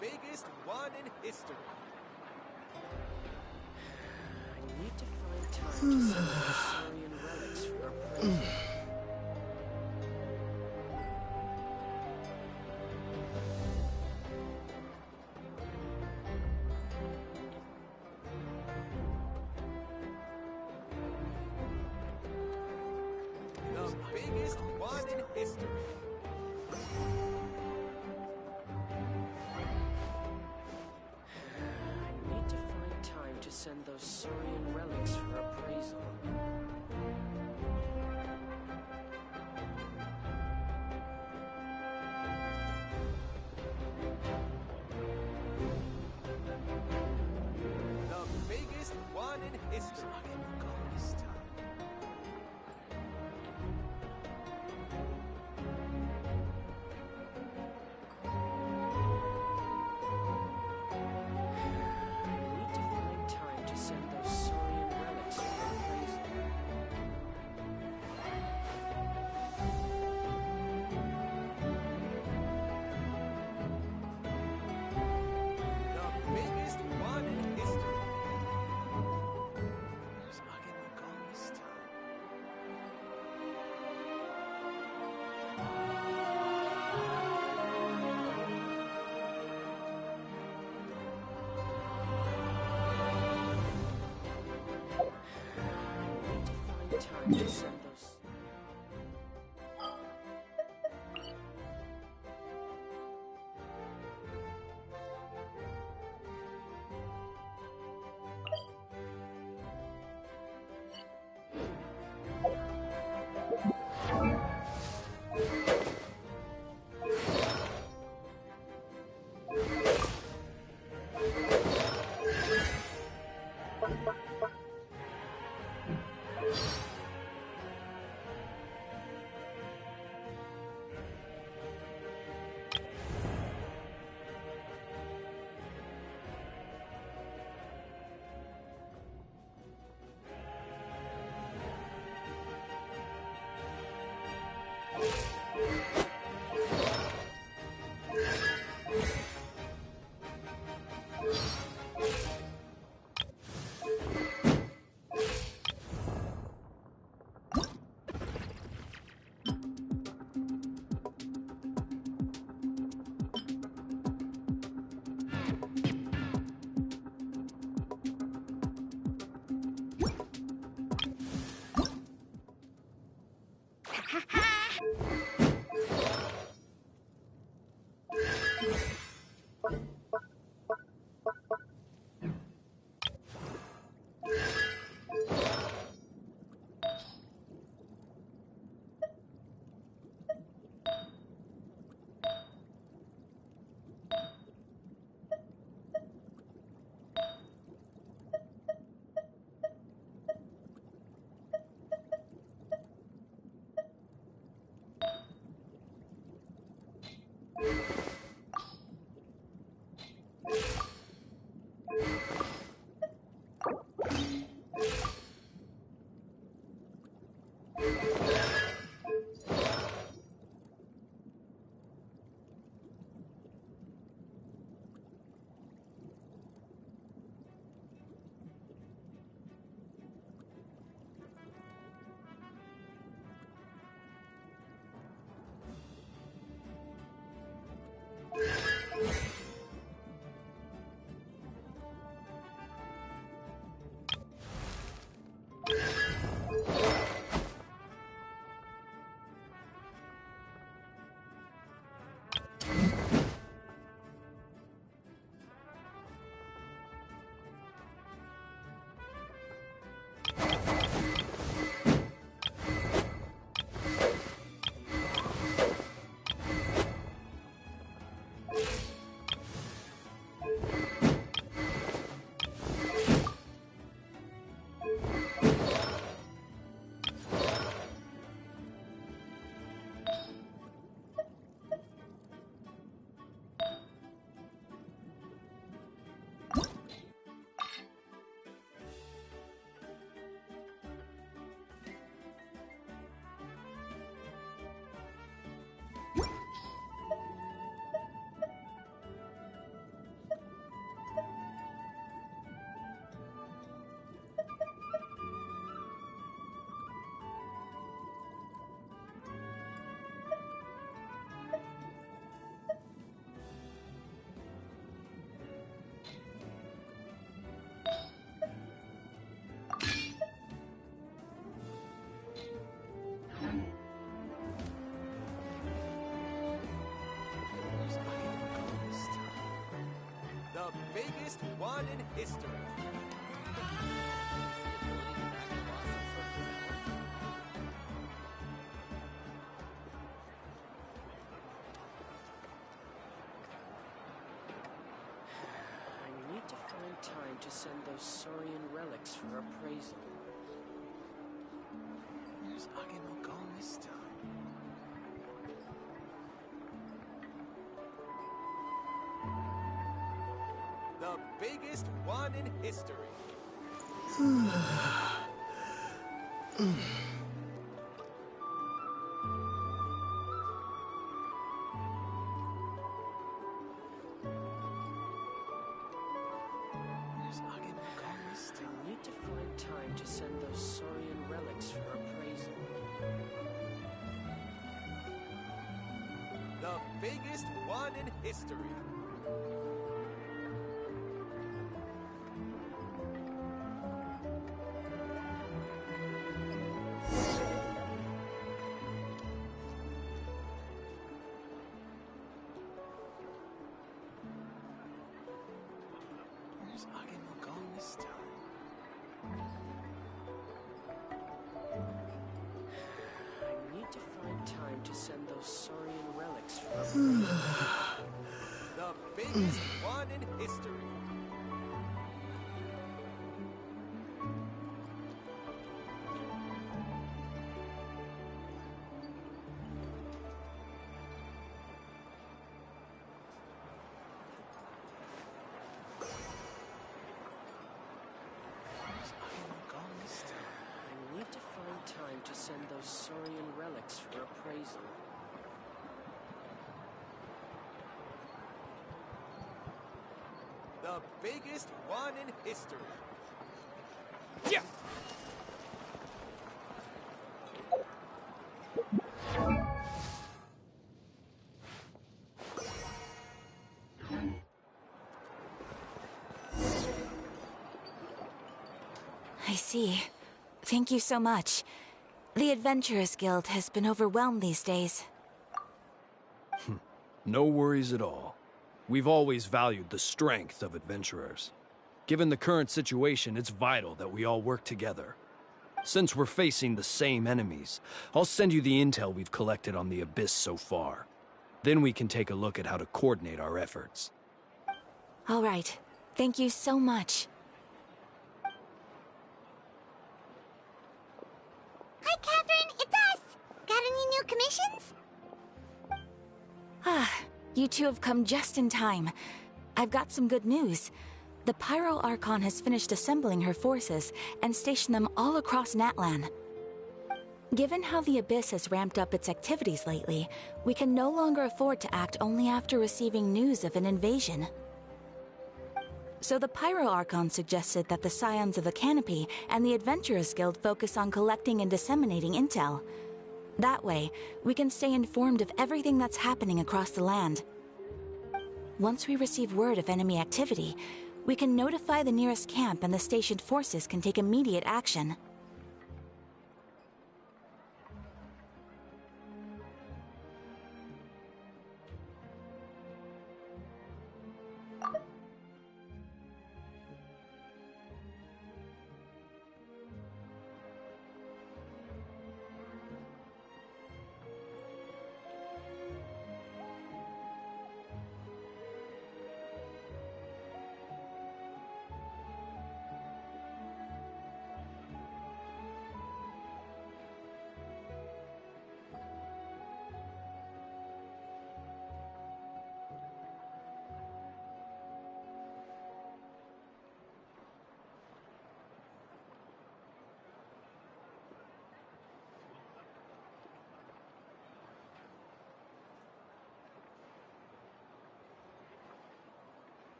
The biggest one in history. I need to find time to send those Saurian relics for appraisal. The biggest one in history. I need to find time to send those Saurian relics for appraisal. The biggest one in history. This time. I need to find time to send those Saurian relics for appraisal. The biggest one in history. Here's not gonna go this time. I need to find time to send those. biggest one in history. I need to find time to send those Saurian relics for appraisal. Where's Agemo gone this time? The biggest one in history. Where's Agemo gone this time? I need to find time to send those Saurian relics for appraisal. The biggest one in history. Where's Agemo gone this time? I need to find time to send those Saurian relics for appraisal. The biggest one in history. Where's Agemo gone this time? I need to find time to send those Saurian relics for appraisal. The biggest one in history. Yeah. I see. Thank you so much. The Adventurers Guild has been overwhelmed these days. No worries at all. We've always valued the strength of adventurers. Given the current situation, it's vital that we all work together. Since we're facing the same enemies, I'll send you the intel we've collected on the Abyss so far. Then we can take a look at how to coordinate our efforts. All right. Thank you so much. Hi, Catherine, it's us! Got any new commissions? Ah, you two have come just in time. I've got some good news. The Pyro Archon has finished assembling her forces and stationed them all across Natlan. Given how the Abyss has ramped up its activities lately, we can no longer afford to act only after receiving news of an invasion. So the Pyro Archon suggested that the Scions of the Canopy and the Adventurers Guild focus on collecting and disseminating intel. That way, we can stay informed of everything that's happening across the land. Once we receive word of enemy activity, we can notify the nearest camp and the stationed forces can take immediate action.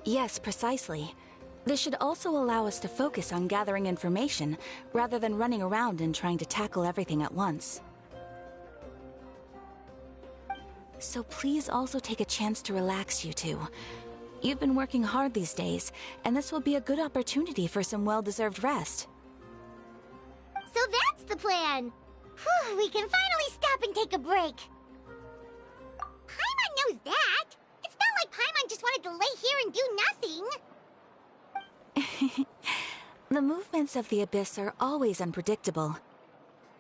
Yes, precisely. This should also allow us to focus on gathering information, rather than running around and trying to tackle everything at once. So please also take a chance to relax, you two. You've been working hard these days, and this will be a good opportunity for some well-deserved rest. So that's the plan! Whew, we can finally stop and take a break. Paimon knows that! It's not like Paimon just wanted to lay here and do nothing! The movements of the Abyss are always unpredictable.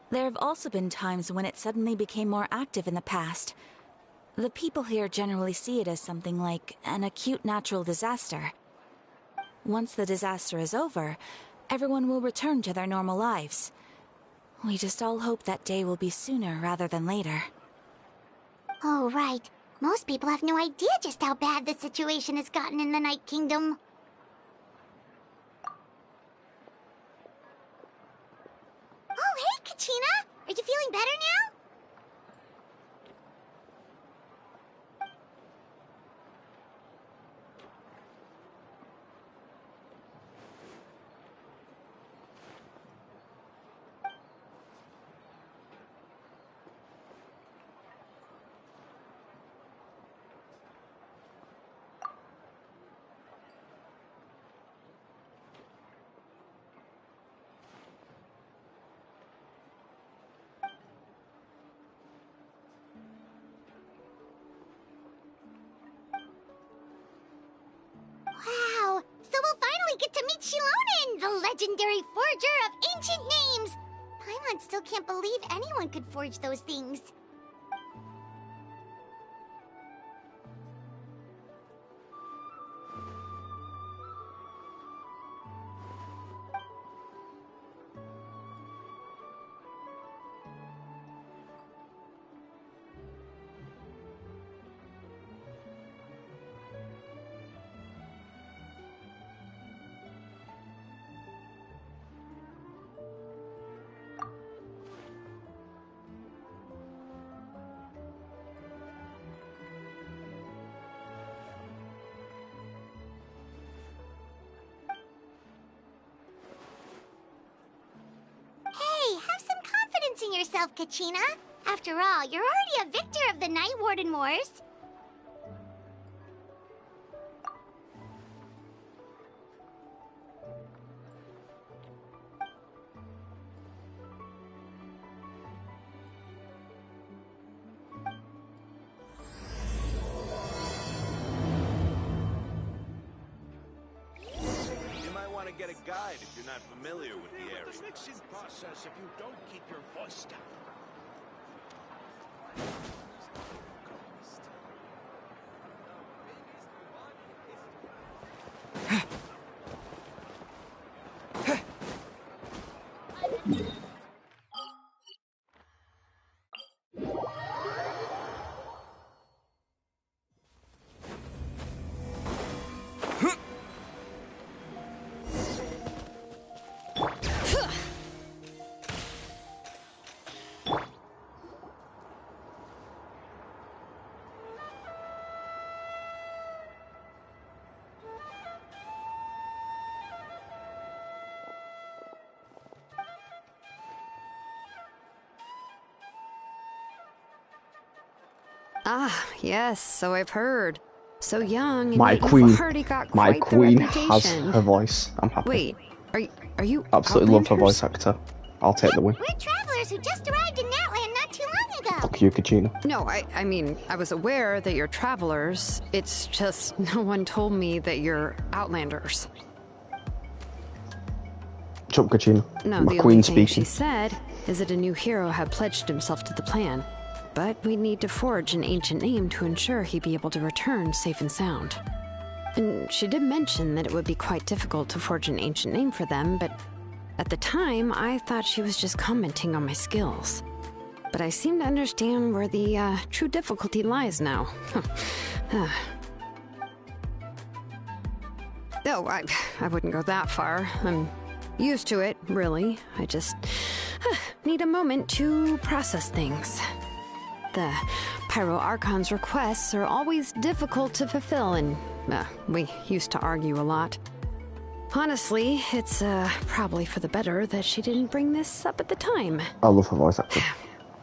There have also been times when it suddenly became more active in the past. The people here generally see it as something like an acute natural disaster. Once the disaster is over, everyone will return to their normal lives. We just all hope that day will be sooner rather than later. Oh, right. Most people have no idea just how bad the situation has gotten in the Night Kingdom. Oh, hey, Kachina! Are you feeling better now? Wow! So we'll finally get to meet Shilonen, the legendary forger of ancient names! Paimon still can't believe anyone could forge those things. Hey, have some confidence in yourself, Kachina. After all, you're already a victor of the Night Warden Wars. You might want to get a guide if you're not familiar with the area. The mixing process if you don't keep your voice down. Ah, yes, so I've heard. So young, and My yet queen, you've already got my quite the queen has reputation. her voice. I'm happy. Wait, are you Absolutely love her Outlanders? voice actor. I'll take the win. We're travelers who just arrived in Natlan not too long ago. Fuck you, Kachina. No, I mean, I was aware that you're travelers. It's just no one told me that you're Outlanders. Shut up, Kachina. No, My the queen only thing speaking. she said is that a new hero had pledged himself to the plan. But we'd need to forge an ancient name to ensure he'd be able to return safe and sound. And she did mention that it would be quite difficult to forge an ancient name for them, but at the time, I thought she was just commenting on my skills. But I seem to understand where the true difficulty lies now. No, I wouldn't go that far. I'm used to it, really. I just need a moment to process things. The Pyro Archon's requests are always difficult to fulfill, and we used to argue a lot. Honestly, it's probably for the better that she didn't bring this up at the time. I love her voice acting.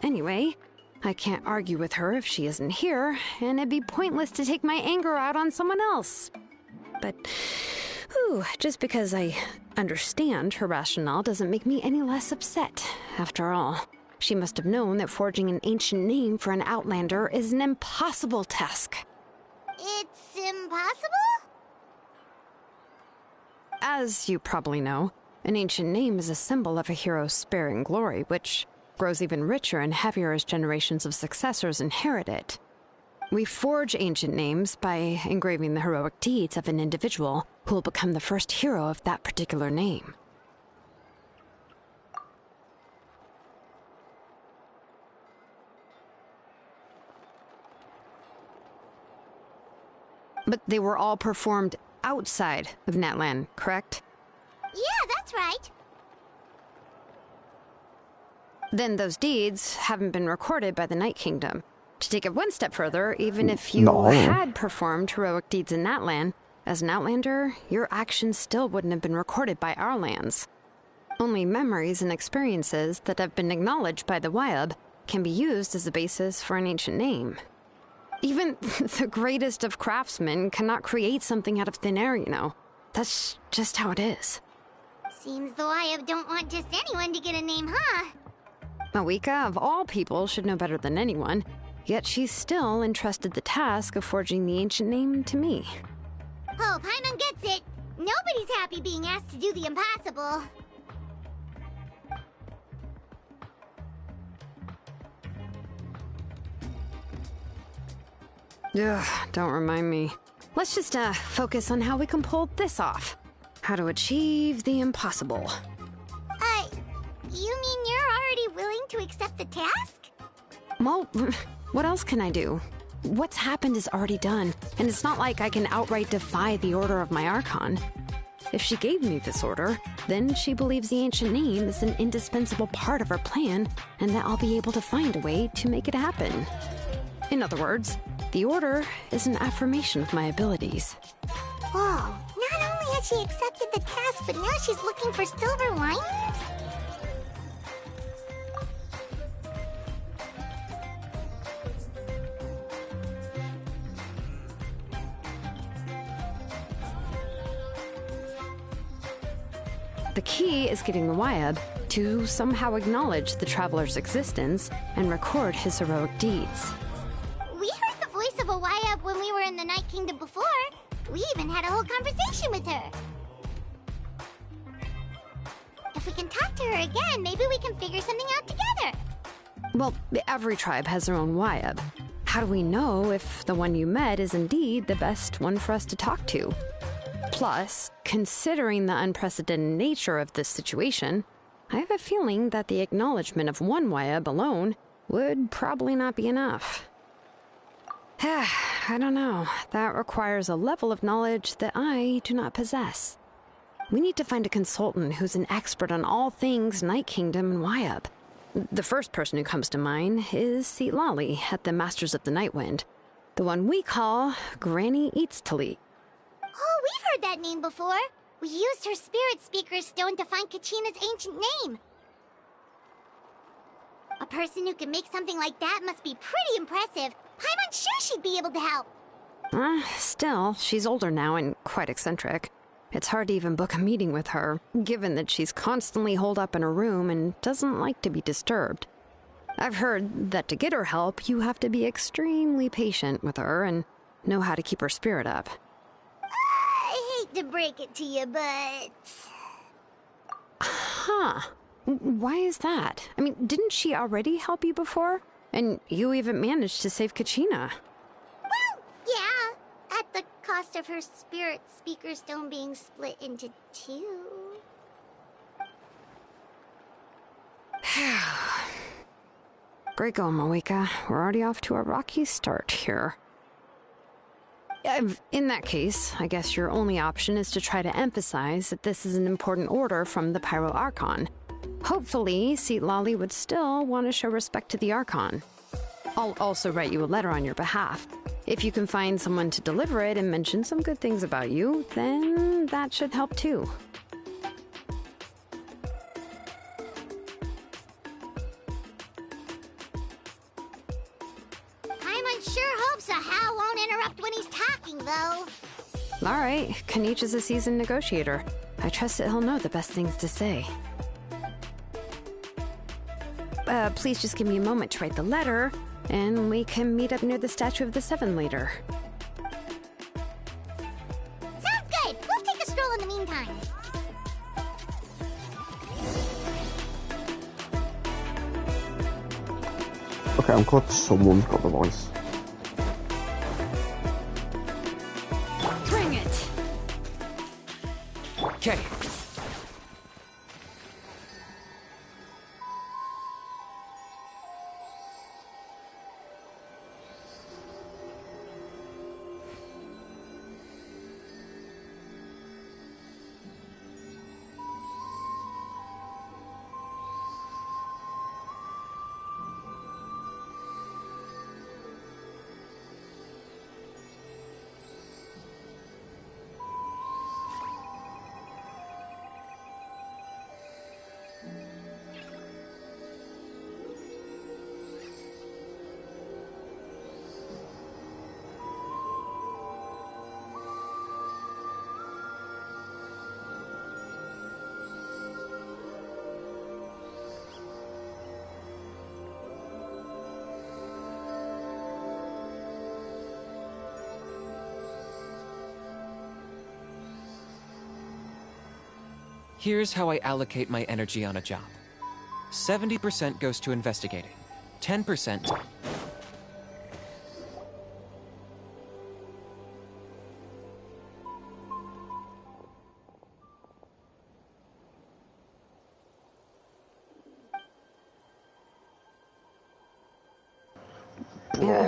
Anyway, I can't argue with her if she isn't here, and it'd be pointless to take my anger out on someone else. But, just because I understand her rationale doesn't make me any less upset. After all, she must have known that forging an ancient name for an Outlander is an impossible task. It's impossible? As you probably know, an ancient name is a symbol of a hero's spirit and glory, which grows even richer and heavier as generations of successors inherit it. We forge ancient names by engraving the heroic deeds of an individual who will become the first hero of that particular name. But they were all performed outside of Natlan, correct? Yeah, that's right. Then those deeds haven't been recorded by the Night Kingdom. To take it one step further, even if you had performed heroic deeds in Natlan, as an Outlander, your actions still wouldn't have been recorded by our lands. Only memories and experiences that have been acknowledged by the Wyab can be used as a basis for an ancient name. Even the greatest of craftsmen cannot create something out of thin air, you know. That's just how it is. Seems the Wyab don't want just anyone to get a name, huh? Mawika, of all people, should know better than anyone, yet she's still entrusted the task of forging the ancient name to me. Oh, Paimon gets it. Nobody's happy being asked to do the impossible. Ugh, don't remind me. Let's just focus on how we can pull this off. How to achieve the impossible. You mean you're already willing to accept the task? Well, what else can I do? What's happened is already done, and it's not like I can outright defy the order of my Archon. If she gave me this order, then she believes the ancient name is an indispensable part of her plan, and that I'll be able to find a way to make it happen. In other words, the order is an affirmation of my abilities. Whoa, not only has she accepted the task, but now she's looking for silver linings? The key is getting the Wyab to somehow acknowledge the traveler's existence and record his heroic deeds. We heard the voice of a Wyab when we were in the Night Kingdom before. We even had a whole conversation with her. If we can talk to her again, maybe we can figure something out together. Well, every tribe has their own Wyab. How do we know if the one you met is indeed the best one for us to talk to? Plus, considering the unprecedented nature of this situation, I have a feeling that the acknowledgement of one Wyab alone would probably not be enough. I don't know. That requires a level of knowledge that I do not possess. We need to find a consultant who's an expert on all things Night Kingdom and Wyab. The first person who comes to mind is Lali at the Masters of the Nightwind, the one we call Granny Eats Tali. Oh, we've heard that name before. We used her Spirit Speaker Stone to find Kachina's ancient name. A person who can make something like that must be pretty impressive. I'm unsure she'd be able to help. Still, she's older now and quite eccentric. It's hard to even book a meeting with her, given that she's constantly holed up in her room and doesn't like to be disturbed. I've heard that to get her help, you have to be extremely patient with her and know how to keep her spirit up. I hate to break it to you, but... Huh. Why is that? I mean, didn't she already help you before? And you even managed to save Kachina. Well, yeah. At the cost of her Spirit Speaker Stone being split into two. Great going, Mawika. We're already off to a rocky start here. In that case, I guess your only option is to try to emphasize that this is an important order from the Pyro Archon. Hopefully, Lali would still want to show respect to the Archon. I'll also write you a letter on your behalf. If you can find someone to deliver it and mention some good things about you, then that should help too. Paimon sure hopes a Hal won't interrupt when he's talking, though. Alright, Kanich is a seasoned negotiator. I trust that he'll know the best things to say. Please just give me a moment to write the letter, and we can meet up near the Statue of the Seven later. Sounds good! We'll take a stroll in the meantime. Okay, I'm glad someone's got the voice. Bring it! Okay. Here's how I allocate my energy on a job. 70% goes to investigating. 10%...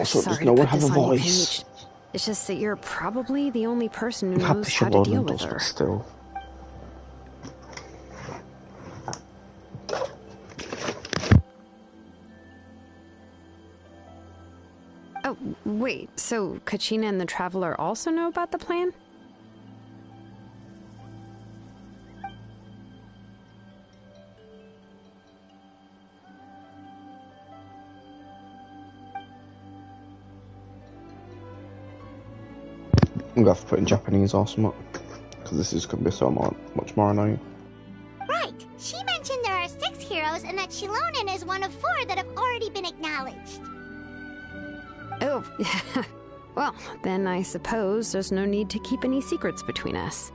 So sorry does no to one put have a this on you, voice? Kanich. It's just that you're probably the only person who I'm knows happy how to Siobhan deal with does, her. but still. Oh, wait, so Kachina and the Traveler also know about the plan? I'm gonna have to put in Japanese or something, because this is gonna be so much more annoying. Right. She mentioned there are 6 heroes and that Shilonen is one of 4 that have already been acknowledged. Oh, well, then I suppose there's no need to keep any secrets between us.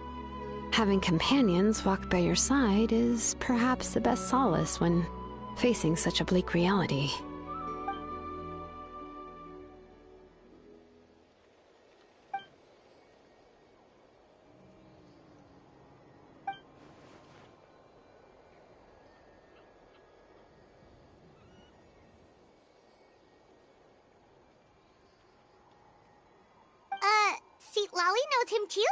Having companions walk by your side is perhaps the best solace when facing such a bleak reality. See, Lolly knows him too?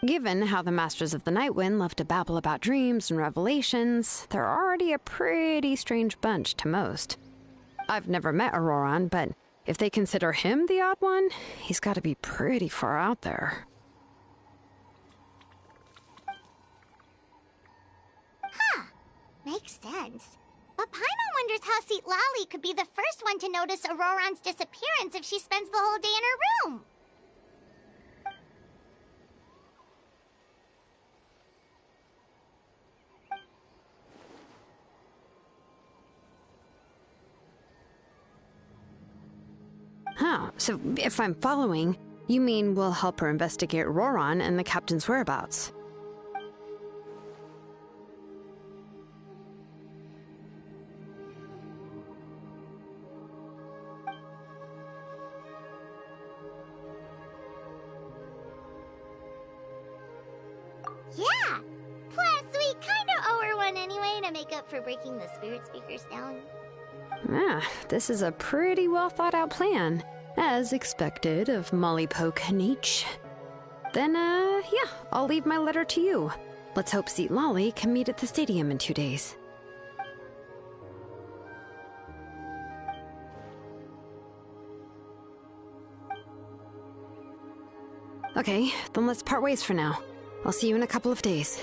Given how the Masters of the Nightwind love to babble about dreams and revelations, they're already a pretty strange bunch to most. I've never met Auroran, but if they consider him the odd one, he's got to be pretty far out there. Makes sense. But Paimon wonders how Seat Lolly could be the first one to notice Auroran's disappearance if she spends the whole day in her room. Huh, so if I'm following, you mean we'll help her investigate Auroran and the captain's whereabouts? Yeah! Plus, we kinda owe her one anyway to make up for breaking the spirit speakers down. Ah, this is a pretty well thought out plan. As expected of Molly Poke Nietzsche. Then, yeah, I'll leave my letter to you. Let's hope Seat Lolly can meet at the stadium in 2 days. Okay, then let's part ways for now. I'll see you in a couple of days.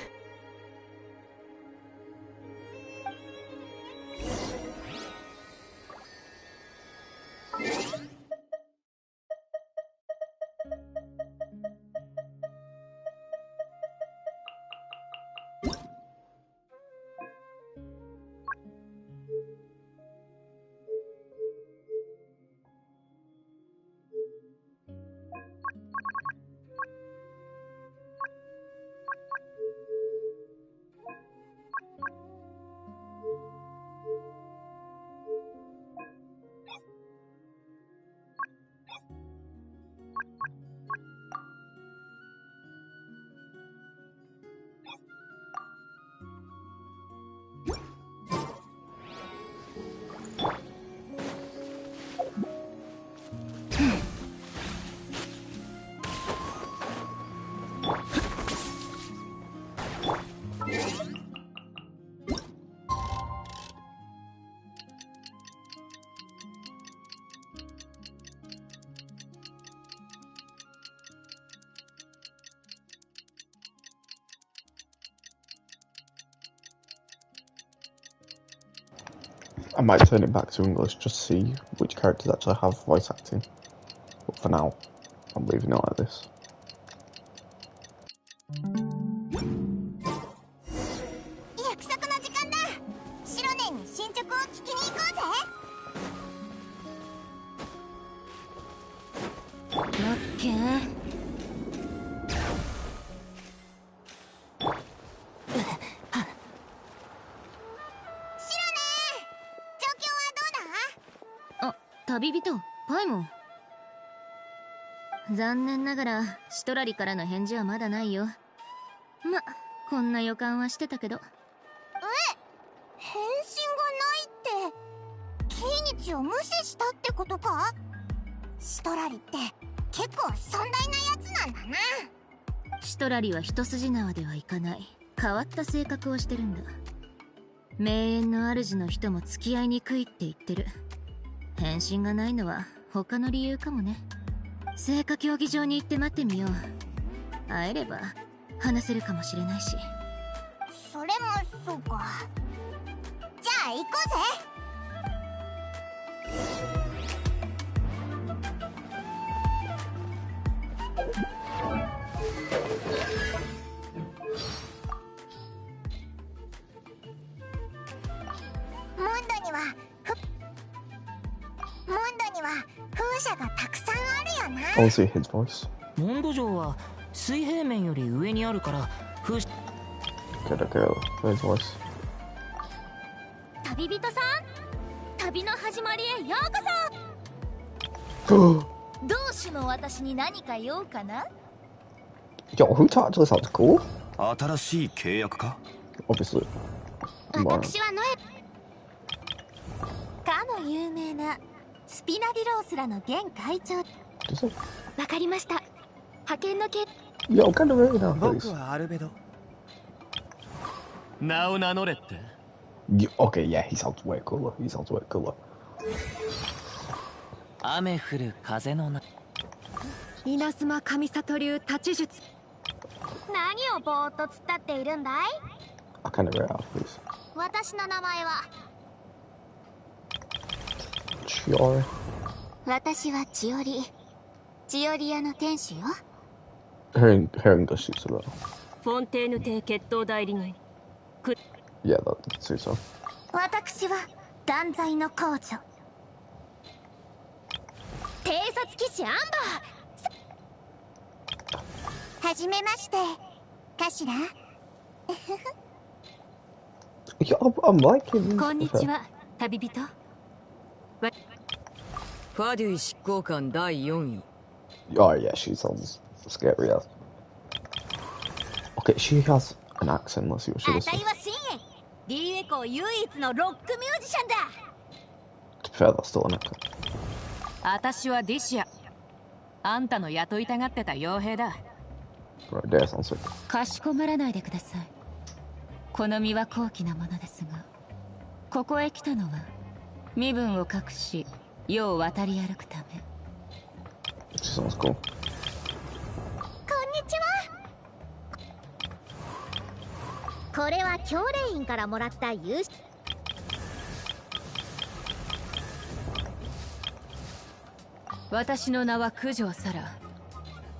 I might turn it back to English just to see which characters actually have voice acting. But for now, I'm leaving it like this. 約束の時間だ。シロネンに進捗を聞きに行こうぜ。オッケー。旅人、パイモン。残念ながらシトラリからの返事はまだないよ。ま、こんな予感はしてたけど。返信がないって、ケイニチを無視したってことか？シトラリって結構尊大なやつなんだな。シトラリは一筋縄ではいかない変わった性格をしてるんだ。名園の主の人も付き合いにくいって言ってる。返信がないのは他の理由かもね。聖火競技場に行って待ってみよう。会えれば話せるかもしれないし。それもそうか。じゃあ行こうぜ。モンドには風車がたくさんあるよな。I want to see his voice. モンド城は水平面より上にあるから風車。Good, okay, his voice. 旅人さん、旅の始まりへようこそ。同志の私に何か用かな？ Yo, who talked to this? Sounds cool. 新しい契約か？ Obviously. 私はノエ。かの有名なスピナディロースらの現会長。わかりました。派遣のけ。Yo, kind of really now, please. 僕はアルベド。名を名乗れって。Okay, yeah, he sounds way cooler. He sounds way cooler. 雨降る風のな。稲妻神里流太刀術。何をぼーっと突っ立っているんだい？ I kind of really now, please. 私の名前は。Chiori. 私はチオリ。チオリ屋の店主よ。Her English is about. フォンテーヌ邸決闘代理人。Yeah, that's so. 私は断罪の公女。偵察騎士アンバー。はじめましてかしら。Yeah, I'm liking. こんにちは、旅人。ファデュイ執行官第4位。Oh yeah, she sounds scary. Yeah. Okay, she has an accent. Let's see what she does. あたいはシンエン。リーエコー唯一のロックミュージシャンだ。To be fair, that's still an accent. 私はディシア。あんたの雇いたがってた傭兵だ。Right there sounds like. かしこまらないでください。この身は高貴なものですが、ここへ来たのは身分を隠し世を渡り歩くため。Sounds cool. こんにちは。これは教令員からもらった優秀。私の名は九条サラ。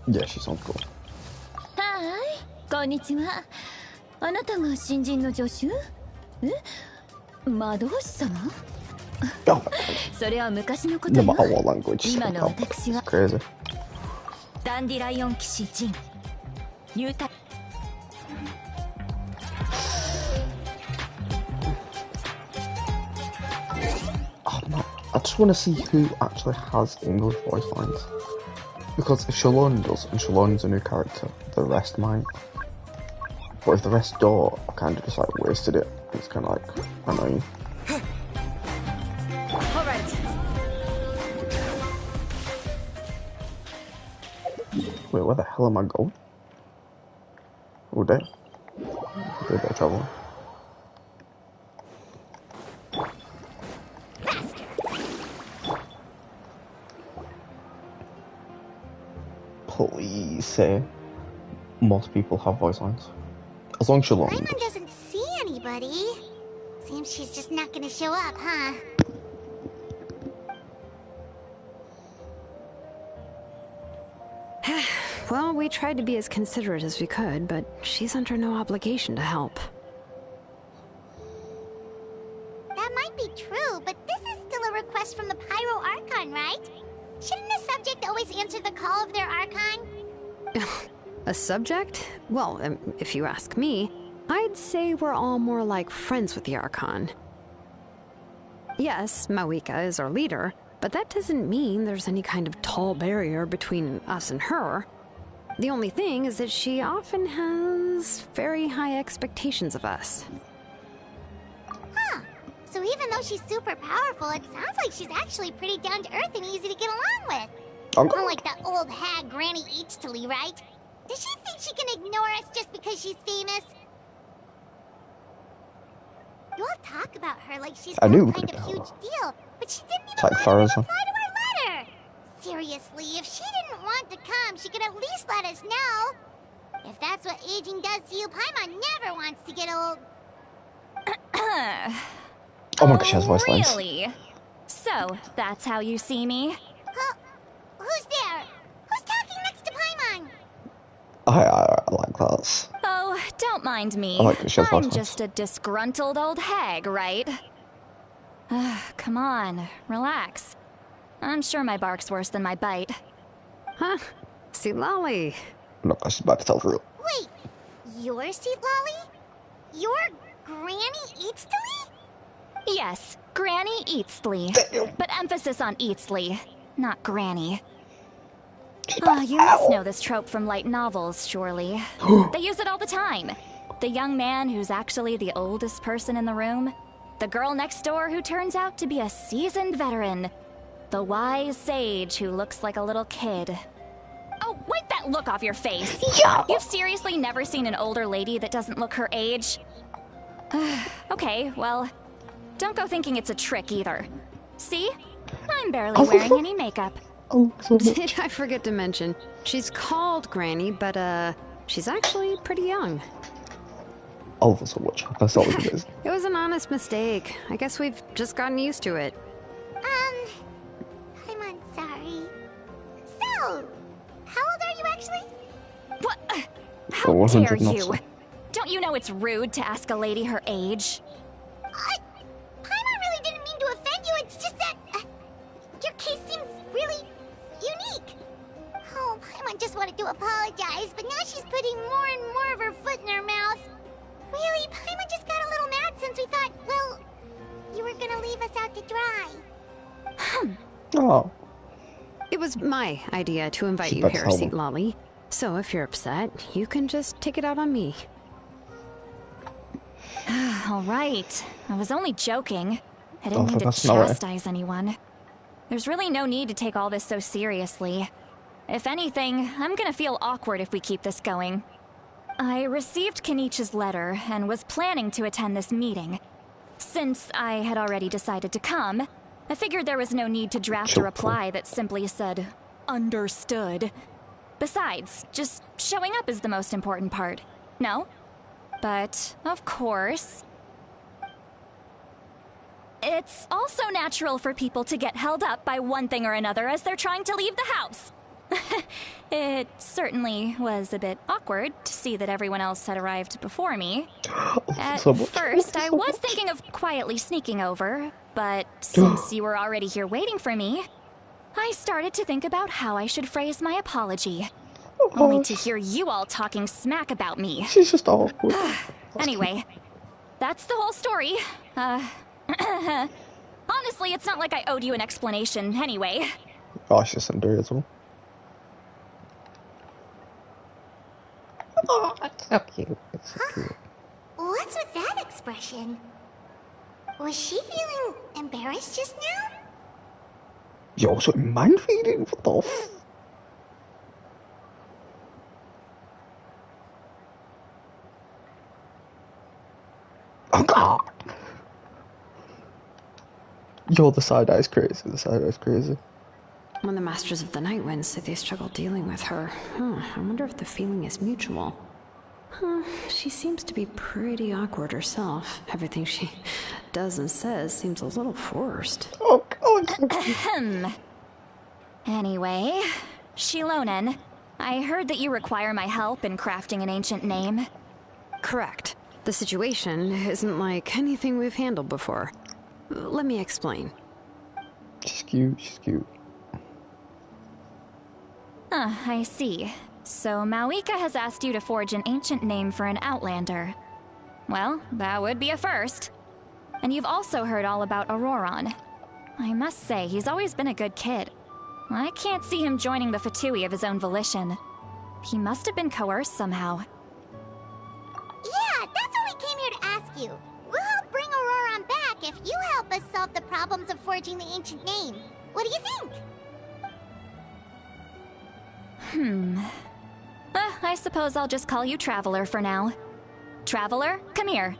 Yeah, she sounds cool. はーい、こんにちは。あなたが新人の助手？魔導士様？それは昔のことよ。 No matter what language. 今の私は Crazy. ダンディライオン騎士ジン。入隊。I just want to see who actually has English voice lines. Because if Shalon does, and Shalon's a new character, the rest might. But if the rest don't, I kind of just like wasted it. It's kind of like annoying. Alright. Wait, where the hell am I going? Oh, there. Did a bit of travel. Please say most people have voice lines. As long as Shalon Paimon does. doesn't see anybody. Seems she's just not gonna show up, huh? Well, we tried to be as considerate as we could, but she's under no obligation to help. That might be true, but this is still a request from the Pyro Archon, right? Shouldn't the subject always answer the call of their Archon? A subject? Well, if you ask me, I'd say we're all more like friends with the Archon. Yes, Mawika is our leader, but that doesn't mean there's any kind of tall barrier between us and her. The only thing is that she often has very high expectations of us. Huh. So even though she's super powerful, it sounds like she's actually pretty down to earth and easy to get along with. Unlike that old hag Granny Eachtley, right? Does she think she can ignore us just because she's famous? You all talk about her like she's some kind of huge deal, but she didn't even bother to reply to our letter. Seriously, if she didn't want to come, she could at least let us know. If that's what aging does to you, Paimon never wants to get old. Oh my gosh, she has voice lines. Really? So, that's how you see me? Who's there? Who's talking next to Paimon? I like that. Oh, don't mind me. I like that she has voice I'm lines. just a disgruntled old hag, right? Come on, relax. I'm sure my bark's worse than my bite. Huh? See, Lolly. Look, she's about to tell the truth. Wait, you're Seat Lolly? You're Granny Eachtley? Yes, Granny Eastly. But emphasis on Eastly, not Granny. You must know this trope from light novels, surely. They use it all the time. The young man who's actually the oldest person in the room. The girl next door who turns out to be a seasoned veteran. The wise sage who looks like a little kid. Oh, wipe that look off your face! Yeah. You've seriously never seen an older lady that doesn't look her age? Okay, well, don't go thinking it's a trick either. See? I'm barely wearing any makeup. Did I forget to mention, she's called Granny, but she's actually pretty young. Oh, that's a witch. That's all it is. It was an honest mistake. I guess we've just gotten used to it. I'm sorry. So, how old are you actually? What? How dare you? Don't you know it's rude to ask a lady her age? Paimon really didn't mean to offend you, it's just that your case seems really unique. Oh, Paimon just wanted to apologize, but now she's putting more and more of her foot in her mouth. Really, Paimon just got a little mad since we thought, well, you were gonna leave us out to dry. Oh. It was my idea to invite you here, Seat Lolly. So if you're upset, you can just take it out on me. All right. I was only joking. I didn't mean to chastise anyone. There's really no need to take all this so seriously. If anything, I'm gonna feel awkward if we keep this going. I received Kenichi's letter and was planning to attend this meeting. Since I had already decided to come, I figured there was no need to draft a reply that simply said, "Understood." Besides, just showing up is the most important part. No? But, of course... It's also natural for people to get held up by one thing or another as they're trying to leave the house. It certainly was a bit awkward to see that everyone else had arrived before me. At first, I was thinking of quietly sneaking over, but since you were already here waiting for me, I started to think about how I should phrase my apology. Only to hear you all talking smack about me. She's just awkward. Anyway, that's the whole story. Honestly, it's not like I owed you an explanation anyway. Oh, she's just under as well. Oh, that's so cute. It's so cute. What's with that expression? Was she feeling embarrassed just now? You're also mind reading? What the f? Oh god! Yo, the side eye's crazy. The side eye's crazy. When the Masters of the Night Wind say they struggle dealing with her, I wonder if the feeling is mutual. She seems to be pretty awkward herself. Everything she does and says seems a little forced. Oh god! Anyway, Shilonen, I heard that you require my help in crafting an ancient name. Correct. The situation isn't like anything we've handled before. Let me explain. She's cute, she's cute. I see. So Mauika has asked you to forge an ancient name for an Outlander. Well, that would be a first. And you've also heard all about Auroron. I must say, he's always been a good kid. I can't see him joining the Fatui of his own volition. He must have been coerced somehow. Yeah, that's what we came here to ask you. We'll help bring Auroron back if you help us solve the problems of forging the ancient name. What do you think? I suppose I'll just call you Traveler for now. Traveler, come here.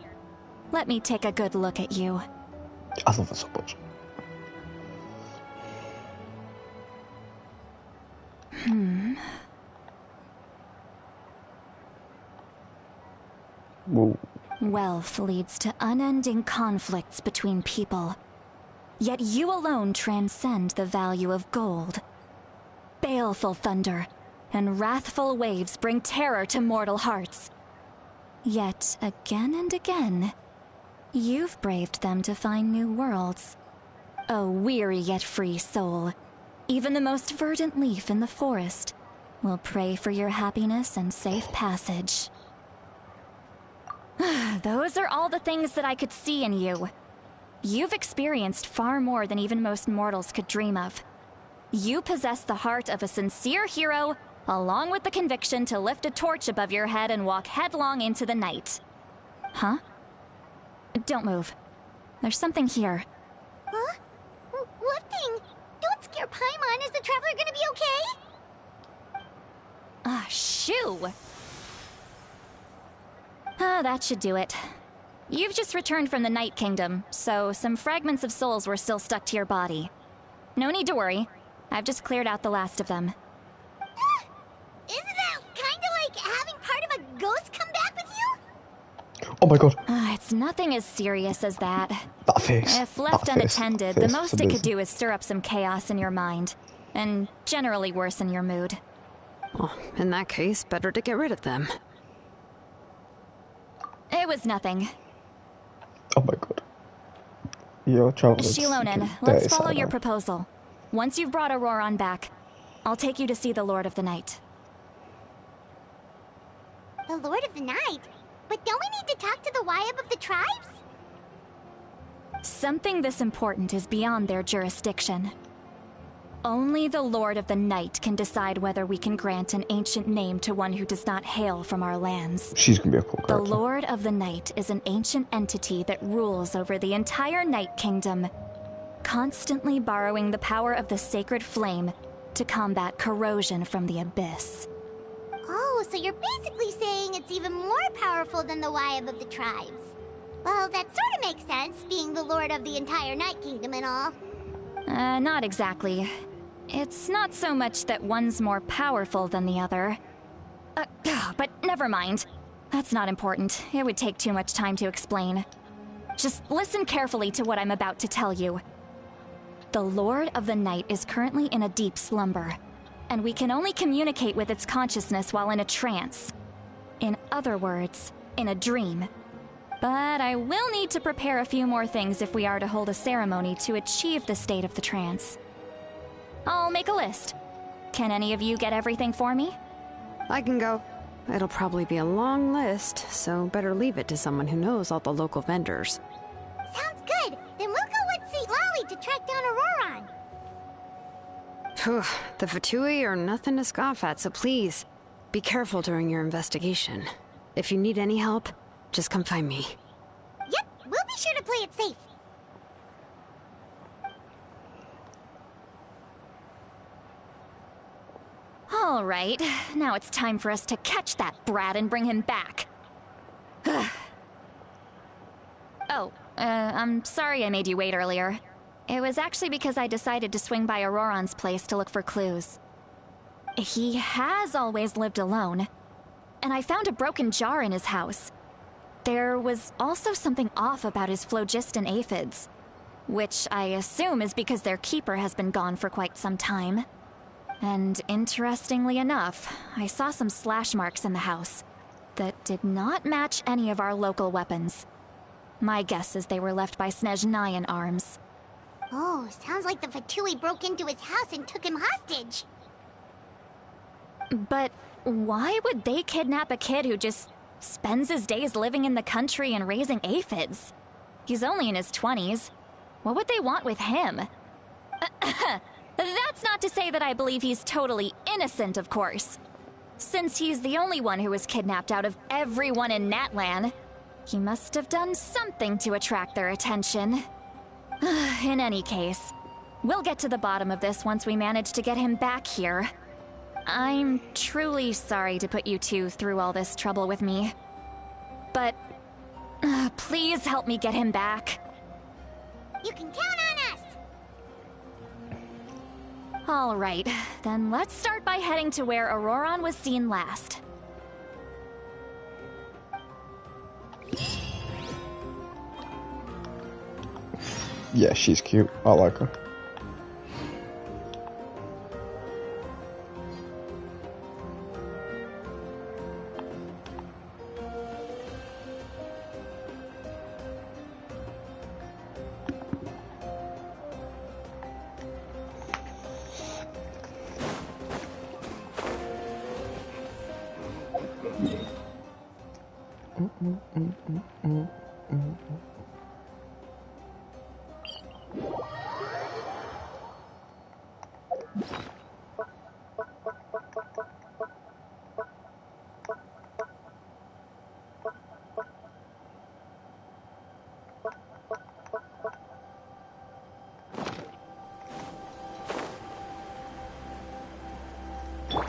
Let me take a good look at you. I love it so much. Whoa. Wealth leads to unending conflicts between people. Yet you alone transcend the value of gold. Baleful thunder and wrathful waves bring terror to mortal hearts. Yet again and again, you've braved them to find new worlds. O weary yet free soul, even the most verdant leaf in the forest will pray for your happiness and safe passage. Those are all the things that I could see in you. You've experienced far more than even most mortals could dream of. You possess the heart of a sincere hero, along with the conviction to lift a torch above your head and walk headlong into the night. Huh? Don't move. There's something here. Huh? What thing? Don't scare Paimon. Is the Traveler gonna be okay? Shoo! That should do it. You've just returned from the Night Kingdom, so some fragments of souls were still stuck to your body. No need to worry. I've just cleared out the last of them. Isn't that kinda like having part of a ghost come back with you? Oh my god. It's nothing as serious as that. That face. If left that unattended, face. the most it could do is stir up some chaos in your mind, and generally worsen your mood. Well, in that case, better to get rid of them. It was nothing. Oh my god. You're traveling. Shilonen, let's follow your proposal. Once you've brought Auroron back, I'll take you to see the Lord of the Night. The Lord of the Night? But don't we need to talk to the Wayab of the tribes? Something this important is beyond their jurisdiction. Only the Lord of the Night can decide whether we can grant an ancient name to one who does not hail from our lands. She's gonna be a cool character. The Lord of the Night is an ancient entity that rules over the entire Night Kingdom. constantly borrowing the power of the sacred flame to combat corrosion from the abyss. Oh, so you're basically saying it's even more powerful than the Wyab of the tribes. Well, that sort of makes sense, being the lord of the entire Night Kingdom and all. Not exactly. It's not so much that one's more powerful than the other. But never mind. That's not important. It would take too much time to explain. Just listen carefully to what I'm about to tell you. The Lord of the Night is currently in a deep slumber, and we can only communicate with its consciousness while in a trance. In other words, in a dream. But I will need to prepare a few more things if we are to hold a ceremony to achieve the state of the trance. I'll make a list. Can any of you get everything for me? I can go. It'll probably be a long list, so better leave it to someone who knows all the local vendors. Sounds good. Then we'll go with St. Lolly to track down Auroron. Phew, the Fatui are nothing to scoff at, so please, be careful during your investigation. If you need any help, just come find me. Yep, we'll be sure to play it safe. All right, now it's time for us to catch that brat and bring him back. I'm sorry I made you wait earlier. It was actually because I decided to swing by Auroron's place to look for clues. He has always lived alone, and I found a broken jar in his house. There was also something off about his phlogiston aphids, which I assume is because their keeper has been gone for quite some time. And interestingly enough, I saw some slash marks in the house that did not match any of our local weapons. My guess is they were left by Snezhnayan arms. Oh, sounds like the Fatui broke into his house and took him hostage. But why would they kidnap a kid who just spends his days living in the country and raising aphids? He's only in his 20s. What would they want with him? That's not to say that I believe he's totally innocent, of course. Since he's the only one who was kidnapped out of everyone in Natlan, he must have done something to attract their attention. In any case, we'll get to the bottom of this once we manage to get him back here. I'm truly sorry to put you two through all this trouble with me. But please help me get him back. You can count on us! All right, then let's start by heading to where Auroron was seen last. Yeah, she's cute. I like her.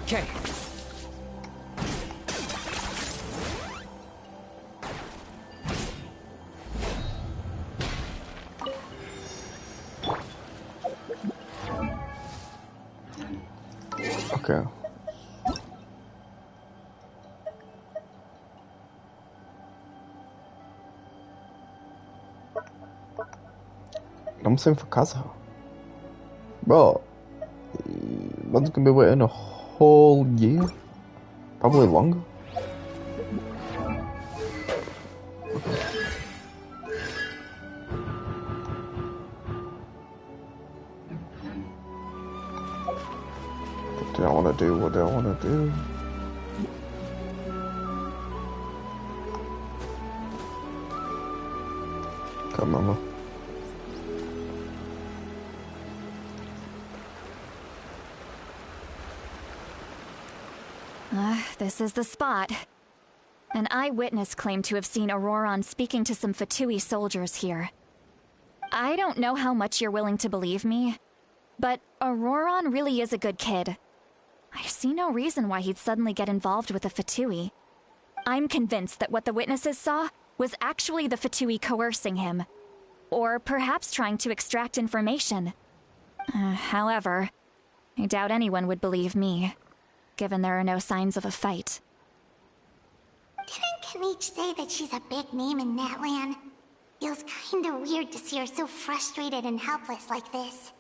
Okay. Okay. I'm saying for Kazuha. Bro, one's gonna be waiting a whole year? Probably longer. What do I want to do? What do I want to do? Can't remember. This is the spot. An eyewitness claimed to have seen Auroron speaking to some Fatui soldiers here. I don't know how much you're willing to believe me, but Auroron really is a good kid. I see no reason why he'd suddenly get involved with the Fatui. I'm convinced that what the witnesses saw was actually the Fatui coercing him, or perhaps trying to extract information. However, I doubt anyone would believe me, given there are no signs of a fight. Didn't Kanich say that she's a big name in Natlan? Feels kinda weird to see her so frustrated and helpless like this.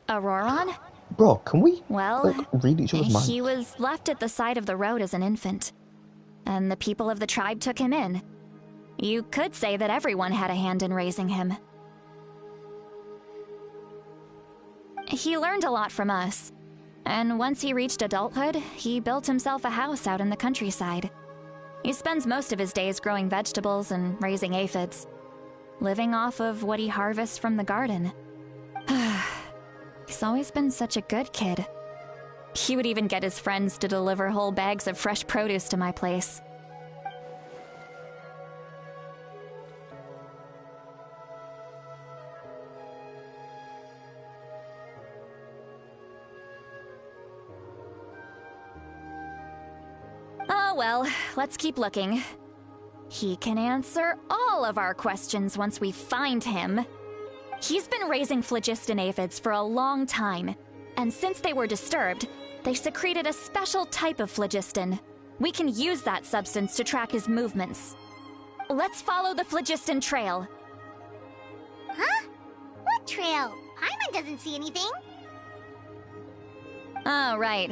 Auroron? Bro, can we, well, read each other's minds? He was left at the side of the road as an infant, and the people of the tribe took him in. You could say that everyone had a hand in raising him. He learned a lot from us, and once he reached adulthood, he built himself a house out in the countryside. He spends most of his days growing vegetables and raising aphids, living off of what he harvests from the garden. He's always been such a good kid. He would even get his friends to deliver whole bags of fresh produce to my place. Oh well, let's keep looking. He can answer all of our questions once we find him. He's been raising phlogiston aphids for a long time, and since they were disturbed, they secreted a special type of phlogiston. We can use that substance to track his movements. Let's follow the phlogiston trail. Huh? What trail? Paimon doesn't see anything. Oh, right.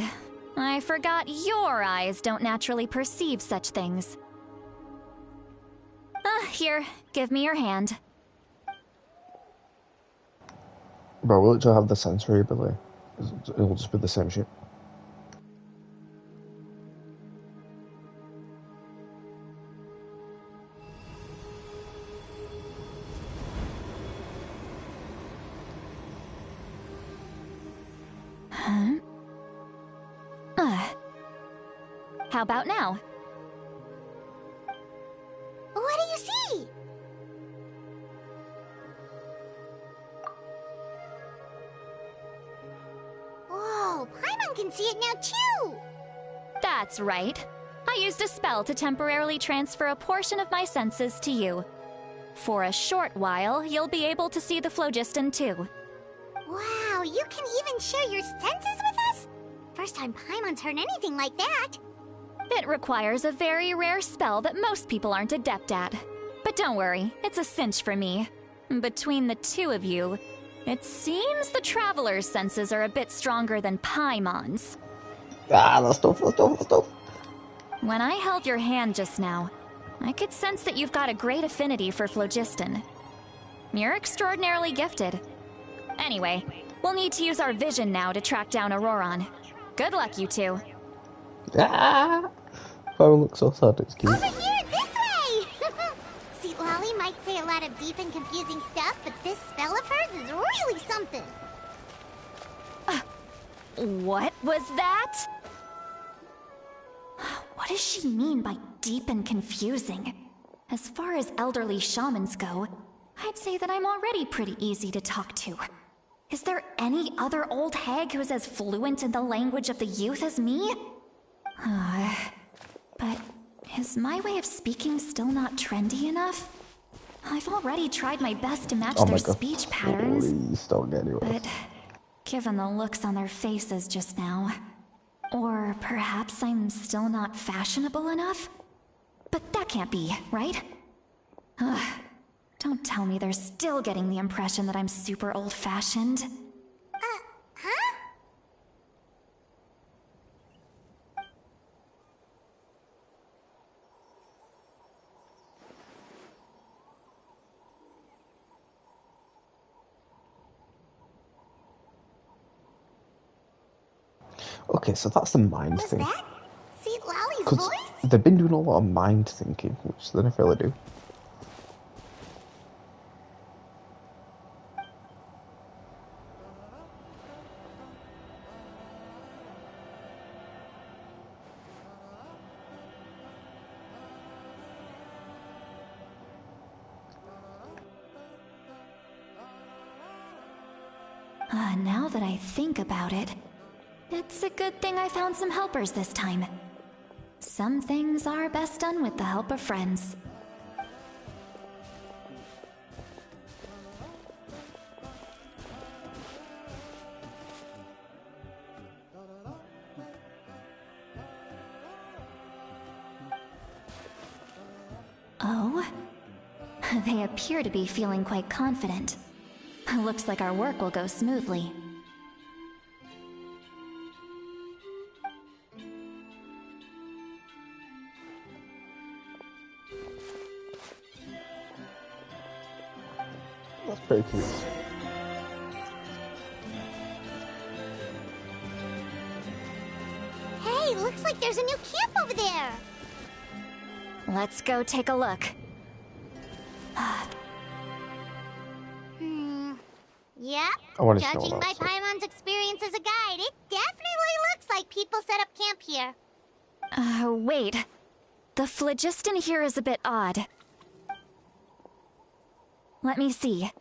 I forgot your eyes don't naturally perceive such things. Here, give me your hand. Bro, we'll literally have the sensory ability. It'll just be the same shit. Huh? How about now? What do you see? Whoa, Paimon can see it now too! That's right. I used a spell to temporarily transfer a portion of my senses to you. For a short while, you'll be able to see the phlogiston too. Wow, you can even share your senses with us? First time Paimon's heard anything like that. It requires a very rare spell that most people aren't adept at. But don't worry, it's a cinch for me. Between the two of you, it seems the Traveler's senses are a bit stronger than Paimon's. That's tough. When I held your hand just now, I could sense that you've got a great affinity for phlogiston. You're extraordinarily gifted. Anyway, we'll need to use our vision now to track down Auroron. Good luck, you two. Paimon looks so sad, it's cute. Over here, this way! See, Lolly might say a lot of deep and confusing stuff, but this spell of hers is really something. What was that? What does she mean by deep and confusing? As far as elderly shamans go, I'd say that I'm already pretty easy to talk to. Is there any other old hag who's as fluent in the language of the youth as me? But is my way of speaking still not trendy enough? I've already tried my best to match their speech patterns. Please don't get anywhere. But given the looks on their faces just now, or perhaps I'm still not fashionable enough? But that can't be, right? Don't tell me they're still getting the impression that I'm super old-fashioned. Huh? Okay, so that's the mind thing. That? See Lolly's Because voice? they've been doing a lot of mind thinking, which they never really do. Now that I think about it, it's a good thing I found some helpers this time. Some things are best done with the help of friends. Oh? They appear to be feeling quite confident. Looks like our work will go smoothly. That's pretty cute. Hey, looks like there's a new camp over there. Let's go take a look. Yep. I wanted to know Judging what by else was. Paimon's experience as a guide, it definitely looks like people set up camp here. Wait. The phlogiston here is a bit odd. Let me see.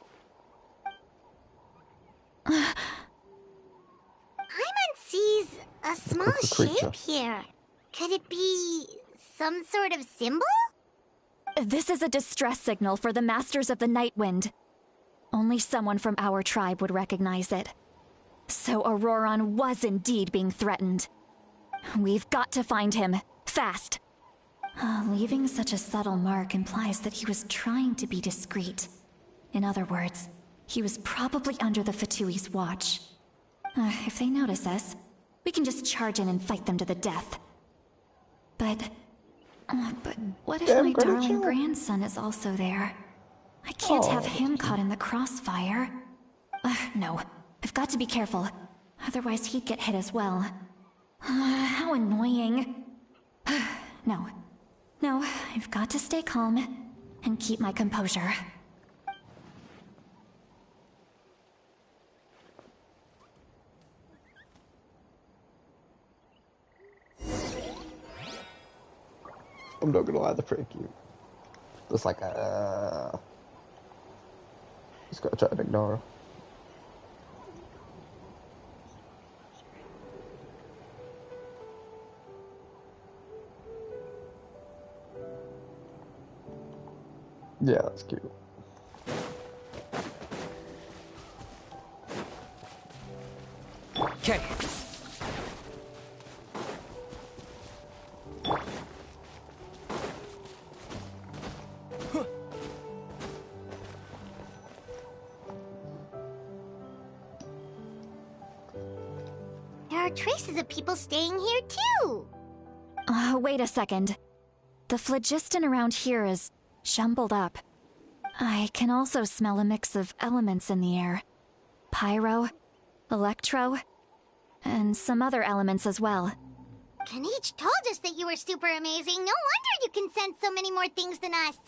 Paimon sees a small creature. shape here. Could it be some sort of symbol? This is a distress signal for the Masters of the Night Wind. Only someone from our tribe would recognize it. So Auroron was indeed being threatened. We've got to find him, fast. Leaving such a subtle mark implies that he was trying to be discreet. In other words, he was probably under the Fatui's watch. If they notice us, we can just charge in and fight them to the death. But what if my darling grandson is also there? I can't have him caught in the crossfire. No, I've got to be careful. Otherwise he'd get hit as well. How annoying. No, I've got to stay calm and keep my composure. I'm not gonna lie, they're pretty cute. It's like a... He's got to try to ignore her. Yeah, that's cute. Okay. There are traces of people staying here too. Wait a second. The phlogiston around here is jumbled up. I can also smell a mix of elements in the air. Pyro, electro, and some other elements as well. Kanich told us that you were super amazing. No wonder you can sense so many more things than us.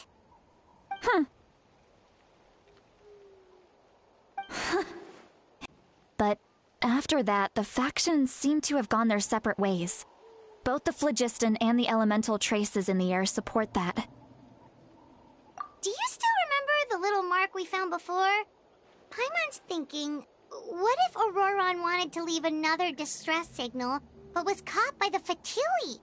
But after that, the factions seem to have gone their separate ways. Both the phlogiston and the elemental traces in the air support that. Do you still remember the little mark we found before? Paimon's thinking, what if Auroron wanted to leave another distress signal, but was caught by the Fatui?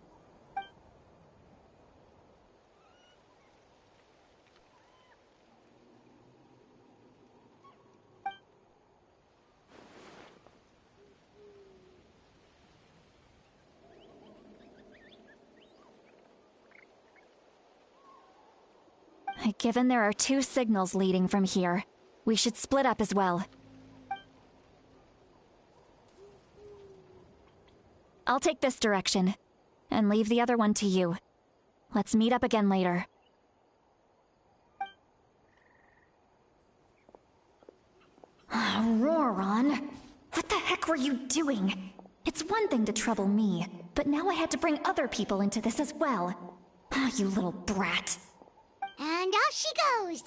Given there are two signals leading from here, we should split up as well. I'll take this direction, and leave the other one to you. Let's meet up again later. Auroron, what the heck were you doing? It's one thing to trouble me, but now I had to bring other people into this as well. You little brat. And off she goes.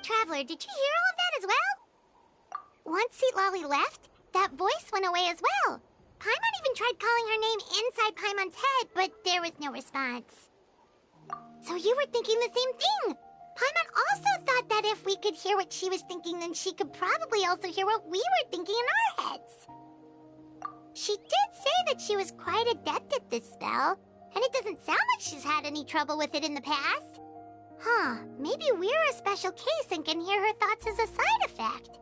Traveler, did you hear all of that as well? Once Seatlolly left, that voice went away as well. Paimon even tried calling her name inside Paimon's head, but there was no response. So you were thinking the same thing. Paimon also thought that if we could hear what she was thinking, then she could probably also hear what we were thinking in our heads. She did say that she was quite adept at this spell, and it doesn't sound like she's had any trouble with it in the past. Huh, maybe we're a special case and can hear her thoughts as a side effect.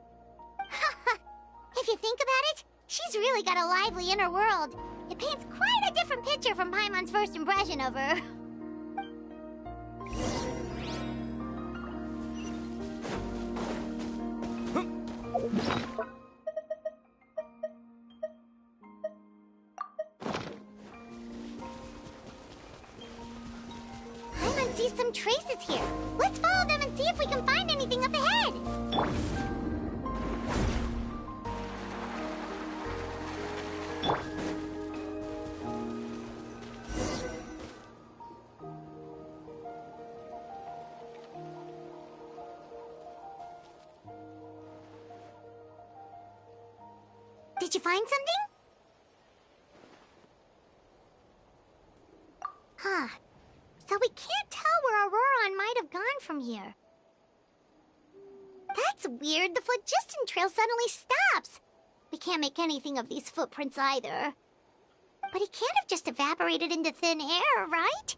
If you think about it, she's really got a lively inner world. It paints quite a different picture from Paimon's first impression of her. Paimon sees some traces here. Let's follow them and see if we can find anything up ahead. Did you find something? Huh. So we can't tell where Auroron might have gone from here. That's weird. The phlogiston trail suddenly stops. We can't make anything of these footprints either. But he can't have just evaporated into thin air, right?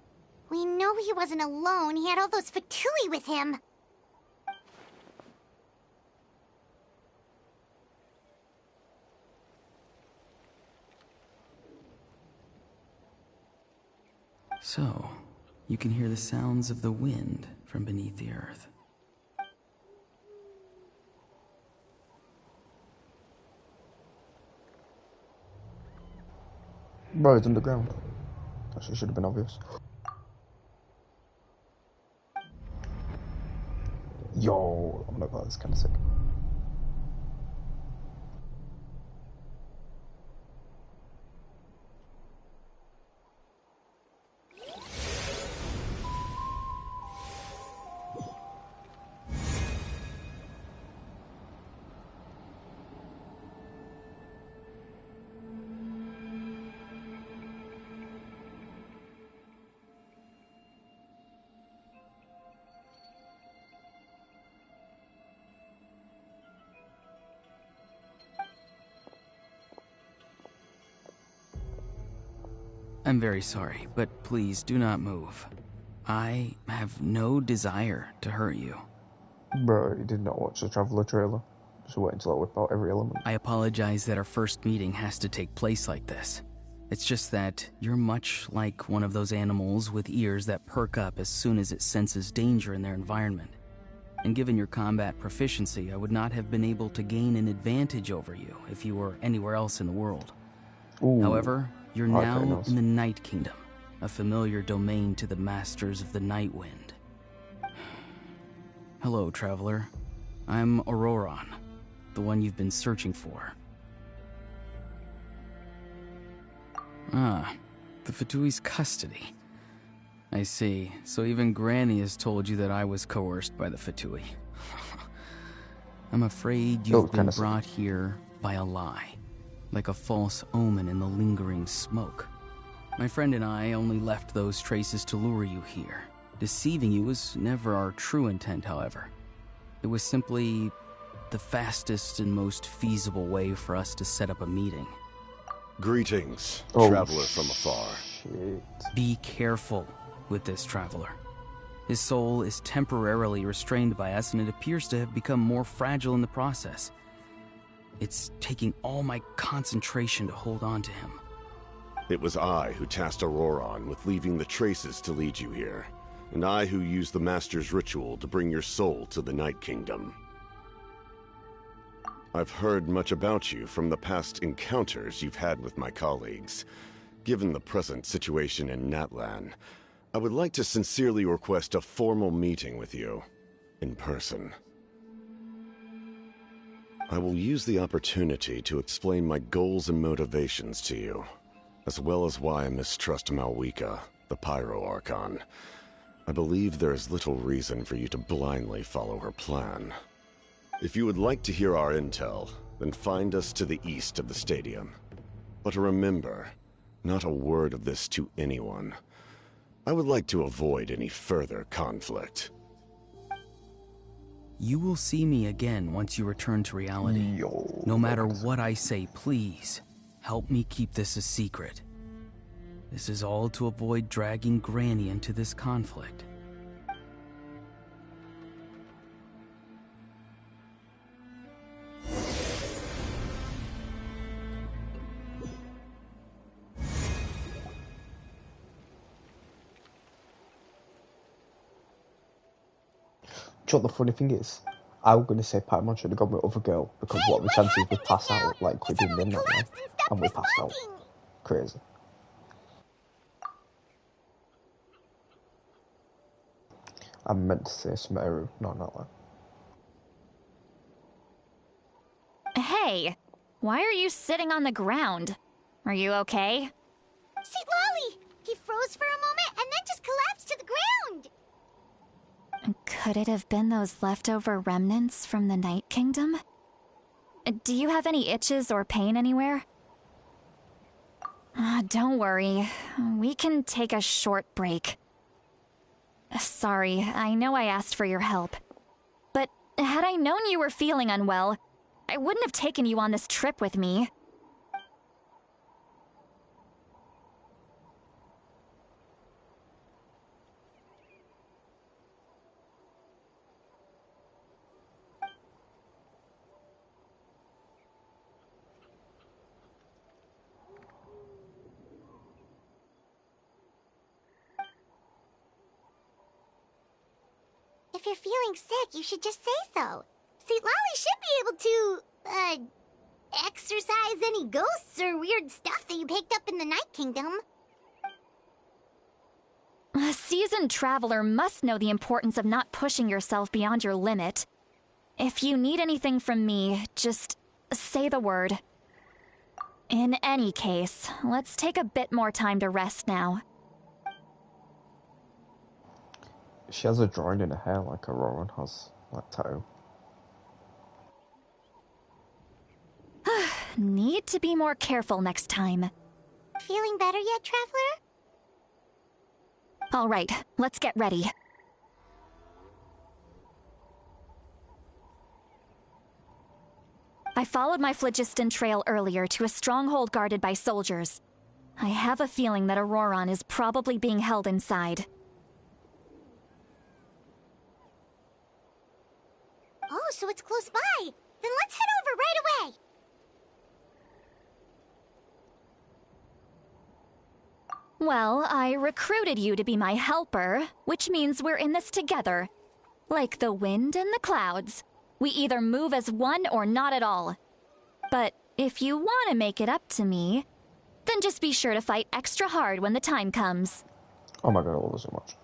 We know he wasn't alone. He had all those Fatui with him. So, you can hear the sounds of the wind from beneath the earth. Bro, it's underground. That should have been obvious. Yo, oh my god, that's kind of sick. I'm very sorry, but please do not move. I have no desire to hurt you. Bro, you did not watch the Traveler trailer. Just wait until I whip out every element. I apologize that our first meeting has to take place like this. It's just that you're much like one of those animals with ears that perk up as soon as it senses danger in their environment. And given your combat proficiency, I would not have been able to gain an advantage over you if you were anywhere else in the world. Ooh. However, you're now nice. in the Night Kingdom, a familiar domain to the Masters of the Night Wind. Hello, Traveler. I'm Auroron, the one you've been searching for. Ah, the Fatui's custody. I see. So even Granny has told you that I was coerced by the Fatui. I'm afraid you've been brought here by a lie, like a false omen in the lingering smoke. My friend and I only left those traces to lure you here. Deceiving you was never our true intent, however. It was simply the fastest and most feasible way for us to set up a meeting. Greetings, traveler from afar. Be careful with this traveler. His soul is temporarily restrained by us, and it appears to have become more fragile in the process. It's taking all my concentration to hold on to him. It was I who tasked Auroron with leaving the traces to lead you here, and I who used the Master's ritual to bring your soul to the Night Kingdom. I've heard much about you from the past encounters you've had with my colleagues. Given the present situation in Natlan, I would like to sincerely request a formal meeting with you, in person. I will use the opportunity to explain my goals and motivations to you, as well as why I mistrust Malwika, the Pyro Archon. I believe there is little reason for you to blindly follow her plan. If you would like to hear our intel, then find us to the east of the stadium. But remember, not a word of this to anyone. I would like to avoid any further conflict. You will see me again once you return to reality. No matter what I say, please, help me keep this a secret. This is all to avoid dragging Granny into this conflict. Do you know what the funny thing is? I'm going to say Paimon should have gone with other girl, because what are the chances we pass out like we did midnight now, and we passed out? Crazy. I meant to say Smeru, not Natlan. Hey, why are you sitting on the ground? Are you okay? See, Lolly! He froze for a moment and then just collapsed to the ground! Could it have been those leftover remnants from the Night Kingdom? Do you have any itches or pain anywhere? Don't worry. We can take a short break. Sorry, I know I asked for your help. But had I known you were feeling unwell, I wouldn't have taken you on this trip with me. If you're feeling sick, you should just say so. See, Lolly should be able to, exorcise any ghosts or weird stuff that you picked up in the Night Kingdom. A seasoned traveler must know the importance of not pushing yourself beyond your limit. If you need anything from me, just say the word. In any case, let's take a bit more time to rest now. She has a drawing in her hair like Auroran has, like tattoo. Need to be more careful next time. Feeling better yet, Traveler? All right, let's get ready. I followed my phlogiston trail earlier to a stronghold guarded by soldiers. I have a feeling that Auroran is probably being held inside. Oh, so it's close by. Then let's head over right away. Well, I recruited you to be my helper, which means we're in this together. Like the wind and the clouds. We either move as one or not at all. But if you want to make it up to me, then just be sure to fight extra hard when the time comes. Oh my god, I love it so much.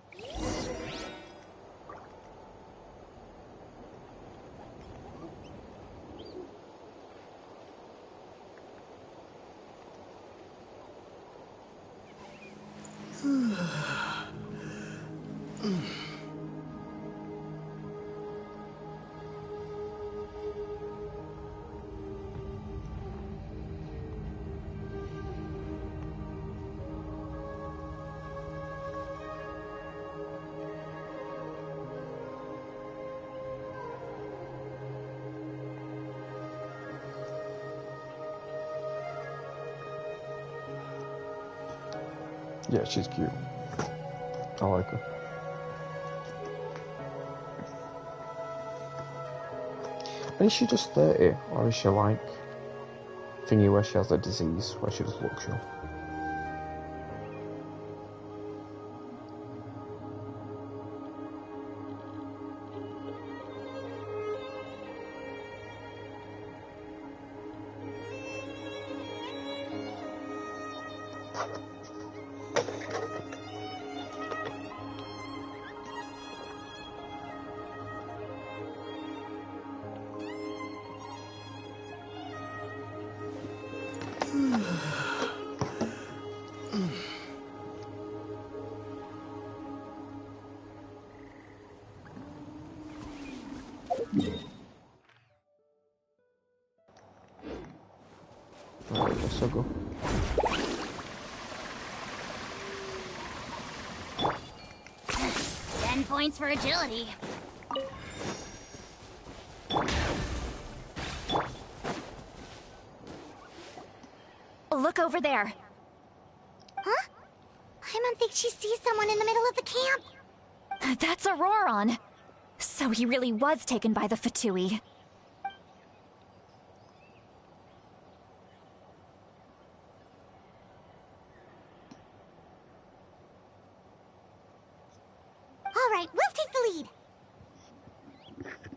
Yeah, she's cute. I like her. And is she just 30? Or is she like thingy where she has a disease where she just looks young? Alright, let's go. 10 points for agility. Look over there. Huh? Paimon thinks she sees someone in the middle of the camp. That's Auroron. So he really was taken by the Fatui. All right, we'll take the lead.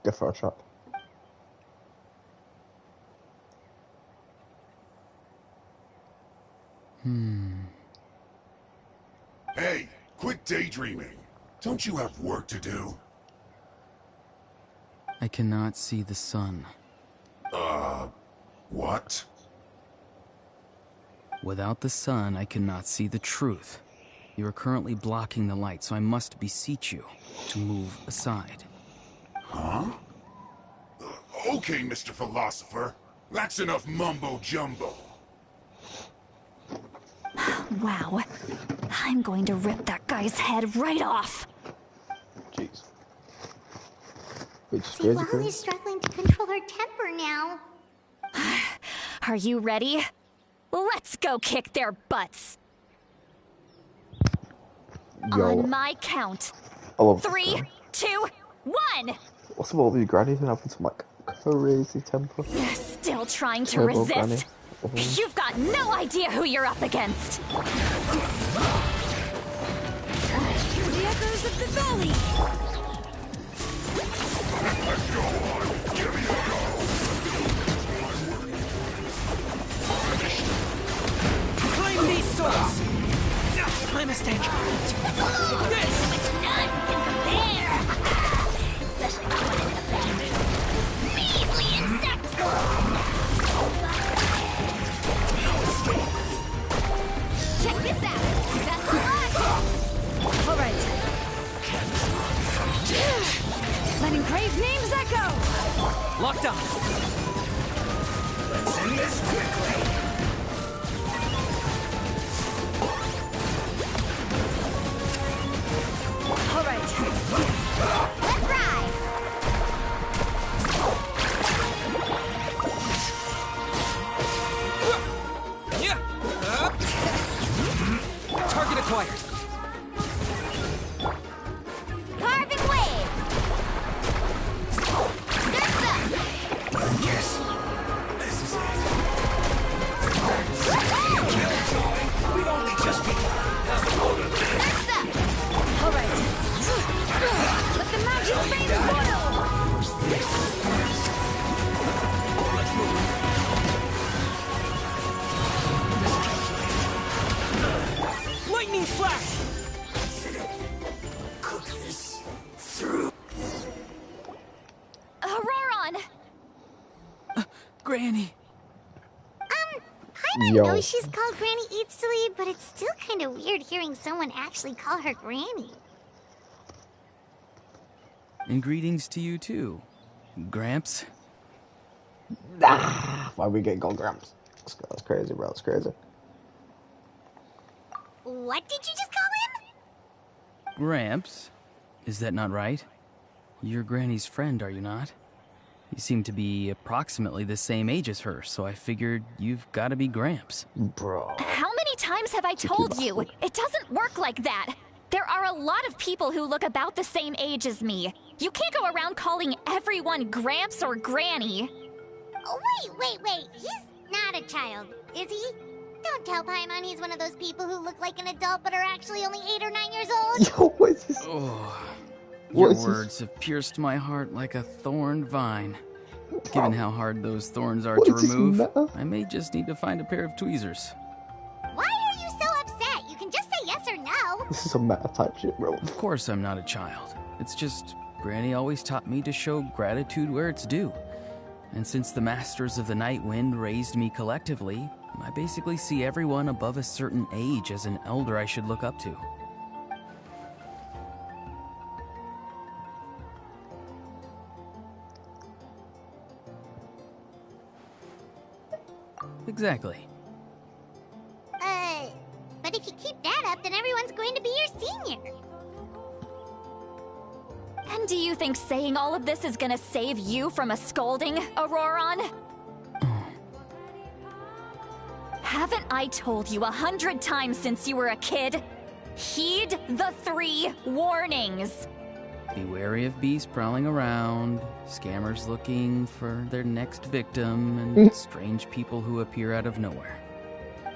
Give her a shot. Hey, quit daydreaming. Don't you have work to do? I cannot see the sun. What? Without the sun, I cannot see the truth. You are currently blocking the light, so I must beseech you to move aside. Huh? Okay, Mr. Philosopher. That's enough mumbo-jumbo. Wow. I'm going to rip that guy's head right off. Jeez. See, Wally's struggling to control her temper now. Are you ready? Let's go kick their butts. Yo, On my count. I love 3, 2, 1! What's about you, Granny? Been having some like crazy temper. Still trying to Terrible, resist? Granny. You've got no idea who you're up against. The echoes of the valley. Claim these swords! My mistake. This! None can compare! Especially not one in the back. Measly insects! Check this out! That's the luck! Alright. Letting brave names echo! Locked on. Let's end this quickly. Alright. Let's ride! Yeah. Target acquired. Carving waves! Surf's up! Yes. This is it. Woohoo! We've only just begun. Have a load of this. Surf's up! Alright. Let the mountain flames boil! Lightning flash! Cook this through. Auroron! Granny. Paimon Yo. knows she's called Granny Eats to Lead, but it's still kind of weird hearing someone actually call her Granny. And greetings to you too, Gramps. Why we get gold grams? That's crazy, bro. That's crazy. What did you just call him? Gramps? Is that not right? You're Granny's friend, are you not? You seem to be approximately the same age as her, so I figured you've got to be Gramps. Bro. How many times have I told you? It doesn't work like that. There are a lot of people who look about the same age as me. You can't go around calling everyone Gramps or Granny. Oh, wait. He's not a child, is he? Don't tell Paimon he's one of those people who look like an adult but are actually only 8 or 9 years old. Yo, what is this? Oh, What your is this? words have pierced my heart like a thorned vine. Given how hard those thorns are What to is this remove, meta? I may just need to find a pair of tweezers. Why are you so upset? You can just say yes or no. This is some meta type shit, bro. Of course I'm not a child. It's just Granny always taught me to show gratitude where it's due. And since the Masters of the Night Wind raised me collectively, I basically see everyone above a certain age as an elder I should look up to. Exactly. But if you keep that up, then everyone's going to be your senior. And do you think saying all of this is gonna save you from a scolding, Auroron? Haven't I told you 100 times since you were a kid? Heed the 3 warnings. Be wary of beasts prowling around, scammers looking for their next victim, and strange people who appear out of nowhere.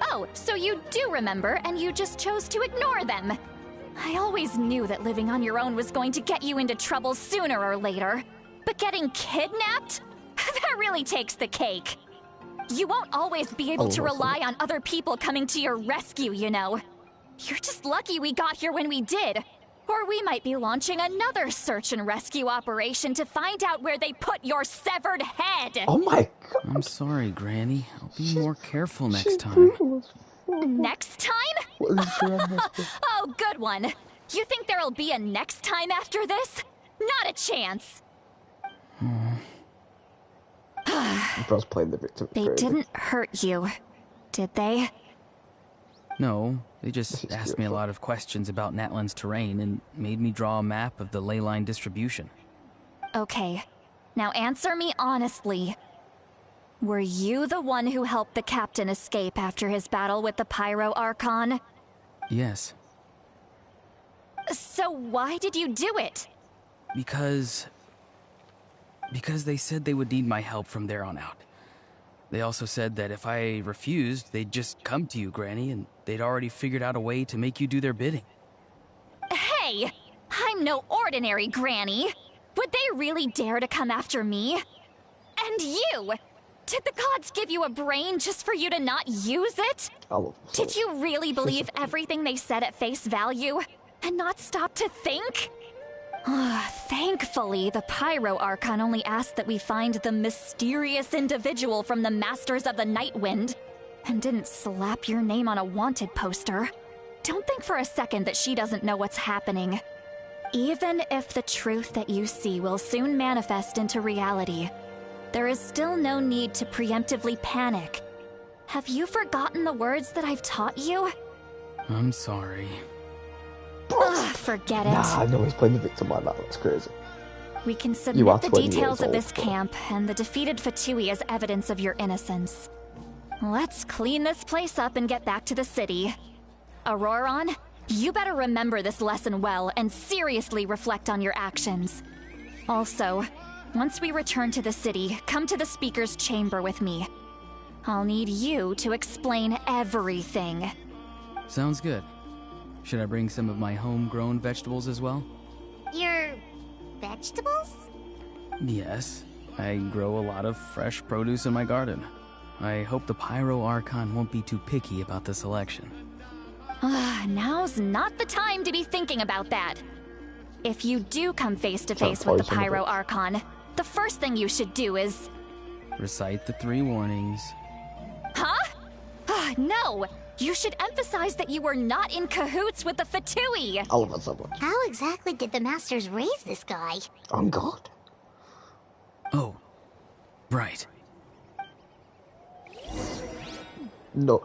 Oh, so you do remember, and you just chose to ignore them. I always knew that living on your own was going to get you into trouble sooner or later. But getting kidnapped? That really takes the cake. You won't always be able to rely on other people coming to your rescue, you know. You're just lucky we got here when we did. Or we might be launching another search and rescue operation to find out where they put your severed head. Oh my god. I'm sorry, Granny. I'll be more careful next time. Next time? Oh, good one. You think there'll be a next time after this? Not a chance. Bro's playing the victim. They didn't hurt you, did they? No, they just asked me a lot of questions about Natlan's terrain and made me draw a map of the ley line distribution. Okay, now answer me honestly. Were you the one who helped the captain escape after his battle with the Pyro Archon? Yes. So why did you do it? Because they said they would need my help from there on out. They also said that if I refused, they'd just come to you, Granny, and they'd already figured out a way to make you do their bidding. Hey! I'm no ordinary Granny! Would they really dare to come after me? And you! Did the gods give you a brain just for you to not use it? Did you really believe everything they said at face value? And not stop to think? Thankfully, the Pyro Archon only asked that we find the mysterious individual from the Masters of the Nightwind, and didn't slap your name on a wanted poster. Don't think for a second that she doesn't know what's happening. Even if the truth that you see will soon manifest into reality, there is still no need to preemptively panic. Have you forgotten the words that I've taught you? I'm sorry. Ugh, forget it. Nah, I know he's playing the victim like that. That's crazy. We can submit the details of this camp and the defeated Fatui as evidence of your innocence. Let's clean this place up and get back to the city. Auroron, you better remember this lesson well and seriously reflect on your actions. Also, once we return to the city, come to the speaker's chamber with me. I'll need you to explain everything. Sounds good. Should I bring some of my homegrown vegetables as well? Your vegetables? Yes. I grow a lot of fresh produce in my garden. I hope the Pyro Archon won't be too picky about the selection. Now's not the time to be thinking about that. If you do come face to face with the Pyro Archon, the first thing you should do is... recite the 3 warnings. Huh? No! You should emphasize that you were not in cahoots with the Fatui! How exactly did the Masters raise this guy? On God. Oh, right. No.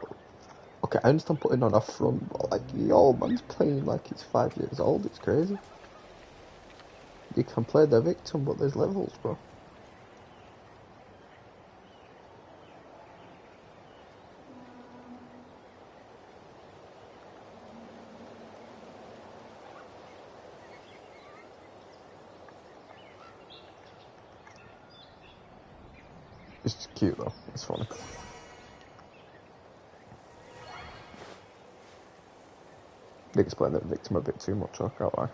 Okay, I understand putting on a front, but like, yo, man's playing like he's 5 years old. It's crazy. You can play the victim, but there's levels, bro. It's cute though, it's funny. They explain the victim a bit too much, I can't lie.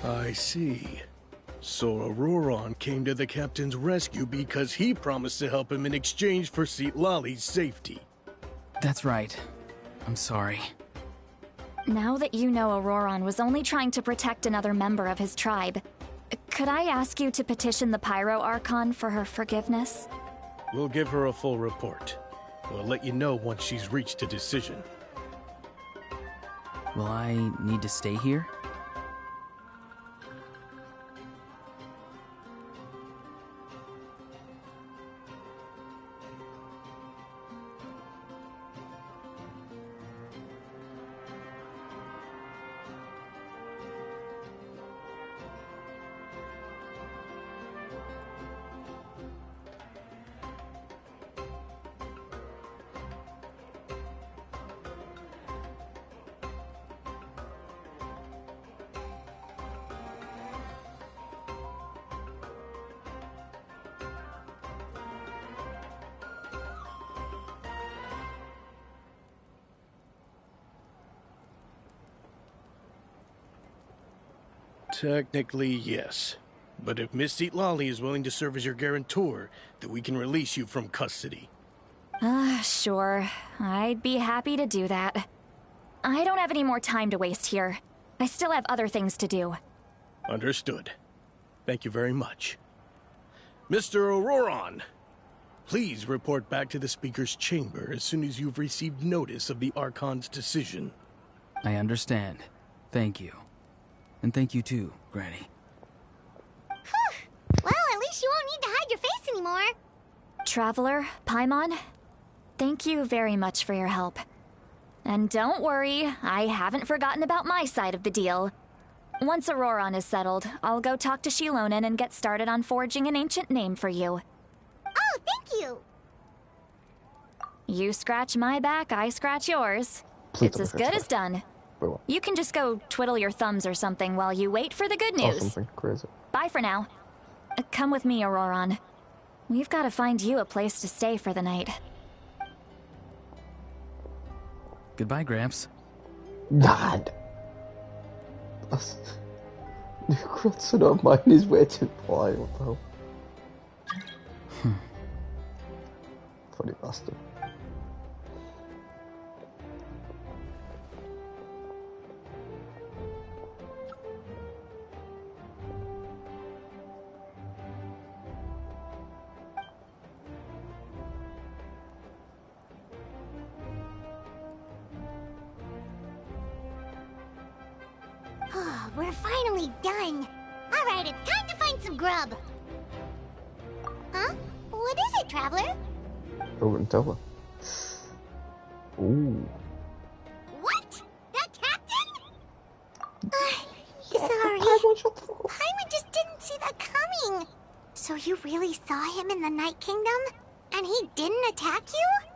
I see. So Auroron came to the captain's rescue because he promised to help him in exchange for Citlali's safety. That's right. I'm sorry. Now that you know Auroron was only trying to protect another member of his tribe, could I ask you to petition the Pyro Archon for her forgiveness? We'll give her a full report. We'll let you know once she's reached a decision. Will I need to stay here? Technically, yes. But if Miss Citlali is willing to serve as your guarantor, then we can release you from custody. Sure. I'd be happy to do that. I don't have any more time to waste here. I still have other things to do. Understood. Thank you very much. Mr. Auroron, please report back to the Speaker's chamber as soon as you've received notice of the Archon's decision. I understand. Thank you. And thank you too, Granny. Well, at least you won't need to hide your face anymore. Traveler, Paimon, thank you very much for your help. And don't worry, I haven't forgotten about my side of the deal. Once Auroron is settled, I'll go talk to Shilonen and get started on forging an ancient name for you. Oh, thank you! You scratch my back, I scratch yours. It's as good as done. You can just go twiddle your thumbs or something while you wait for the good news. Something crazy. Bye for now. Come with me, Auroron. We've got to find you a place to stay for the night. Goodbye, Gramps. Dad! The grandson of mine is waiting for you, what the hell? Funny bastard. We're finally done. All right, it's time to find some grub. Huh? What is it, Traveler? I wouldn't tell her. Ooh. What? That captain? Sorry. Paimon just didn't see that coming. So you really saw him in the Night Kingdom? And he didn't attack you?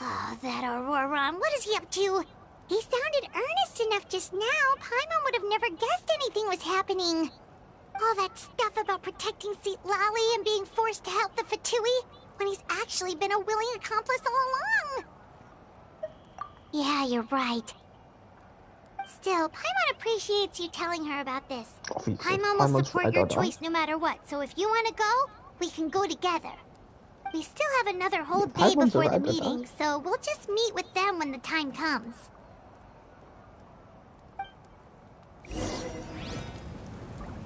Oh, that Auroron, what is he up to? He sounded earnest enough just now. Paimon would have never guessed anything was happening. All that stuff about protecting Citlali and being forced to help the Fatui when he's actually been a willing accomplice all along. Yeah, you're right. Still, Paimon appreciates you telling her about this. Paimon will support your choice no matter what, so if you want to go, we can go together. We still have another whole day before the meeting, so we'll just meet with them when the time comes.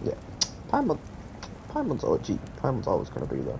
Yeah, Paimon's OG. Paimon's always going to be there.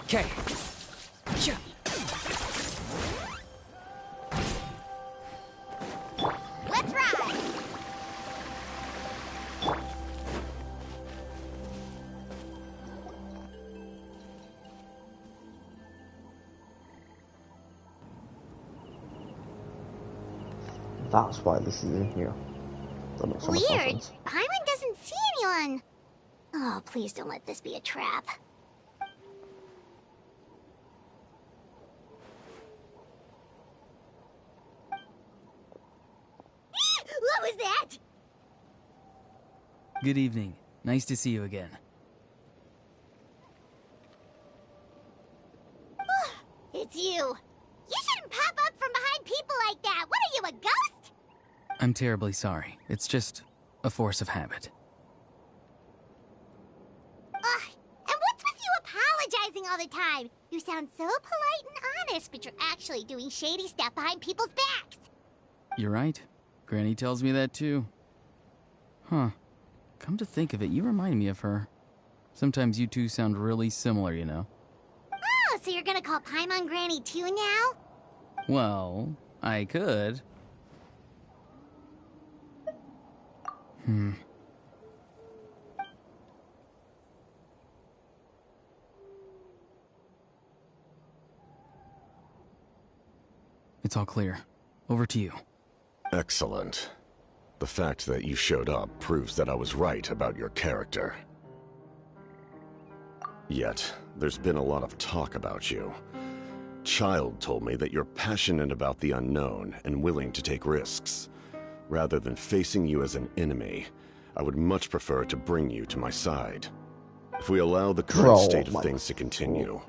Okay. Let's ride! That's why this is in here. That makes so much more Weird. sense. Paimon doesn't see anyone. Oh, please don't let this be a trap. What was that? Good evening. Nice to see you again. It's you. You shouldn't pop up from behind people like that. What are you, a ghost? I'm terribly sorry. It's just a force of habit. Ugh, and what's with you apologizing all the time? You sound so polite and honest, but you're actually doing shady stuff behind people's backs. You're right. Granny tells me that too. Huh. Come to think of it, you remind me of her. Sometimes you two sound really similar, you know. Oh, so you're gonna call Paimon Granny too now? Well, I could. It's all clear. Over to you. Excellent. The fact that you showed up proves that I was right about your character. Yet, there's been a lot of talk about you. Child told me that you're passionate about the unknown and willing to take risks. Rather than facing you as an enemy, I would much prefer to bring you to my side. If we allow the current state of things to continue,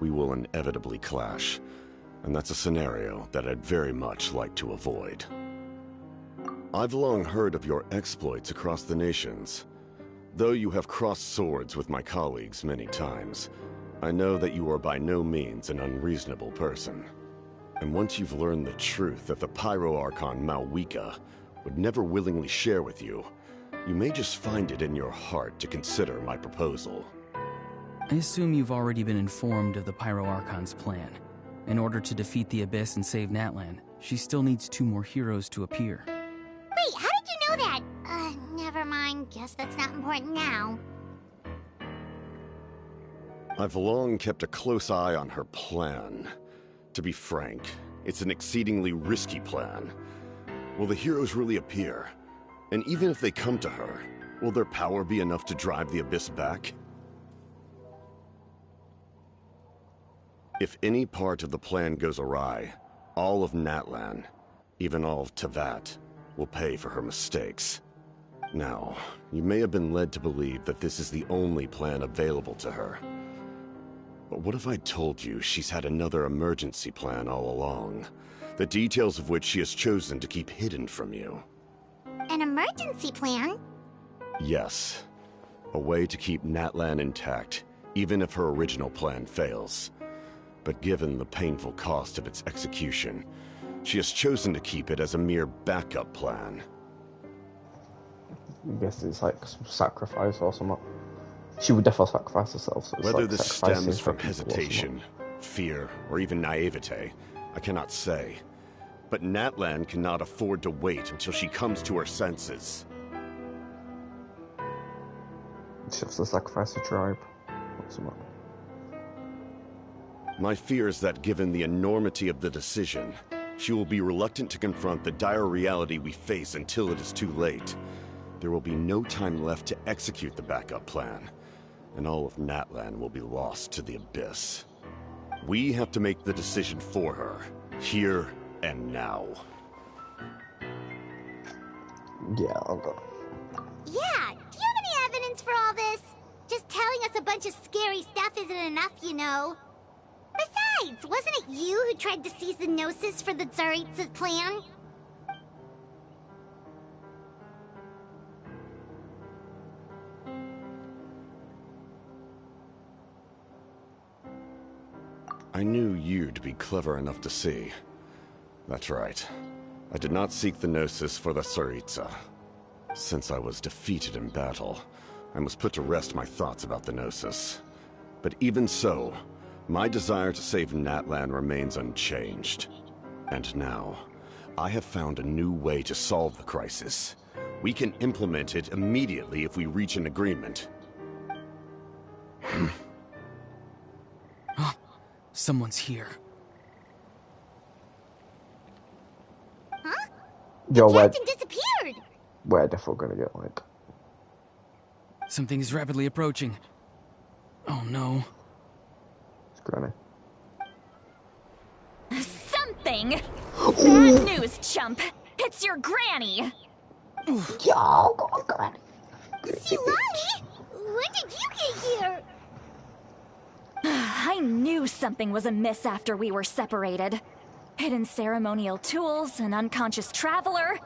we will inevitably clash. And that's a scenario that I'd very much like to avoid. I've long heard of your exploits across the nations. Though you have crossed swords with my colleagues many times, I know that you are by no means an unreasonable person. And once you've learned the truth that the Pyro Archon Malwika would never willingly share with you, you may just find it in your heart to consider my proposal. I assume you've already been informed of the Pyro Archon's plan. In order to defeat the Abyss and save Natlan, she still needs 2 more heroes to appear. Wait, how did you know that? Never mind. Guess that's not important now. I've long kept a close eye on her plan. To be frank, it's an exceedingly risky plan. Will the heroes really appear? And even if they come to her, will their power be enough to drive the Abyss back? If any part of the plan goes awry, all of Natlan, even all of Tevat, will pay for her mistakes. Now, you may have been led to believe that this is the only plan available to her. But what if I told you she's had another emergency plan all along, the details of which she has chosen to keep hidden from you? An emergency plan? Yes. A way to keep Natlan intact, even if her original plan fails. But given the painful cost of its execution, she has chosen to keep it as a mere backup plan. I guess it's like some sacrifice or something. She would definitely sacrifice herself. So Whether like this sacrificing stems her from people or hesitation, fear, or even naivete, I cannot say. But Natlan cannot afford to wait until she comes to her senses. she has to sacrifice a tribe or something. My fear is that given the enormity of the decision, she will be reluctant to confront the dire reality we face until it is too late. There will be no time left to execute the backup plan, and all of Natlan will be lost to the Abyss. We have to make the decision for her, here and now. Yeah, I'll go. Yeah, do you have any evidence for all this? Just telling us a bunch of scary stuff isn't enough, you know. Besides, wasn't it you who tried to seize the Gnosis for the Tsaritsa's plan? I knew you'd be clever enough to see. That's right. I did not seek the Gnosis for the Tsaritsa. Since I was defeated in battle, I must put to rest my thoughts about the Gnosis. But even so, my desire to save Natlan remains unchanged. And now, I have found a new way to solve the crisis. We can implement it immediately if we reach an agreement. Someone's here. Huh? Yo, Captain disappeared! we're definitely gonna get like... Something is rapidly approaching. Oh no. It's Granny. Something? Bad news, chump. It's your granny. Yo, go on, Granny. See, Lolly? When did you get here? I knew something was amiss after we were separated. Hidden ceremonial tools, an unconscious traveler.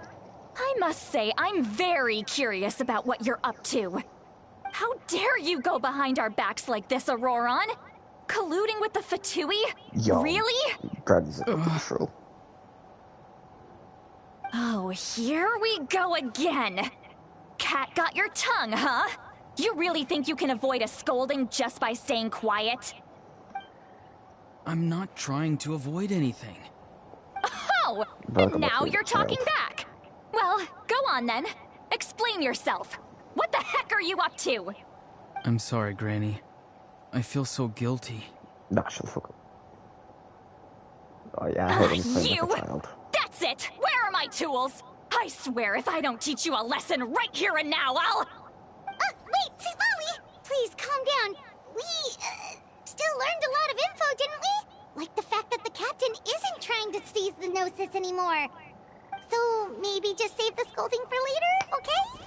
I must say, I'm very curious about what you're up to. How dare you go behind our backs like this, Auroron? Colluding with the Fatui? Yo, really? Granny's in control. Oh, here we go again. Cat got your tongue, huh? You really think you can avoid a scolding just by staying quiet? I'm not trying to avoid anything. Oh! And now you're talking back. Well, go on then. Explain yourself. What the heck are you up to? I'm sorry, Granny. I feel so guilty. Nah, shut the fuck up. Oh yeah, I heard him playing You! like a child. That's it! Where are my tools? I swear if I don't teach you a lesson right here and now, I'll... Wait, see, Lolly! Please, calm down. We, still learned a lot of info, didn't we? Like the fact that the captain isn't trying to seize the Gnosis anymore. So, maybe just save the scolding for later, okay?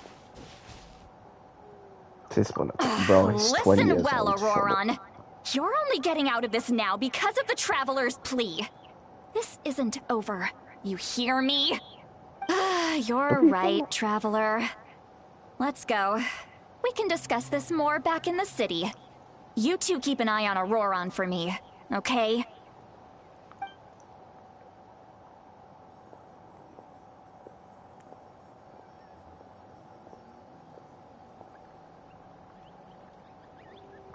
This one, bro, he's 20 Listen years well, old. Auroron. You're only getting out of this now because of the Traveler's plea. This isn't over. You hear me? You're right, Traveler. Let's go. We can discuss this more back in the city. You two keep an eye on Auroron for me, okay?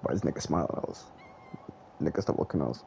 Why is nigga smiling at us? Nigga, stop looking at us.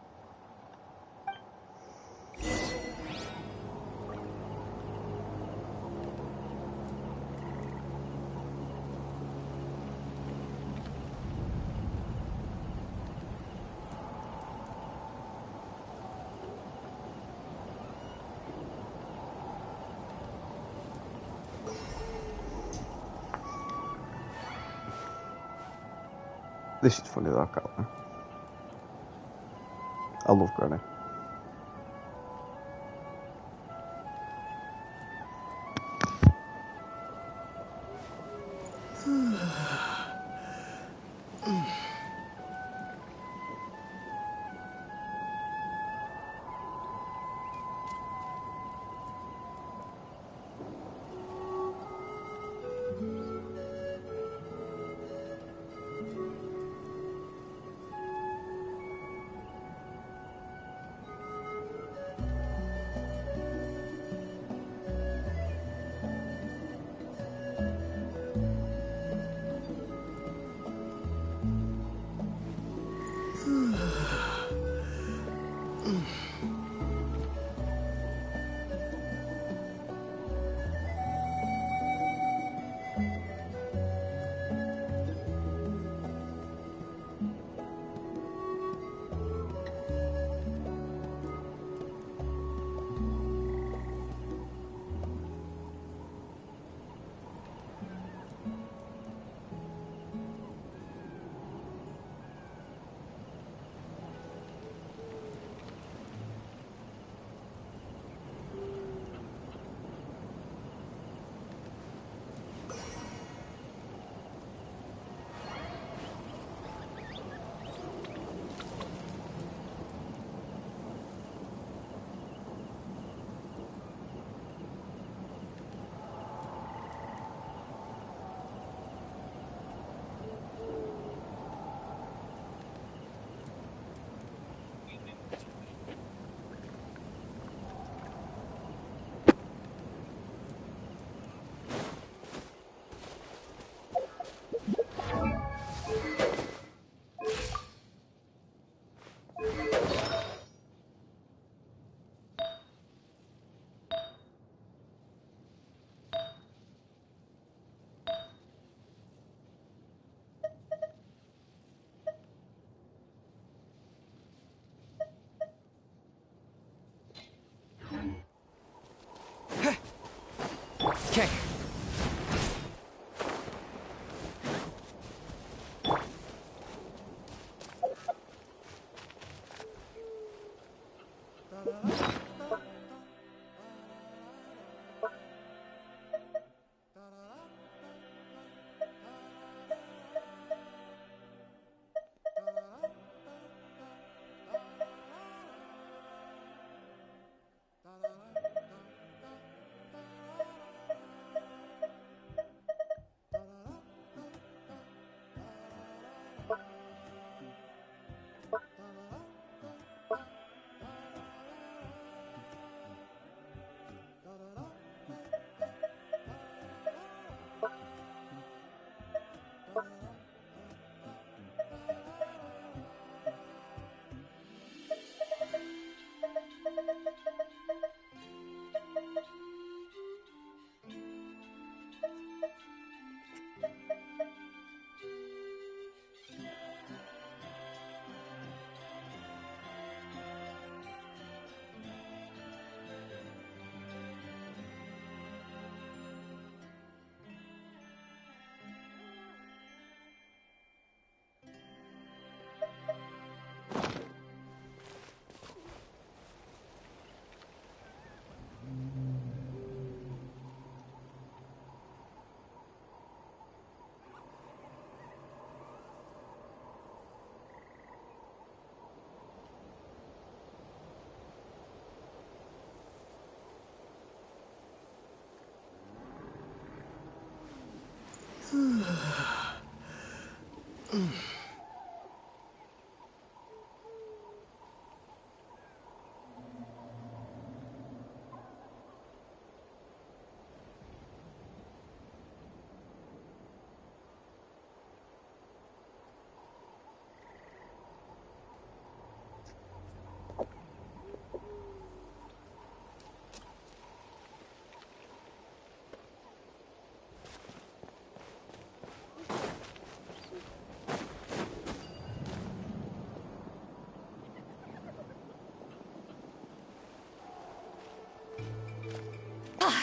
This is funny though, I can't lie. I love Granny.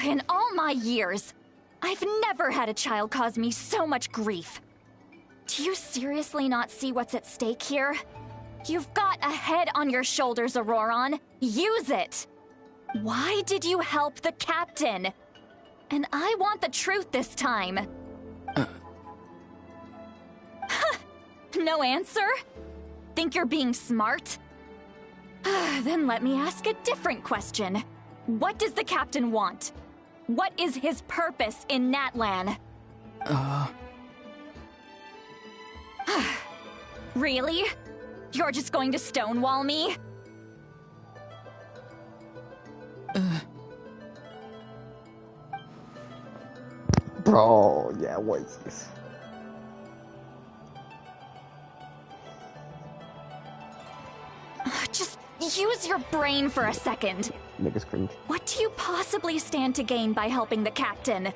In all my years, I've never had a child cause me so much grief. Do you seriously not see what's at stake here? You've got a head on your shoulders, Auroron. Use it! Why did you help the captain? And I want the truth this time. No answer? Think you're being smart? Then let me ask a different question. What does the captain want? What is his purpose in Natlan? Really? You're just going to stonewall me? Bro, yeah, what is this? Just use your brain for a second. Niggas cringe. What do you possibly stand to gain by helping the captain?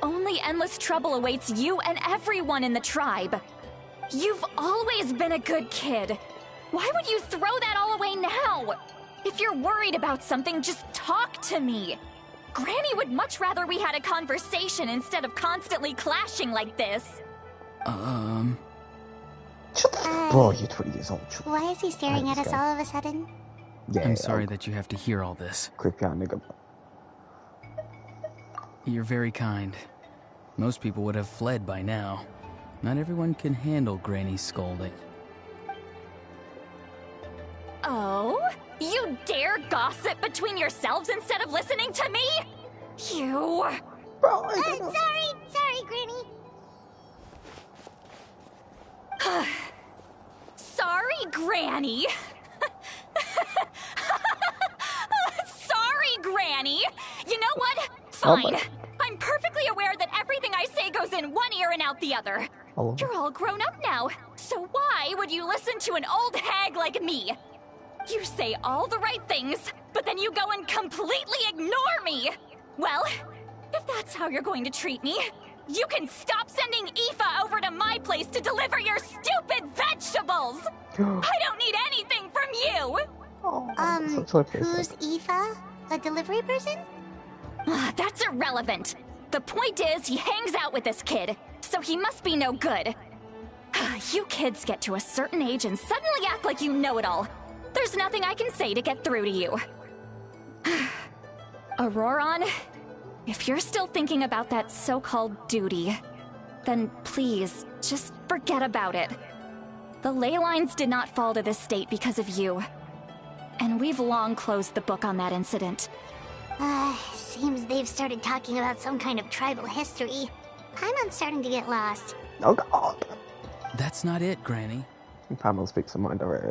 Only endless trouble awaits you and everyone in the tribe. You've always been a good kid. Why would you throw that all away now? If you're worried about something, just talk to me. Granny would much rather we had a conversation instead of constantly clashing like this. Bro, you're 20 years old. Why is he staring at us all of a sudden? Yeah, I'm sorry that you have to hear all this. Creepy out, nigga. You're very kind. Most people would have fled by now. Not everyone can handle Granny's scolding. Oh? You dare gossip between yourselves instead of listening to me? You... Bro, sorry, Granny. Sorry, Granny. Sorry, Granny. You know what? Fine. I'm perfectly aware that everything I say goes in one ear and out the other. You're all grown up now, so why would you listen to an old hag like me? You say all the right things, but then you go and completely ignore me. Well, if that's how you're going to treat me, you can stop sending Aoife over to my place to deliver your stupid vegetables! I don't need anything from you! Who's Aoife? A delivery person? That's irrelevant. The point is, he hangs out with this kid, so he must be no good. You kids get to a certain age and suddenly act like you know it all. There's nothing I can say to get through to you. Auroron, if you're still thinking about that so-called duty, then please, just forget about it. The ley lines did not fall to this state because of you. And we've long closed the book on that incident. Seems they've started talking about some kind of tribal history. I'm starting to get lost. Oh god. That's not it, Granny. Pamela speaks her mind already.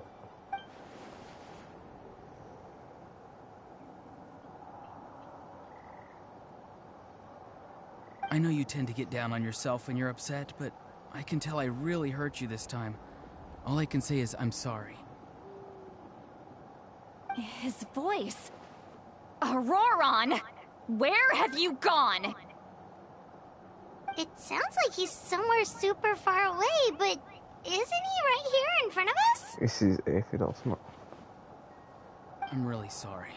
I know you tend to get down on yourself when you're upset, but I can tell I really hurt you this time. All I can say is I'm sorry. His voice. Auroron! Where have you gone? It sounds like he's somewhere super far away, but isn't he right here in front of us? This is if it also. I'm really sorry.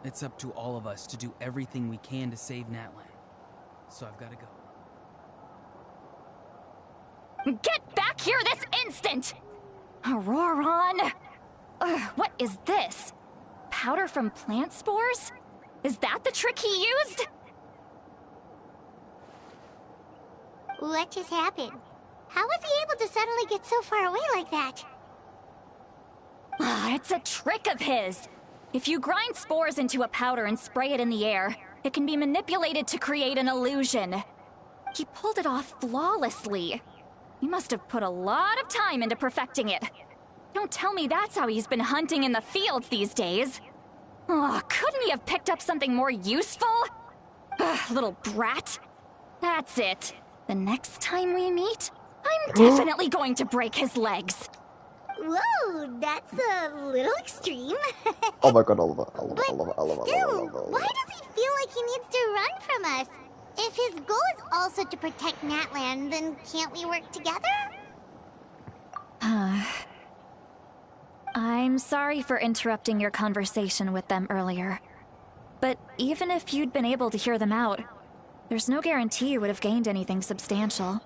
It's up to all of us to do everything we can to save Natlan. So I've got to go. Get back here this instant! Auroron! What is this? Powder from plant spores? Is that the trick he used? What just happened? How was he able to suddenly get so far away like that? It's a trick of his. If you grind spores into a powder and spray it in the air, it can be manipulated to create an illusion. He pulled it off flawlessly. He must have put a lot of time into perfecting it. Don't tell me that's how he's been hunting in the fields these days. Oh, couldn't he have picked up something more useful? Ugh, little brat. That's it. The next time we meet, I'm definitely going to break his legs. Whoa, that's a little extreme. Oh my god, I love it, I love it, I love it, I love it, I Still, love it, I love it. why does he feel like he needs to run from us? If his goal is also to protect Natlan, then can't we work together? I'm sorry for interrupting your conversation with them earlier. But even if you'd been able to hear them out, there's no guarantee you would have gained anything substantial.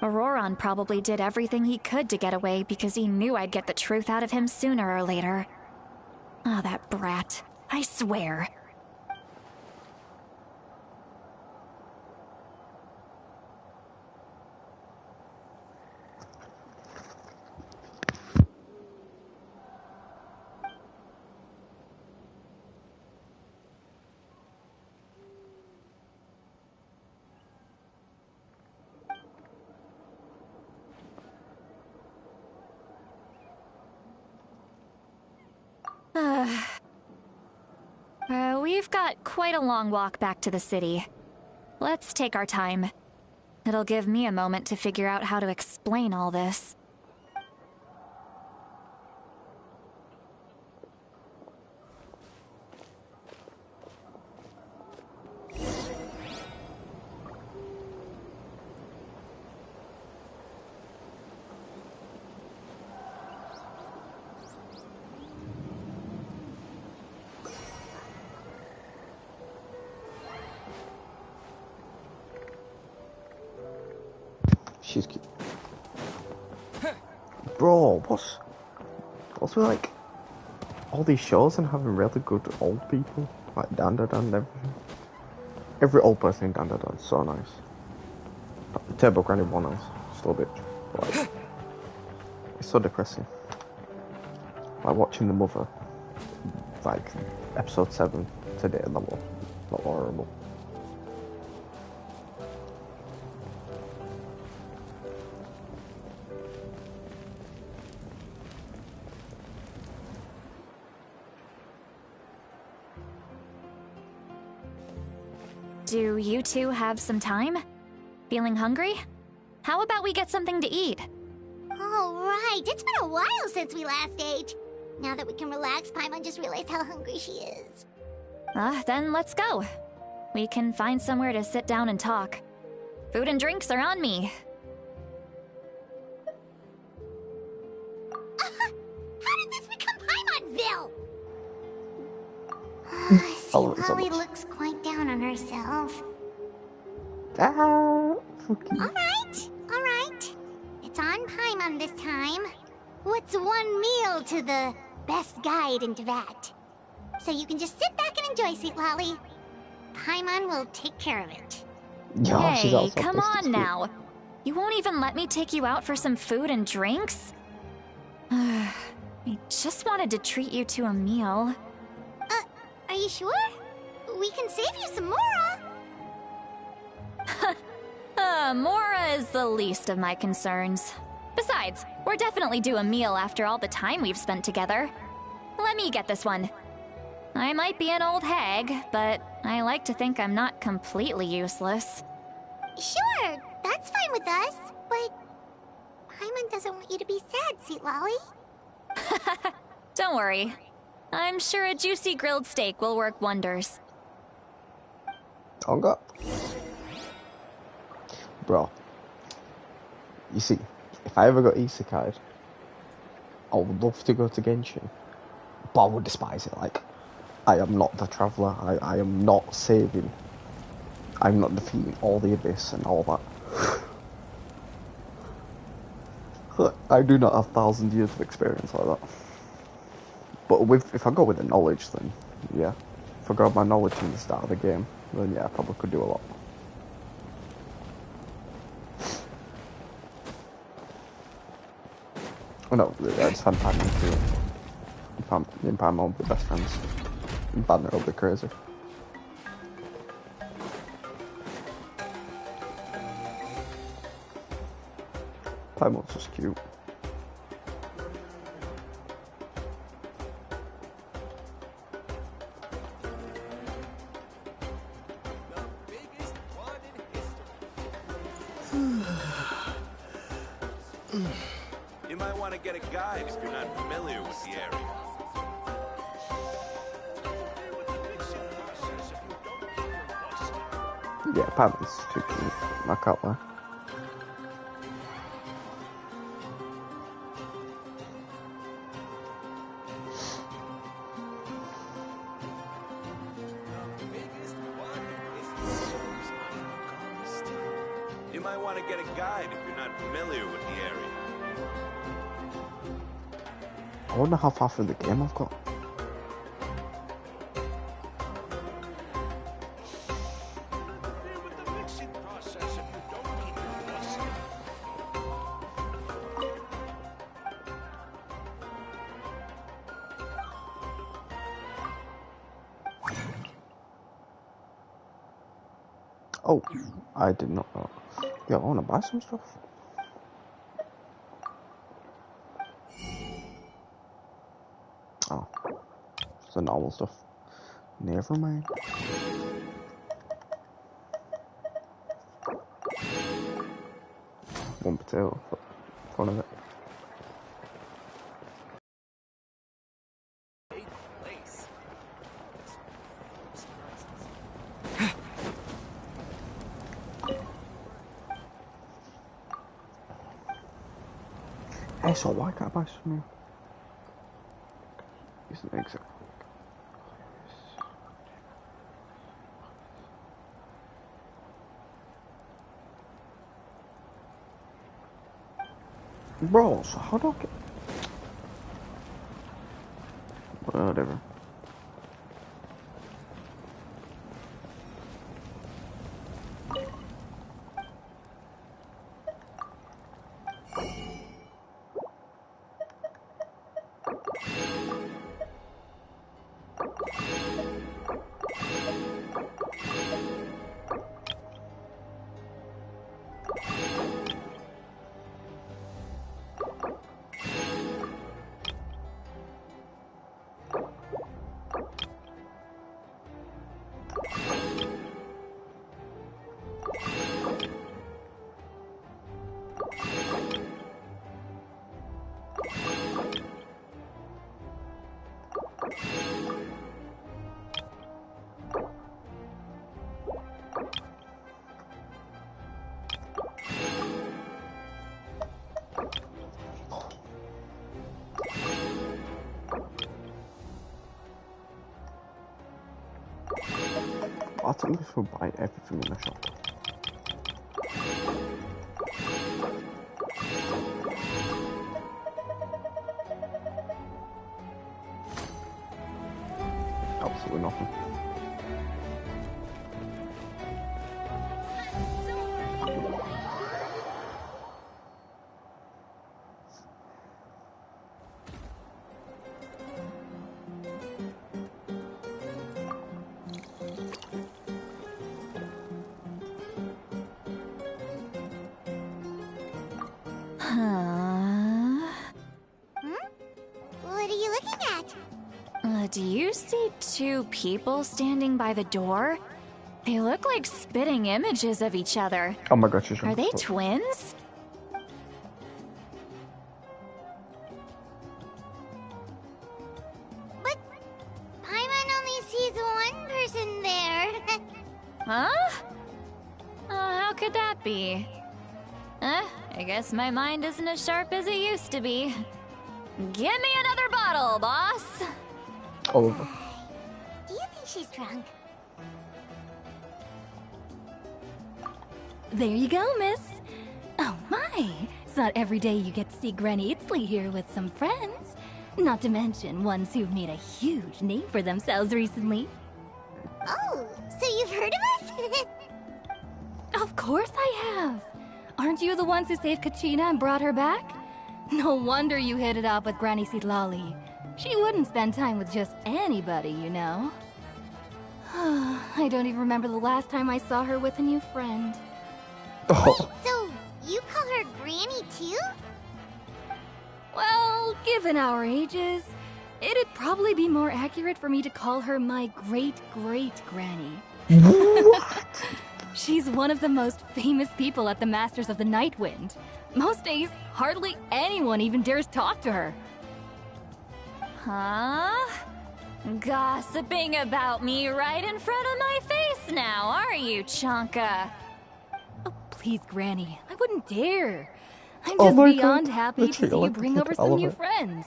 Auroron probably did everything he could to get away because he knew I'd get the truth out of him sooner or later. Ah, that brat. I swear. We've got quite a long walk back to the city. Let's take our time. It'll give me a moment to figure out how to explain all this. She's cute. Bro, what's with like all these shows and having really good old people like Dandadan and everything? Every old person in Dandadan is so nice. Turbo Granny one is still a bitch, but like, it's so depressing. Like watching the mother, like episode 7 today, that was horrible. Do you two have some time? Feeling hungry? How about we get something to eat? All right, it's been a while since we last ate. Now that we can relax, Paimon just realized how hungry she is. Then let's go. We can find somewhere to sit down and talk. Food and drinks are on me. How did this become Paimonville? Lolly looks quite down on herself. Alright. It's on Paimon this time. What's one meal to the best guide into that? So you can just sit back and enjoy, Sweet Lolly. Paimon will take care of it. Hey, come on now. You won't even let me take you out for some food and drinks? I just wanted to treat you to a meal. Are you sure? We can save you some Mora. Mora is the least of my concerns. Besides, we're definitely due a meal after all the time we've spent together. Let me get this one. I might be an old hag, but I like to think I'm not completely useless. Sure, that's fine with us, but Paimon doesn't want you to be sad, Sweet Lolly. Don't worry. I'm sure a juicy grilled steak will work wonders. Oh god. Bro. You see, if I ever got isekai'd, I would love to go to Genshin. But I would despise it, like, I am not the traveller, I am not saving. I'm not defeating all the abyss and all that. I do not have 1,000 years of experience like that. But if I go with the knowledge, then yeah. If I got my knowledge in the start of the game, then yeah, I probably could do a lot. Oh no, I just found Paimon too. Me and Paimon will be best friends. And Banner will be crazy. Paimon's just cute. You might want to get a guide if you're not familiar with the area. Yeah, Paimon's too cute. I can't lie. You might want to get a guide if you're not familiar with the area. I wonder how far through the game I've got. Oh, I did not know. Yeah, I want to buy some stuff. Oh, it's the normal stuff. Never mind. One potato for fun of it. Hey, so why can't I buy some new? Isn't exactly. Bro, so how do I get... Whatever. I think we should buy everything in the shop. Absolutely nothing. What are you looking at? Do you see two people standing by the door? They look like spitting images of each other. Oh my god, she's Are they twins? But Paimon only sees one person there. Huh? How could that be? I guess my mind isn't as sharp as it used to be. Give me another bottle, boss! Oliver. Do you think she's drunk? There you go, miss. Oh my, it's not every day you get to see Granny Itzley here with some friends. Not to mention ones who've made a huge name for themselves recently. Oh, so you've heard of us? Of course I have. Aren't you the ones who saved Kachina and brought her back? No wonder you hit it off with Granny Sitlali. She wouldn't spend time with just anybody, you know. I don't even remember the last time I saw her with a new friend. Wait, so you call her Granny Granny too? Well, given our ages, it'd probably be more accurate for me to call her my great-great-granny. What? She's one of the most famous people at the Masters of the Nightwind. Most days, hardly anyone even dares talk to her. Huh? Gossiping about me right in front of my face now, are you, Chonka? Oh, please, Granny. I wouldn't dare. I'm Oh just my beyond God. happy to Literally, see you like, bring like over some new elephant. friends.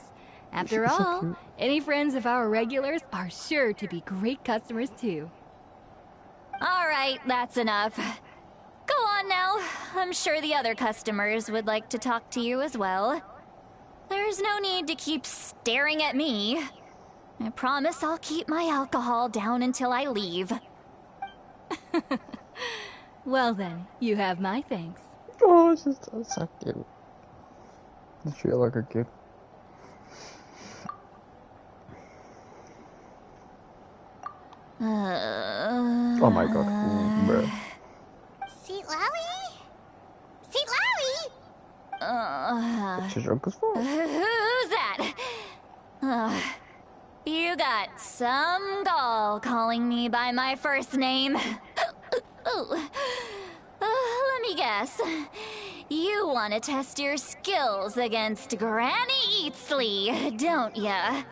After She's so all, cute. any friends of our regulars are sure to be great customers too. All right, that's enough. Go on now. I'm sure the other customers would like to talk to you as well. There's no need to keep staring at me. I promise I'll keep my alcohol down until I leave. Well then, you have my thanks. Oh, it's just so cute. You treat her like a kid. Oh my god. Bruh. Seat Lally? Seat Lally? It's your uncle's fault. Who's that? You got some gall calling me by my first name. Let me guess. You want to test your skills against Granny Eatsley, don't ya?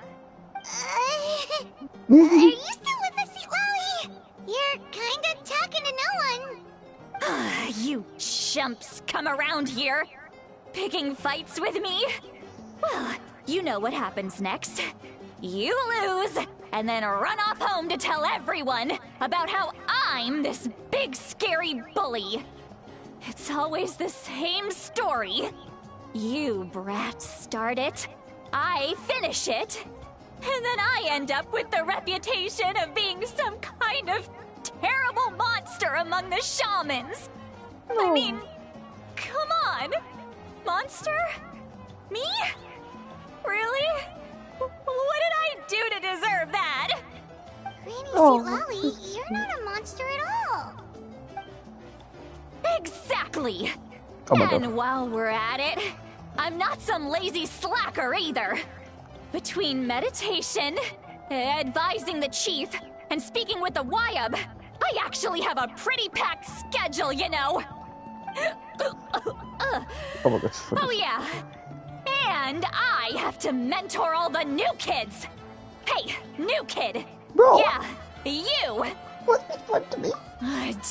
Are you still with us, Seat Lally? You're kinda talking to no one. You chumps come around here, picking fights with me? Well, you know what happens next. You lose, and then run off home to tell everyone about how I'm this big scary bully. It's always the same story. You brats start it, I finish it, and then I end up with the reputation of being some kind of terrible monster among the shamans. I mean, come on. Monster? Me? Really? What did I do to deserve that? Granny Seat Lally, you're not a monster at all. Exactly. Oh my And God. while we're at it, I'm not some lazy slacker either. Between meditation, advising the chief, and speaking with the Wyab, I actually have a pretty packed schedule, you know. Oh my god. Oh yeah. And I have to mentor all the new kids. Hey, new kid. Bro. Yeah, you. What to me?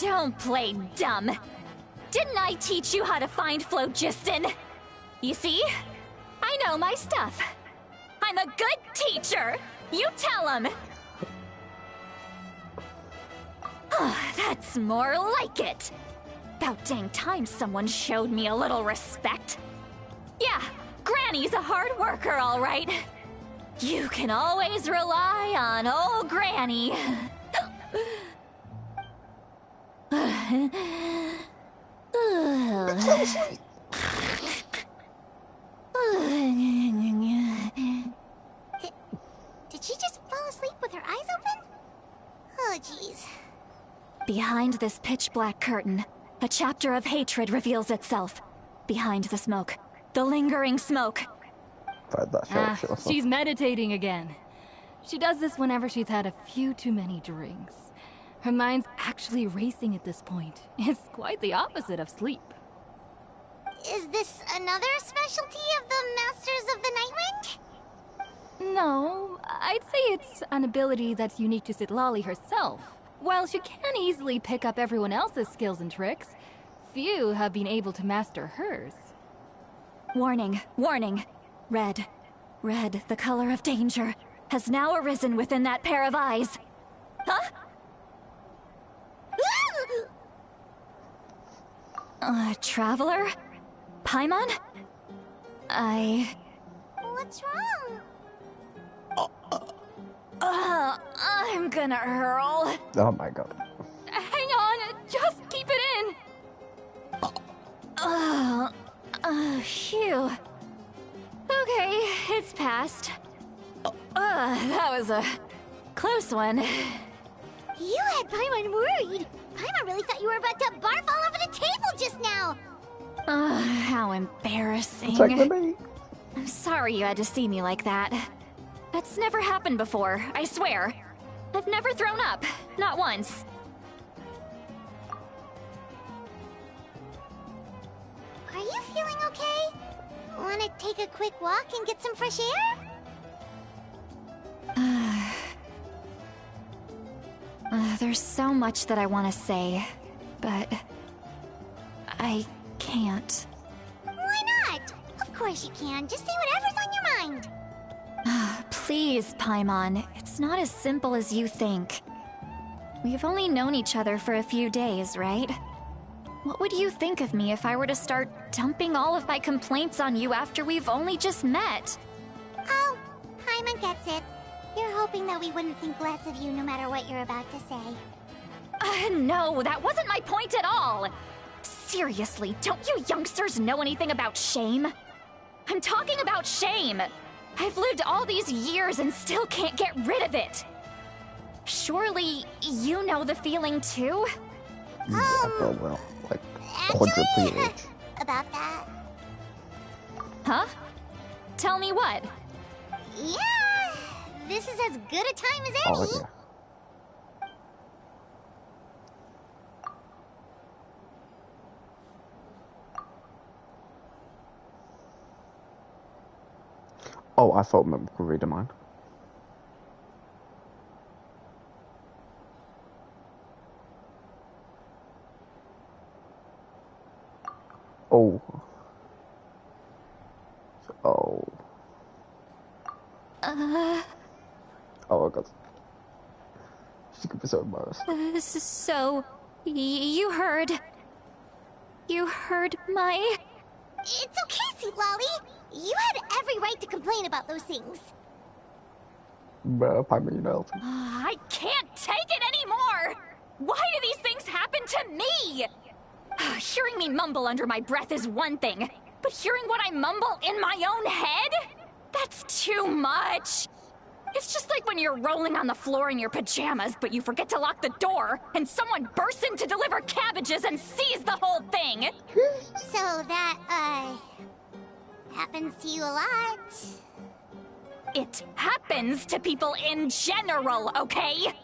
Don't play dumb. Didn't I teach you how to find phlogiston? You see? I know my stuff. I'm a good teacher. You tell him. That's more like it. About dang time someone showed me a little respect. Yeah, Granny's a hard worker, all right. You can always rely on old Granny. Did she just fall asleep with her eyes open? Oh, jeez. Behind this pitch-black curtain, a chapter of hatred reveals itself. Behind the smoke. The lingering smoke. She's meditating again. She does this whenever she's had a few too many drinks. Her mind's actually racing at this point. It's quite the opposite of sleep. Is this another specialty of the Masters of the Nightwind? No, I'd say it's an ability that's unique to Citlali herself. While she can easily pick up everyone else's skills and tricks, few have been able to master hers. Warning, warning. Red, the color of danger, has now arisen within that pair of eyes. Huh? Traveler? Paimon? What's wrong? I'm gonna hurl. Oh my god. Hang on, just keep it in. Phew. Okay, it's passed. That was a close one. You had Paimon worried. Paimon really thought you were about to barf all over the table just now. How embarrassing. Protect me. I'm sorry you had to see me like that. That's never happened before, I swear. I've never thrown up, not once. Are you feeling okay? Wanna take a quick walk and get some fresh air? There's so much that I want to say, but I can't. Why not? Of course you can. Just say whatever's on your mind. Please, Paimon. It's not as simple as you think. We've only known each other for a few days, right? What would you think of me if I were to start dumping all of my complaints on you after we've only just met? Oh, Paimon gets it. You're hoping that we wouldn't think less of you no matter what you're about to say. No, that wasn't my point at all! Seriously, don't you youngsters know anything about shame? I'm talking about shame! I've lived all these years and still can't get rid of it! Surely, you know the feeling too? Well, like, quadruple age. About that. Huh? Tell me what? Yeah! This is as good a time as any. Oh, yeah. Oh, I thought we could read mine. Oh. Oh. Oh my god. She's gonna be so embarrassed. So, you heard... You heard my... It's okay, Sweet Lolly. You had every right to complain about those things. Paimon, you know. I can't take it anymore! Why do these things happen to me? Hearing me mumble under my breath is one thing, but hearing what I mumble in my own head? That's too much! It's just like when you're rolling on the floor in your pajamas, but you forget to lock the door, and someone bursts in to deliver cabbages and sees the whole thing! So that, happens to you a lot. It happens to people in general, okay?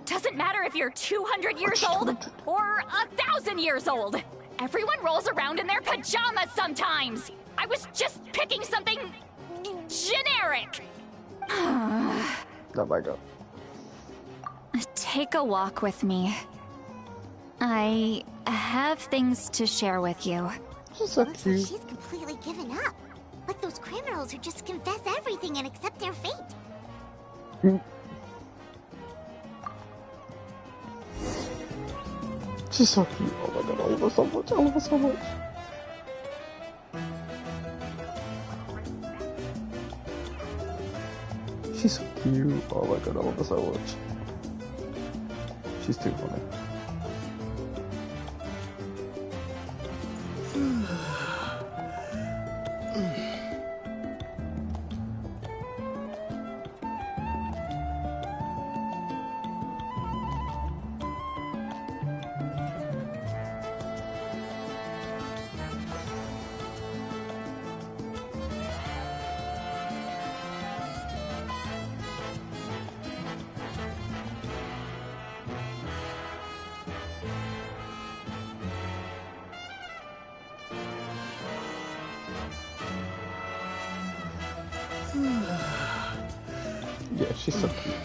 Doesn't matter if you're 200 years old or 1,000 years old. Everyone rolls around in their pajamas sometimes. I was just picking something generic. Oh my god. Take a walk with me. I have things to share with you. She's so Looks like she's completely given up. Like those criminals who just confess everything and accept their fate. She's so cute. Oh my god, I love her so much. I love her so much. She's so cute. Oh my god, I love her so much. She's too funny. Yeah, she's so cute.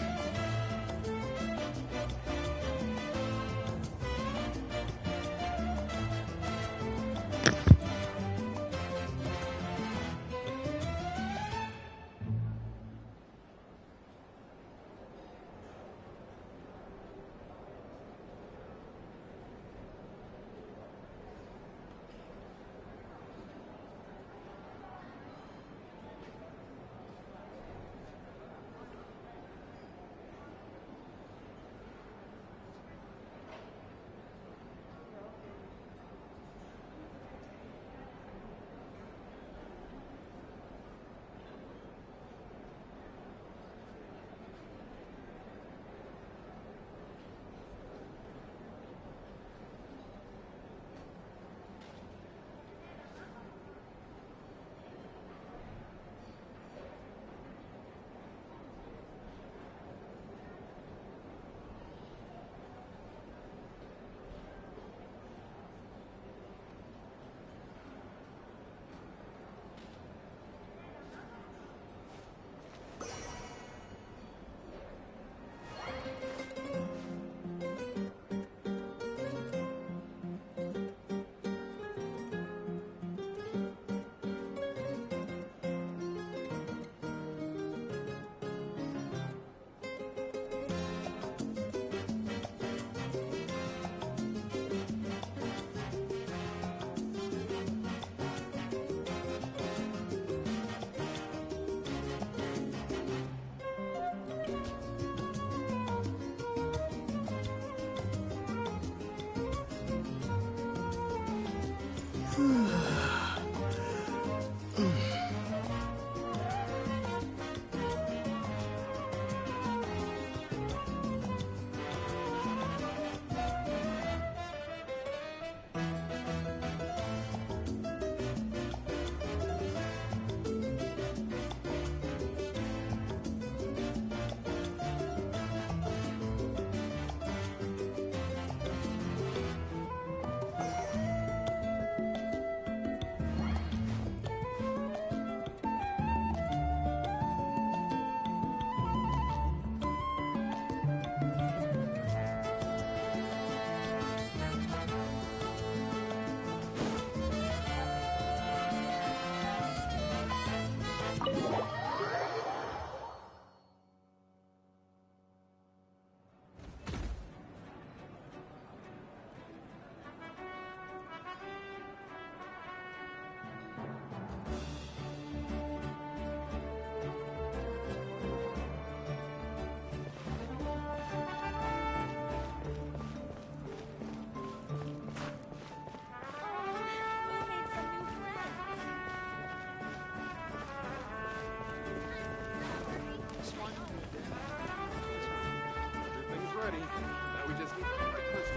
Everything's ready. Now we just need the right person.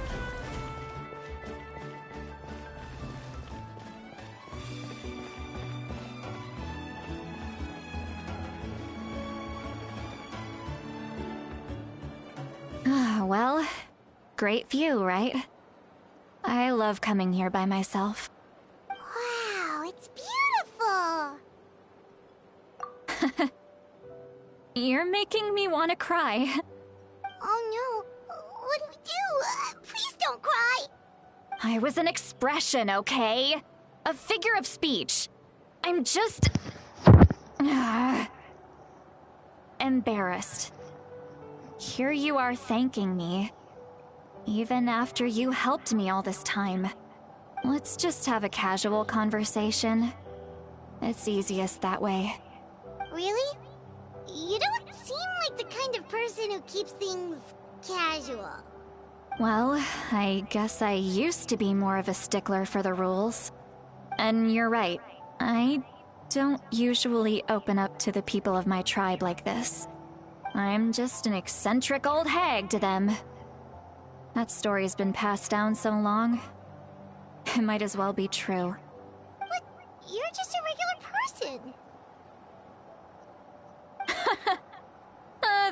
Well, great view, right? I love coming here by myself. Wow, it's beautiful! You're making me want to cry. Oh no, what do we do? Please don't cry! I was an expression, okay? A figure of speech. I'm just... embarrassed. Here you are thanking me. Even after you helped me all this time. Let's just have a casual conversation. It's easiest that way. Really? You don't seem like the kind of person who keeps things casual. Well, I guess I used to be more of a stickler for the rules. And you're right, I don't usually open up to the people of my tribe like this. I'm just an eccentric old hag to them. That story's been passed down so long, it might as well be true. But you're just a regular person.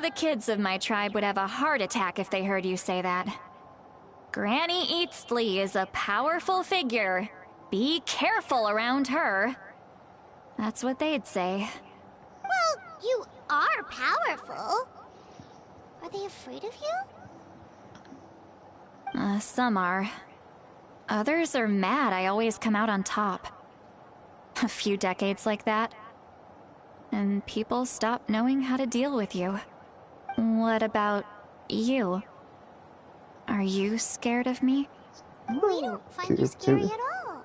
The kids of my tribe would have a heart attack if they heard you say that. Granny Eastley is a powerful figure. Be careful around her. That's what they'd say. Well, you are powerful. Are they afraid of you? Some are. Others are mad I always come out on top. A few decades like that, and people stop knowing how to deal with you. What about you? Are you scared of me? We don't find you scary at all.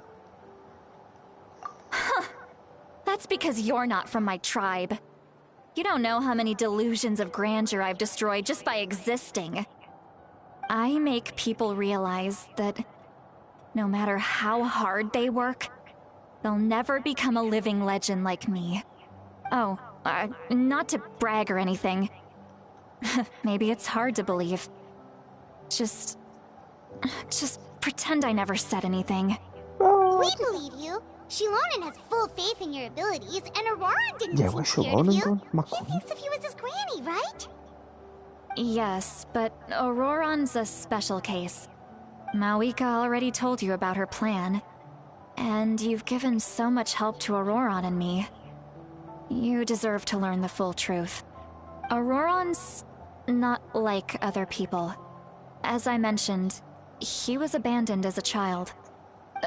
That's because you're not from my tribe. You don't know how many delusions of grandeur I've destroyed just by existing. I make people realize that no matter how hard they work, they'll never become a living legend like me. Oh, not to brag or anything. Maybe it's hard to believe. Just pretend I never said anything. We believe you. Shilonen has full faith in your abilities, and Auroran didn't seem scared of you. He thinks of you as his granny, right? Yes, but Auroran's a special case. Mawika already told you about her plan. And you've given so much help to Auroran and me. You deserve to learn the full truth. Auroran's not like other people. As I mentioned, he was abandoned as a child.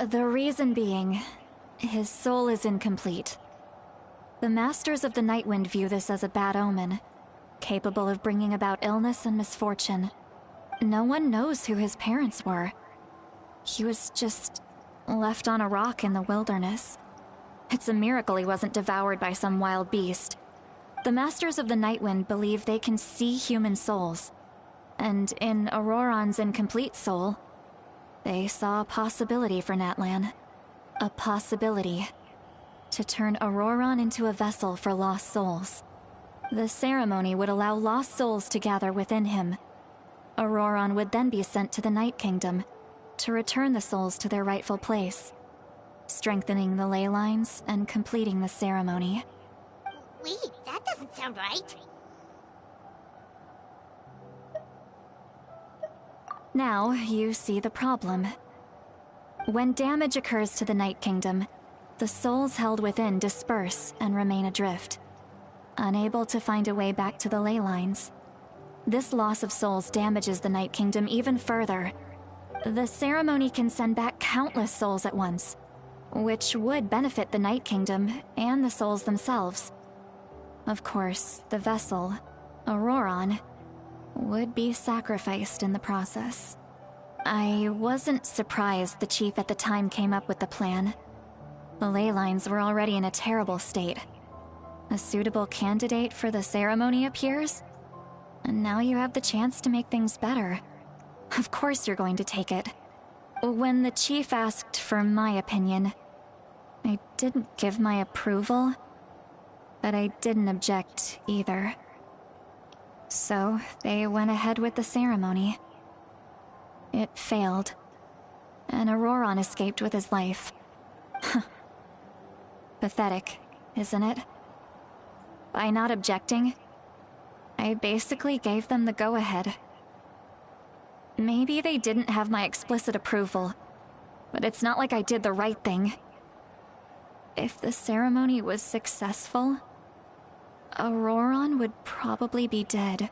The reason being, his soul is incomplete. The Masters of the Nightwind view this as a bad omen, capable of bringing about illness and misfortune. No one knows who his parents were. He was just left on a rock in the wilderness. It's a miracle he wasn't devoured by some wild beast. The Masters of the Nightwind believe they can see human souls. And in Auroran's incomplete soul, they saw a possibility for Natlan. a possibility. To turn Auroron into a vessel for lost souls. The ceremony would allow lost souls to gather within him. Auroron would then be sent to the Night Kingdom to return the souls to their rightful place, strengthening the ley lines and completing the ceremony. Wait, that doesn't sound right. Now you see the problem. When damage occurs to the Night Kingdom, the souls held within disperse and remain adrift, unable to find a way back to the ley lines. This loss of souls damages the Night Kingdom even further. The ceremony can send back countless souls at once, which would benefit the Night Kingdom and the souls themselves. Of course, the vessel, Auroron, would be sacrificed in the process. I wasn't surprised the chief at the time came up with the plan. The ley lines were already in a terrible state. A suitable candidate for the ceremony appears, and now you have the chance to make things better. Of course you're going to take it. When the chief asked for my opinion, I didn't give my approval, but I didn't object either. So they went ahead with the ceremony. It failed, and Auroron escaped with his life. Pathetic, isn't it? By not objecting, I basically gave them the go-ahead. Maybe they didn't have my explicit approval, but it's not like I did the right thing. If the ceremony was successful, Auroron would probably be dead.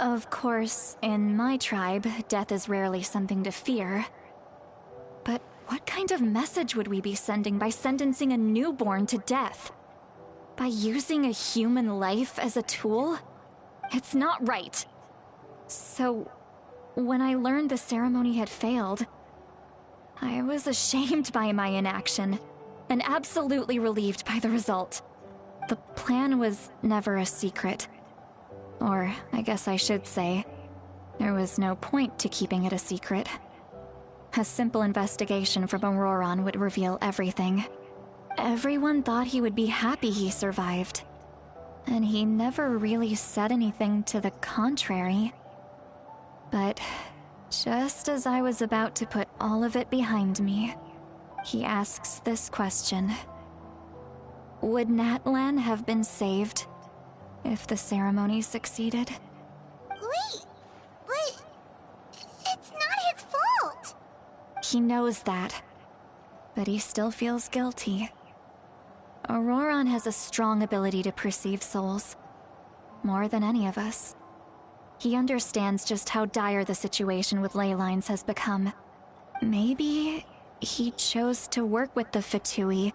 Of course, in my tribe, death is rarely something to fear. But what kind of message would we be sending by sentencing a newborn to death? By using a human life as a tool? It's not right. So, when I learned the ceremony had failed, I was ashamed by my inaction, and absolutely relieved by the result. The plan was never a secret. Or, I guess I should say, there was no point to keeping it a secret. A simple investigation from Auroron would reveal everything. Everyone thought he would be happy he survived. And he never really said anything to the contrary. But just as I was about to put all of it behind me, he asks this question. Would Natlan have been saved if the ceremony succeeded? Wait, but it's not his fault! He knows that, but he still feels guilty. Auroron has a strong ability to perceive souls, more than any of us. He understands just how dire the situation with ley lines has become. Maybe he chose to work with the Fatui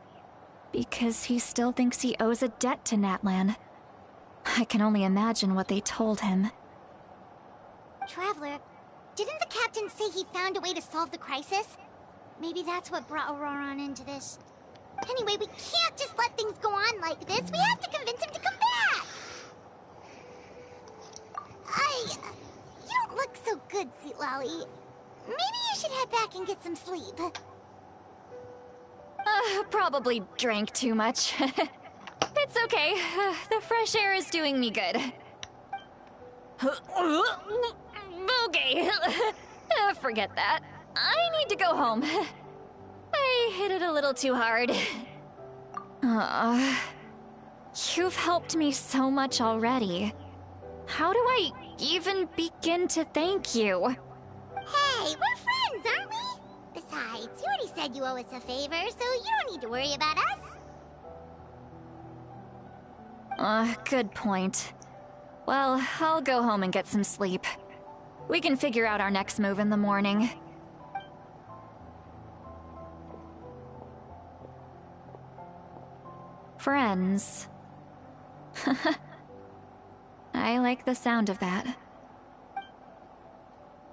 because he still thinks he owes a debt to Natlan. I can only imagine what they told him. Traveler, didn't the captain say he found a way to solve the crisis? Maybe that's what brought Auroron into this. Anyway, we can't just let things go on like this. We have to convince him to come back! You don't look so good, Sweet Lolly. Maybe you should head back and get some sleep. Probably drank too much. It's okay. The fresh air is doing me good. Okay. Forget that. I need to go home. I hit it a little too hard. You've helped me so much already. How do I even begin to thank you? Hey, we're friends, aren't we? Besides, you already said you owe us a favor, so you don't need to worry about us. Good point. Well, I'll go home and get some sleep. We can figure out our next move in the morning. Friends. I like the sound of that.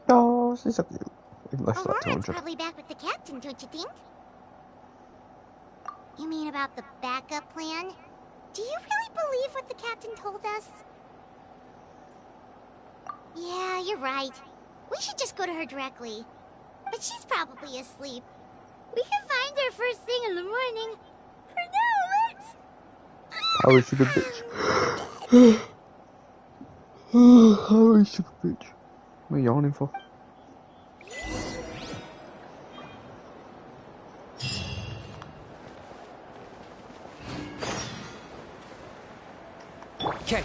Oh, she's okay. We've left that Auroron's 200. probably back with the captain, don't you think? You mean about the backup plan? Do you really believe what the captain told us? Yeah, you're right. We should just go to her directly. But she's probably asleep. We can find her first thing in the morning. For now, let's... How is she a bitch? How is she a bitch? What are you yawning for? Okay.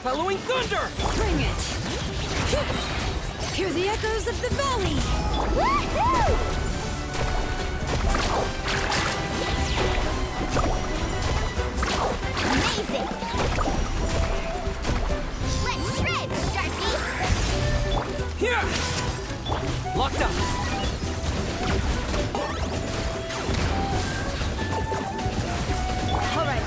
Following thunder! Bring it! Hear the echoes of the valley! Woohoo! Amazing! Let's shred, Sharpie! Here! Locked up! All right.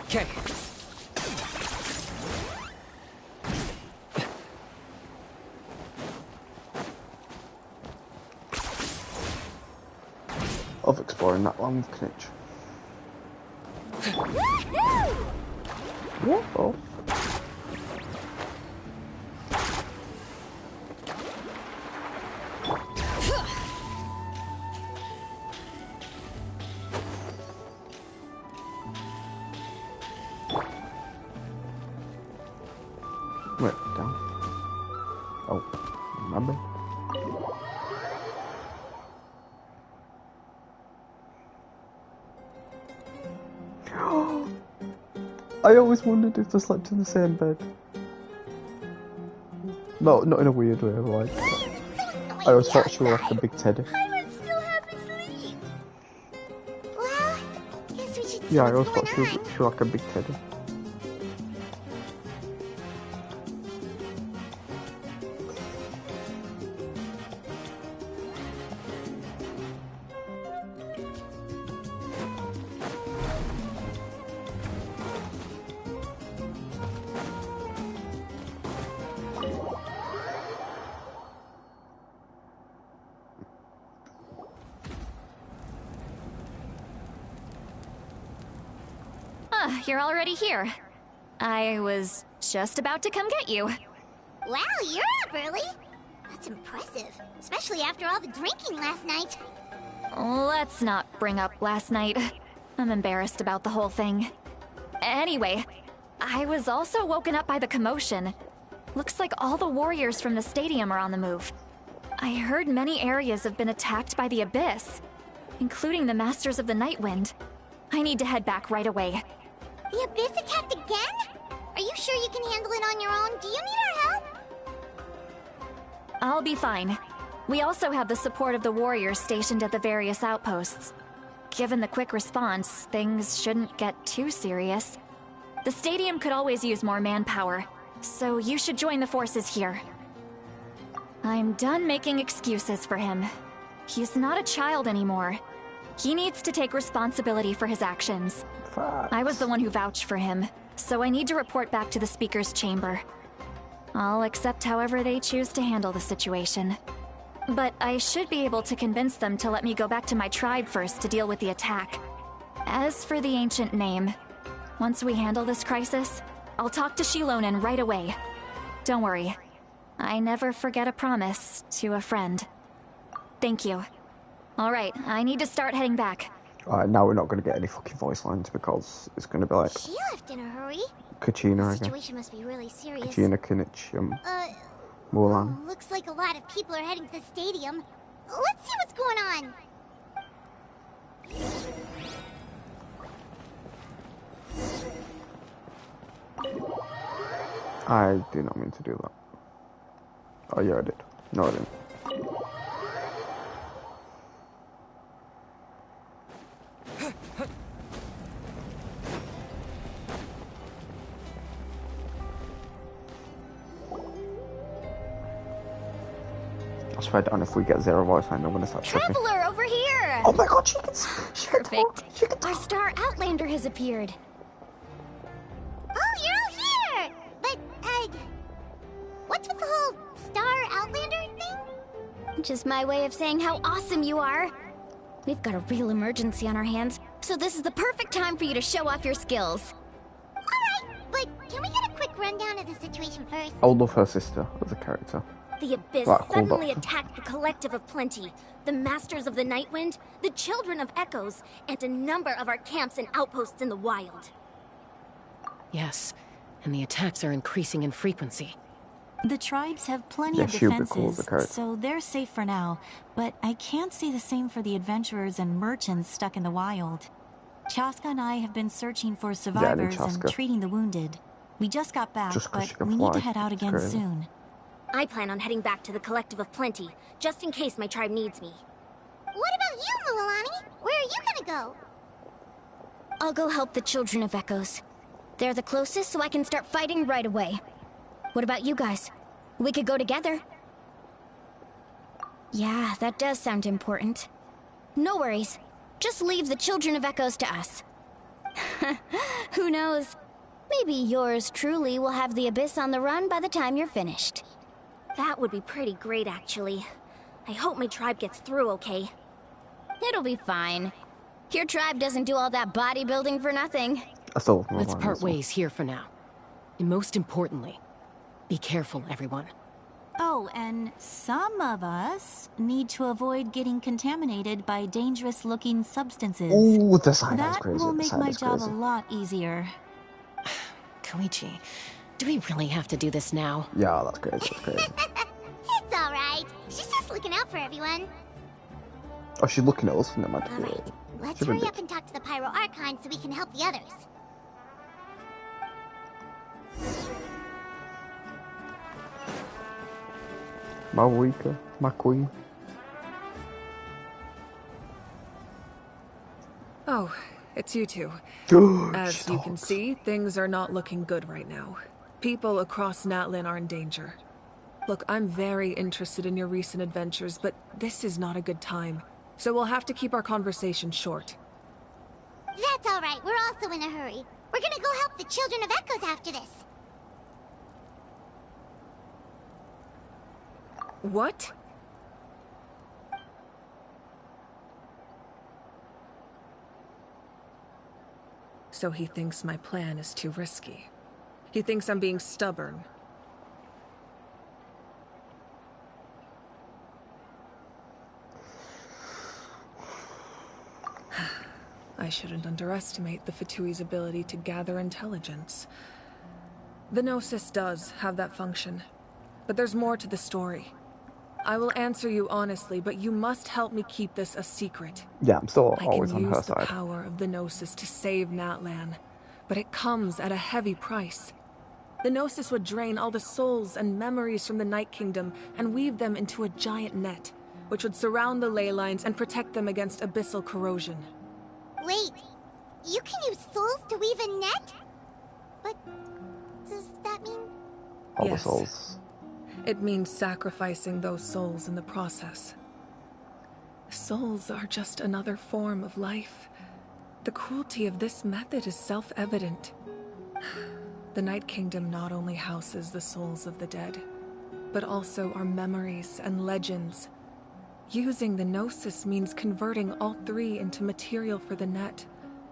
Okay. Of exploring that land with Knitch. Yeah, oh. Wait, down. Oh, remember? I always wondered if they slept in the same bed. No, not in a weird way, like. I always thought she was like a big teddy. Paimon still haven't sleep. Well, guess we should see Yeah, I what's always thought going she was like a big teddy. You're already here. I was just about to come get you. Wow, you're up early. That's impressive, especially after all the drinking last night. Let's not bring up last night. I'm embarrassed about the whole thing. Anyway, I was also woken up by the commotion. Looks like all the warriors from the stadium are on the move. I heard many areas have been attacked by the Abyss, including the Masters of the Nightwind. I need to head back right away. The Abyss attacked again? Are you sure you can handle it on your own? Do you need our help? I'll be fine. We also have the support of the warriors stationed at the various outposts. Given the quick response, things shouldn't get too serious. The stadium could always use more manpower, so you should join the forces here. I'm done making excuses for him. He's not a child anymore. He needs to take responsibility for his actions. I was the one who vouched for him, so I need to report back to the Speaker's chamber. I'll accept however they choose to handle the situation. But I should be able to convince them to let me go back to my tribe first to deal with the attack. As for the ancient name, once we handle this crisis, I'll talk to Shilonen right away. Don't worry. I never forget a promise to a friend. Thank you. Alright, I need to start heading back. Now we're not going to get any fucking voice lines because it's going to be like... She left in a hurry. Kachina The again. situation must be really serious. Kachina, Kinich, Mulan. Looks like a lot of people are heading to the stadium. Let's see what's going on. I did not mean to do that. Oh yeah, I did. No, I didn't. I swear down, if we get zero voice line, I'm gonna start tripping. Traveler, over here! Oh my god, she can Perfect. Our star Outlander has appeared. Just my way of saying how awesome you are. We've got a real emergency on our hands, so this is the perfect time for you to show off your skills. Alright, but can we get a quick rundown of the situation first? I would love her sister as a character. The Abyss Right, cool suddenly doctor. attacked the Collective of Plenty, the Masters of the Nightwind, the Children of Echoes, and a number of our camps and outposts in the wild. Yes, and the attacks are increasing in frequency. The tribes have plenty Yeah, of she'll be cool as a defenses, character. so they're safe for now. But I can't say the same for the adventurers and merchants stuck in the wild. Chaska and I have been searching for survivors and Chaska. treating the wounded. We just got back, Just 'cause she but can we need to fly. head out It's again crazy. soon. I plan on heading back to the Collective of Plenty, just in case my tribe needs me. What about you, Mualani? Where are you gonna go? I'll go help the Children of Echoes. They're the closest, so I can start fighting right away. What about you guys? We could go together. Yeah, that does sound important. No worries. Just leave the Children of Echoes to us. Who knows? Maybe yours truly will have the Abyss on the run by the time you're finished. That would be pretty great, actually. I hope my tribe gets through okay. It'll be fine. Your tribe doesn't do all that bodybuilding for nothing. I still love Let's Mulan part as well. ways here for now. And most importantly, be careful, everyone. Oh, and some of us need to avoid getting contaminated by dangerous-looking substances. Ooh, the sign is That crazy. will The make sign my is job crazy. a lot easier. Koichi, do we really have to do this now? Yeah, that's crazy. That's crazy. It's alright. She's just looking out for everyone. Oh, she's looking at us. No, mind. Alright, let's She's a hurry bitch. up and talk to the Pyro Archon so we can help the others. Marika, my queen. Oh, it's you two. Good As you can see, things are not looking good right now. People across Natlan are in danger. Look, I'm very interested in your recent adventures, but this is not a good time. So we'll have to keep our conversation short. That's alright, we're also in a hurry. We're gonna go help the Children of Echoes after this. What? So he thinks my plan is too risky. He thinks I'm being stubborn. I shouldn't underestimate the Fatui's ability to gather intelligence. The Gnosis does have that function, but there's more to the story. I will answer you honestly, but you must help me keep this a secret. Yeah, I'm still I always can on her use the side. power of the Gnosis to save Natlan, but it comes at a heavy price. The Gnosis would drain all the souls and memories from the Night Kingdom and weave them into a giant net, which would surround the ley lines and protect them against abyssal corrosion. Wait, you can use souls to weave a net? But does that mean... All Yes. the souls. It means sacrificing those souls in the process. Souls are just another form of life. The cruelty of this method is self-evident. The Night Kingdom not only houses the souls of the dead, but also our memories and legends. Using the Gnosis means converting all three into material for the net,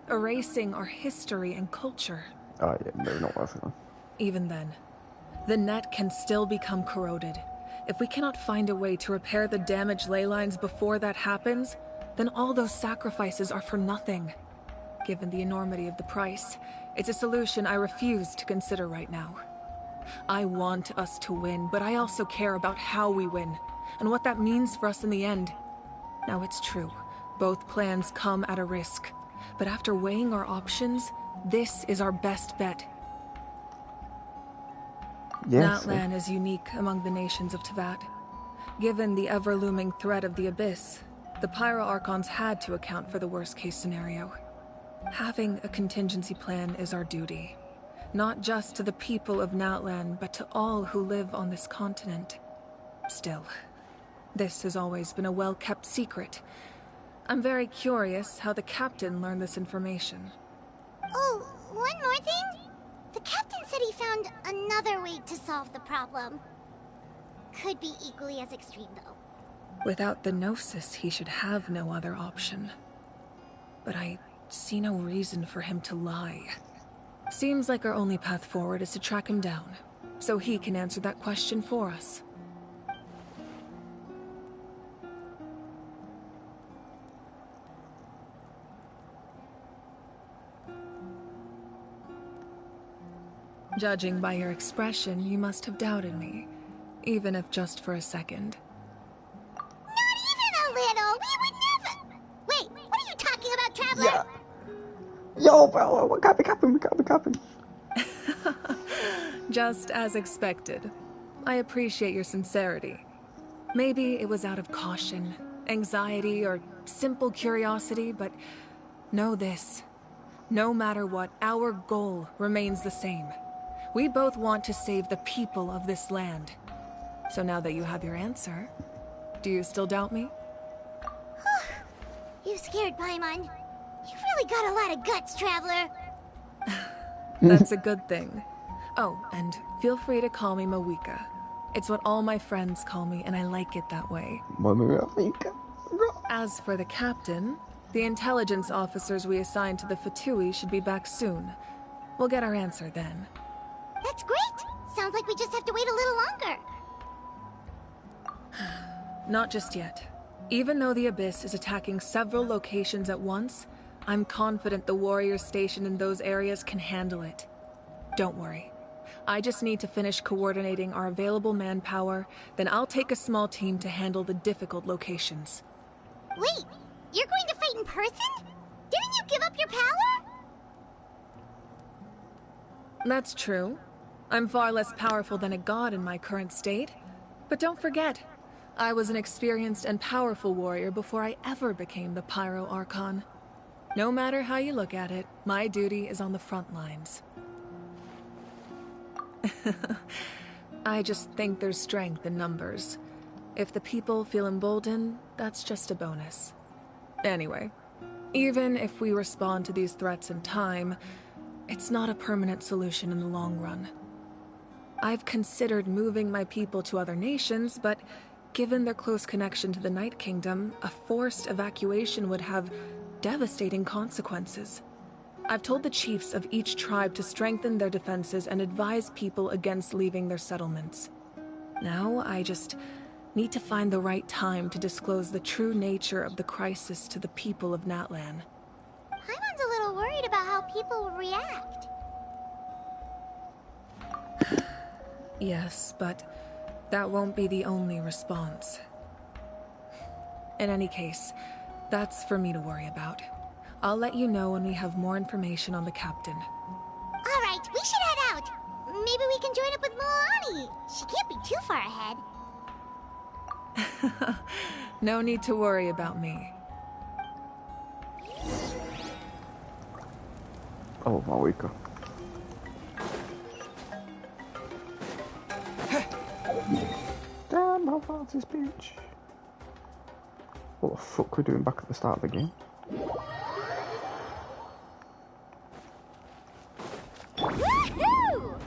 erasing our history and culture. Oh yeah, they're not worth it. Even then, the net can still become corroded. If we cannot find a way to repair the damaged ley lines before that happens, then all those sacrifices are for nothing. Given the enormity of the price, it's a solution I refuse to consider right now. I want us to win, but I also care about how we win, and what that means for us in the end. Now it's true, both plans come at a risk, but after weighing our options, this is our best bet. Yes. Natlan is unique among the nations of Teyvat. Given the ever-looming threat of the Abyss, the Pyro Archons had to account for the worst-case scenario. Having a contingency plan is our duty, not just to the people of Natlan, but to all who live on this continent. Still, this has always been a well-kept secret. I'm very curious how the captain learned this information. Oh, one more thing? The captain said he found another way to solve the problem. Could be equally as extreme, though. Without the Gnosis, he should have no other option. But I see no reason for him to lie. Seems like our only path forward is to track him down, so he can answer that question for us. Judging by your expression, you must have doubted me, even if just for a second. Not even a little! We would never... Wait, what are you talking about, Traveler? Yeah. Yo, bro, what can't be happening? Just as expected. I appreciate your sincerity. Maybe it was out of caution, anxiety, or simple curiosity, but know this. No matter what, our goal remains the same. We both want to save the people of this land. So now that you have your answer, do you still doubt me? You scared, Paimon. You've really got a lot of guts, Traveler. That's a good thing. Oh, and feel free to call me Mawika. It's what all my friends call me, and I like it that way. As for the captain, the intelligence officers we assigned to the Fatui should be back soon. We'll get our answer then. That's great! Sounds like we just have to wait a little longer. Not just yet. Even though the Abyss is attacking several locations at once, I'm confident the warriors stationed in those areas can handle it. Don't worry. I just need to finish coordinating our available manpower, then I'll take a small team to handle the difficult locations. Wait, you're going to fight in person? Didn't you give up your power? That's true. I'm far less powerful than a god in my current state. But don't forget, I was an experienced and powerful warrior before I ever became the Pyro Archon. No matter how you look at it, my duty is on the front lines. I just think there's strength in numbers. If the people feel emboldened, that's just a bonus. Anyway, even if we respond to these threats in time, it's not a permanent solution in the long run. I've considered moving my people to other nations, but given their close connection to the Night Kingdom, a forced evacuation would have devastating consequences. I've told the chiefs of each tribe to strengthen their defenses and advise people against leaving their settlements. Now, I just need to find the right time to disclose the true nature of the crisis to the people of Natlan. Paimon's a little worried about how people will react. Yes, but that won't be the only response. In any case, that's for me to worry about. I'll let you know when we have more information on the captain. Alright, we should head out. Maybe we can join up with Moani. She can't be too far ahead. No need to worry about me. Oh, Mawika. Damn, how far is this bitch? What the fuck are we doing back at the start of the game? Woohoo!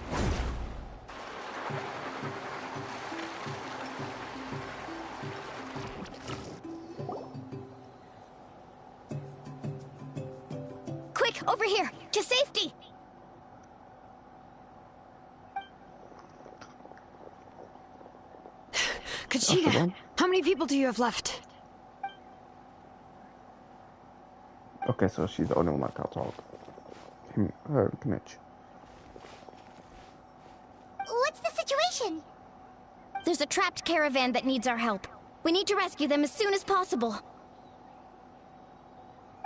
Quick, over here! To safety! Kachina, how many people do you have left? Okay, so she's the only one that can't talk. Her and Knitch. What's the situation? There's a trapped caravan that needs our help. We need to rescue them as soon as possible.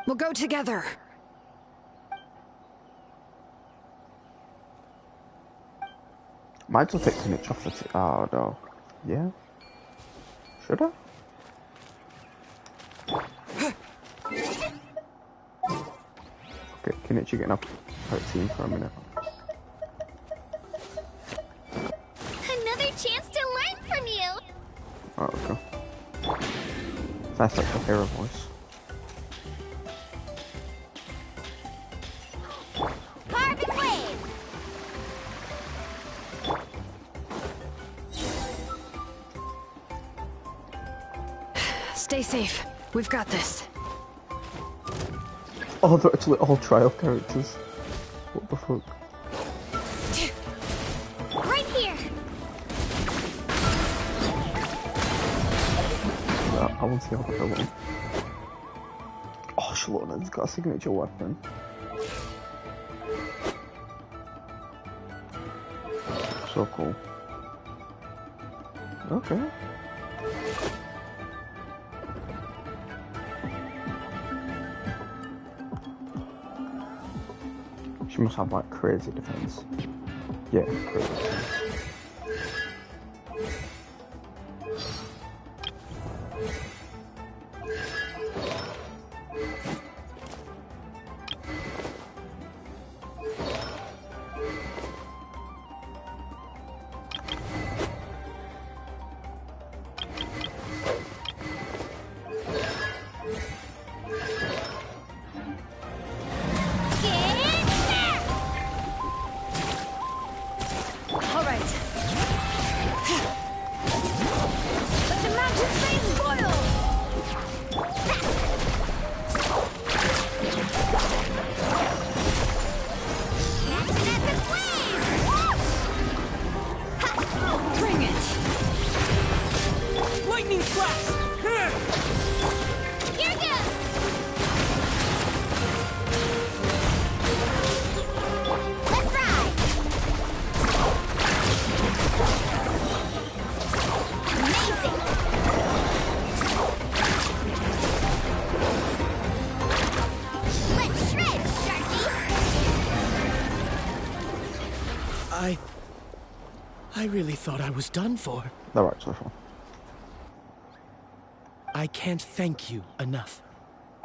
We'll go together. Might as well take Knitch off the oh no. Yeah? Should I? Okay, Knitch, you're getting up her team for a minute. Another chance to learn from you! Oh, okay. That's like to hear her voice. Carbon wave! Stay safe. We've got this. Oh, they're actually all trial characters. What the fuck? Right here. I want to see how the hell one. Oh, Shalana's got a signature weapon. So cool. Okay. She must have like crazy defense. Yeah, crazy. I really thought I was done for. Alright, so far. I can't thank you enough.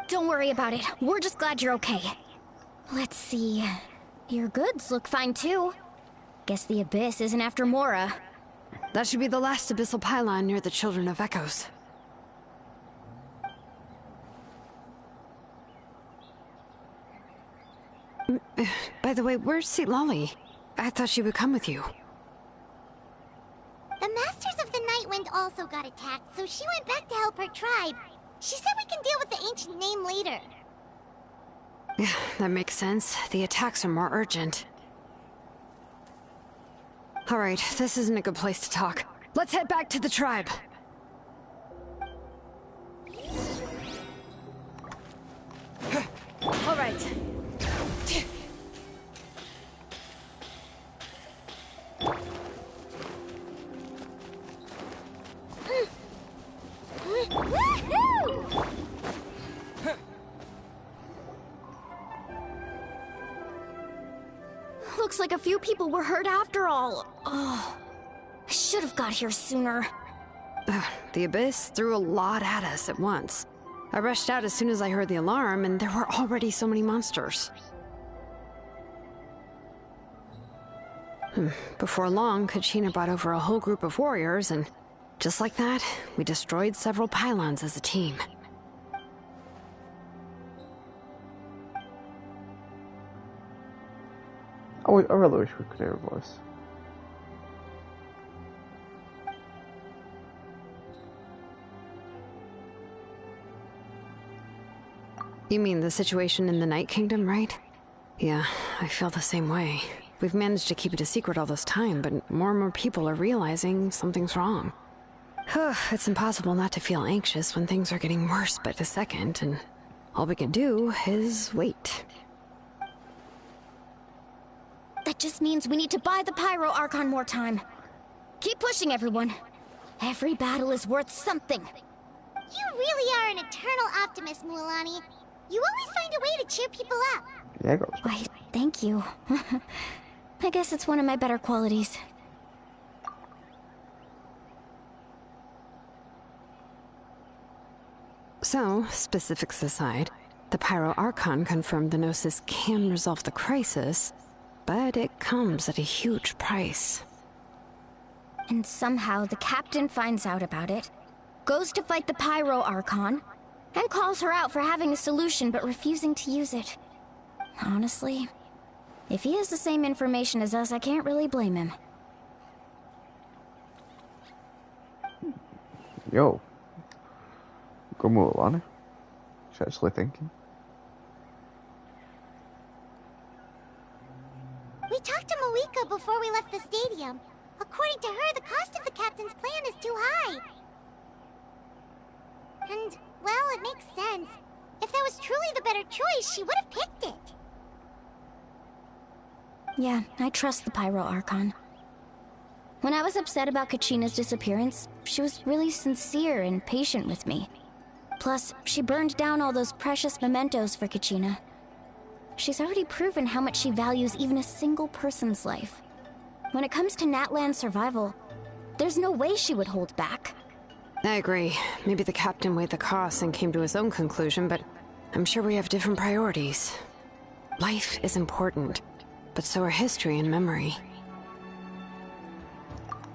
Don't worry about it. We're just glad you're okay. Let's see. Your goods look fine too. Guess the Abyss isn't after Mora. That should be the last abyssal pylon near the Children of Echoes. By the way, where's Lolly? I thought she would come with you. The Masters of the Nightwind also got attacked, so she went back to help her tribe. She said we can deal with the ancient name later. Yeah, that makes sense. The attacks are more urgent. Alright, this isn't a good place to talk. Let's head back to the tribe. Alright. Looks like a few people were hurt after all. Oh, I should have got here sooner. The Abyss threw a lot at us at once. I rushed out as soon as I heard the alarm, and there were already so many monsters. Before long, Kachina brought over a whole group of warriors, and just like that, we destroyed several pylons as a team. I really wish we could hear a voice. You mean the situation in the Night Kingdom, right? Yeah, I feel the same way. We've managed to keep it a secret all this time, but more and more people are realizing something's wrong. It's impossible not to feel anxious when things are getting worse by the second, and all we can do is wait. That just means we need to buy the Pyro Archon more time. Keep pushing, everyone. Every battle is worth something. You really are an eternal optimist, Mualani. You always find a way to cheer people up. Yeah, girl. Why, thank you. I guess it's one of my better qualities. So, specifics aside, the Pyro Archon confirmed the Gnosis can resolve the crisis, but it comes at a huge price. And somehow the captain finds out about it, goes to fight the Pyro Archon, and calls her out for having a solution but refusing to use it. Honestly, if he has the same information as us, I can't really blame him. Yo. Go Mulan. She's actually thinking. We talked to Moika before we left the stadium. According to her, the cost of the captain's plan is too high. And, well, it makes sense. If that was truly the better choice, she would have picked it. Yeah, I trust the Pyro Archon. When I was upset about Kachina's disappearance, she was really sincere and patient with me. Plus, she burned down all those precious mementos for Kachina. She's already proven how much she values even a single person's life. When it comes to Natlan's survival, there's no way she would hold back. I agree. Maybe the captain weighed the costs and came to his own conclusion, but I'm sure we have different priorities. Life is important, but so are history and memory.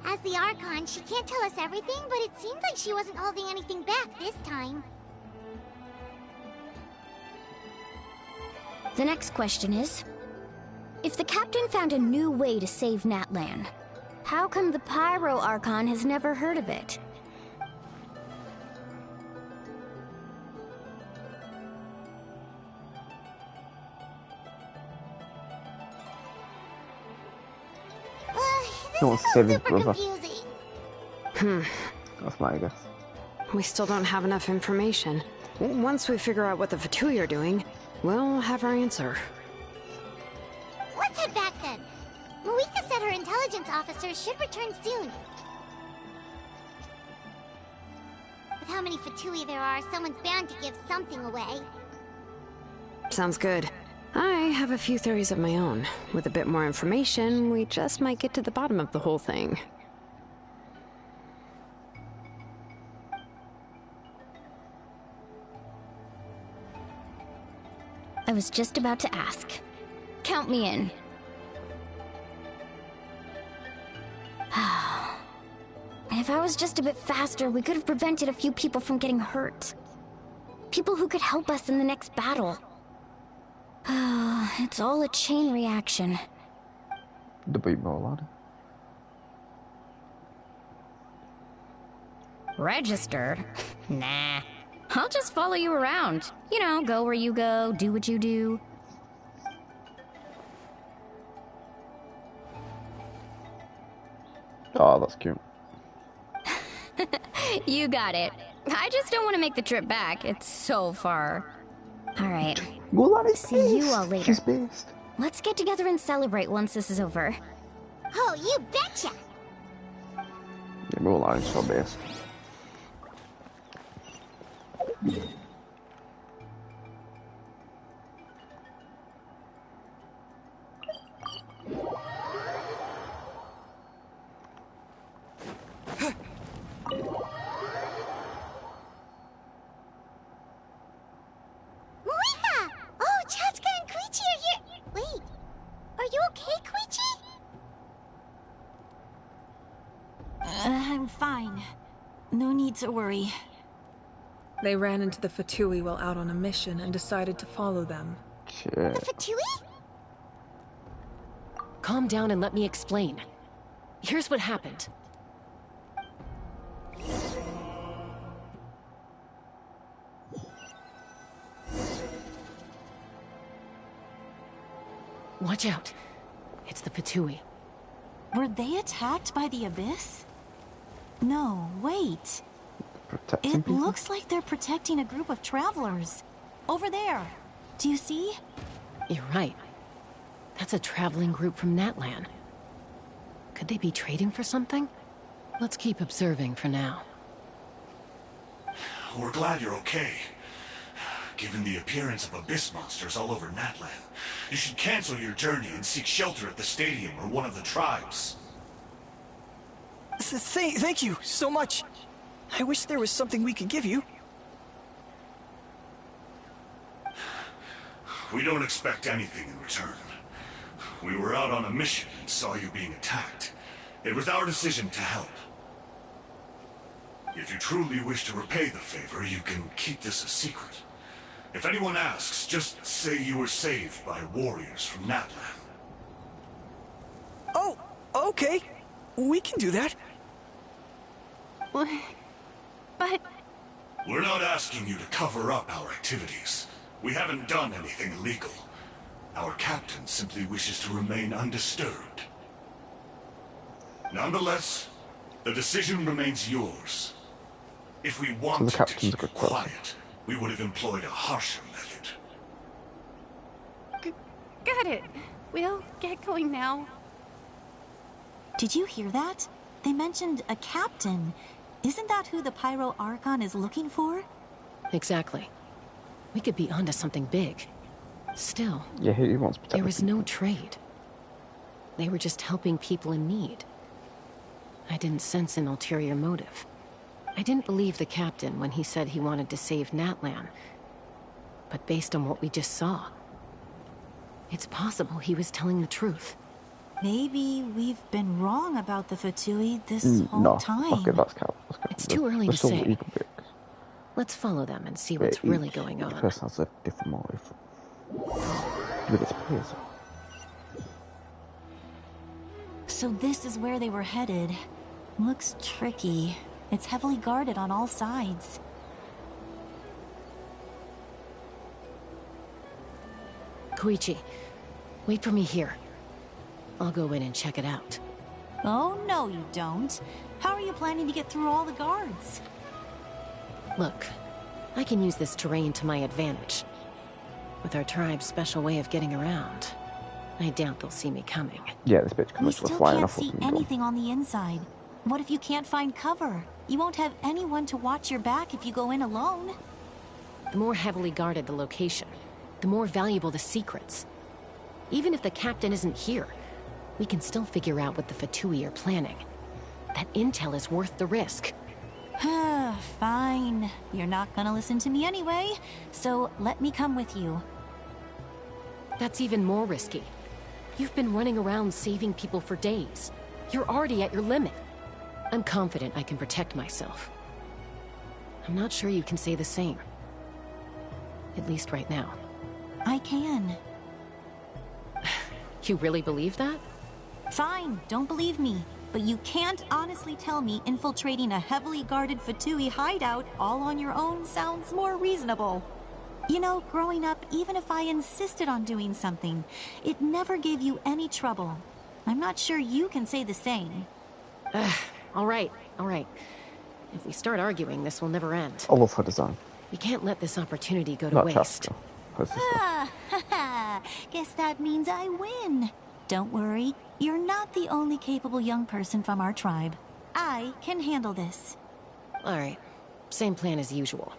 As the Archon, she can't tell us everything, but it seemed like she wasn't holding anything back this time. The next question is, if the captain found a new way to save Natlan, how come the Pyro Archon has never heard of it? No one's saving brother. Confusing. That's my guess. We still don't have enough information. Once we figure out what the Fatui are doing, we'll have our answer. Let's head back then. Moika said her intelligence officers should return soon. With how many Fatui there are, someone's bound to give something away. Sounds good. I have a few theories of my own. With a bit more information, we just might get to the bottom of the whole thing. I was just about to ask. Count me in. If I was just a bit faster, we could have prevented a few people from getting hurt. People who could help us in the next battle. It's all a chain reaction. Debate more, lad. Registered? Nah. I'll just follow you around. You know, go where you go, do what you do. Oh, that's cute. You got it. I just don't want to make the trip back. It's so far. Alright. See you all later. She's based. Let's get together and celebrate once this is over. Oh, you betcha! Yeah, Mulan's so based. Moika! Oh, Chatsuka and Koichi are here! Wait, are you okay, Koichi? I'm fine. No need to worry. They ran into the Fatui while out on a mission and decided to follow them. The Fatui? Calm down and let me explain. Here's what happened. Watch out. It's the Fatui. Were they attacked by the Abyss? No, wait. It looks like they're protecting a group of travelers. Over there. Do you see? You're right. That's a traveling group from Natlan. Could they be trading for something? Let's keep observing for now. We're glad you're okay. Given the appearance of abyss monsters all over Natlan, you should cancel your journey and seek shelter at the stadium or one of the tribes. Thank you so much. I wish there was something we could give you. We don't expect anything in return. We were out on a mission and saw you being attacked. It was our decision to help. If you truly wish to repay the favor, you can keep this a secret. If anyone asks, just say you were saved by warriors from Natlan. Oh, okay. We can do that. But We're not asking you to cover up our activities. We haven't done anything illegal. Our captain simply wishes to remain undisturbed. Nonetheless, the decision remains yours. If we wanted to keep her quiet, we would have employed a harsher method. Got it. We'll get going now. Did you hear that? They mentioned a captain. Isn't that who the Pyro Archon is looking for? Exactly. We could be onto something big. Still, yeah, he wants to there was no trade. They were just helping people in need. I didn't sense an ulterior motive. I didn't believe the captain when he said he wanted to save Natlan. But based on what we just saw, it's possible he was telling the truth. Maybe we've been wrong about the Fatui this whole time. Okay, that's Cal. It's too early to say. Let's follow them and see what's really going on. Each person has a different motive. With its players. So this is where they were headed. Looks tricky. It's heavily guarded on all sides. Koichi, wait for me here. I'll go in and check it out. Oh, no you don't. How are you planning to get through all the guards? Look, I can use this terrain to my advantage. With our tribe's special way of getting around, I doubt they'll see me coming. Yeah, this bitch comes to flying off. We still can't see anything on the inside. What if you can't find cover? You won't have anyone to watch your back if you go in alone. The more heavily guarded the location, the more valuable the secrets. Even if the captain isn't here, we can still figure out what the Fatui are planning. That intel is worth the risk. Fine. You're not gonna listen to me anyway, so let me come with you. That's even more risky. You've been running around saving people for days. You're already at your limit. I'm confident I can protect myself. I'm not sure you can say the same. At least right now. I can. You really believe that? Fine, don't believe me. But you can't honestly tell me infiltrating a heavily guarded Fatui hideout all on your own sounds more reasonable. You know, growing up, even if I insisted on doing something, it never gave you any trouble. I'm not sure you can say the same. All right. If we start arguing, this will never end. I love her design. We can't let this opportunity go to waste. Guess that means I win. Don't worry, you're not the only capable young person from our tribe. I can handle this. All right, same plan as usual.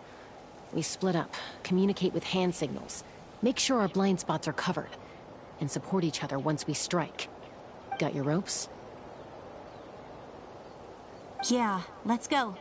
We split up, communicate with hand signals, make sure our blind spots are covered, and support each other once we strike. Got your ropes? Yeah, let's go.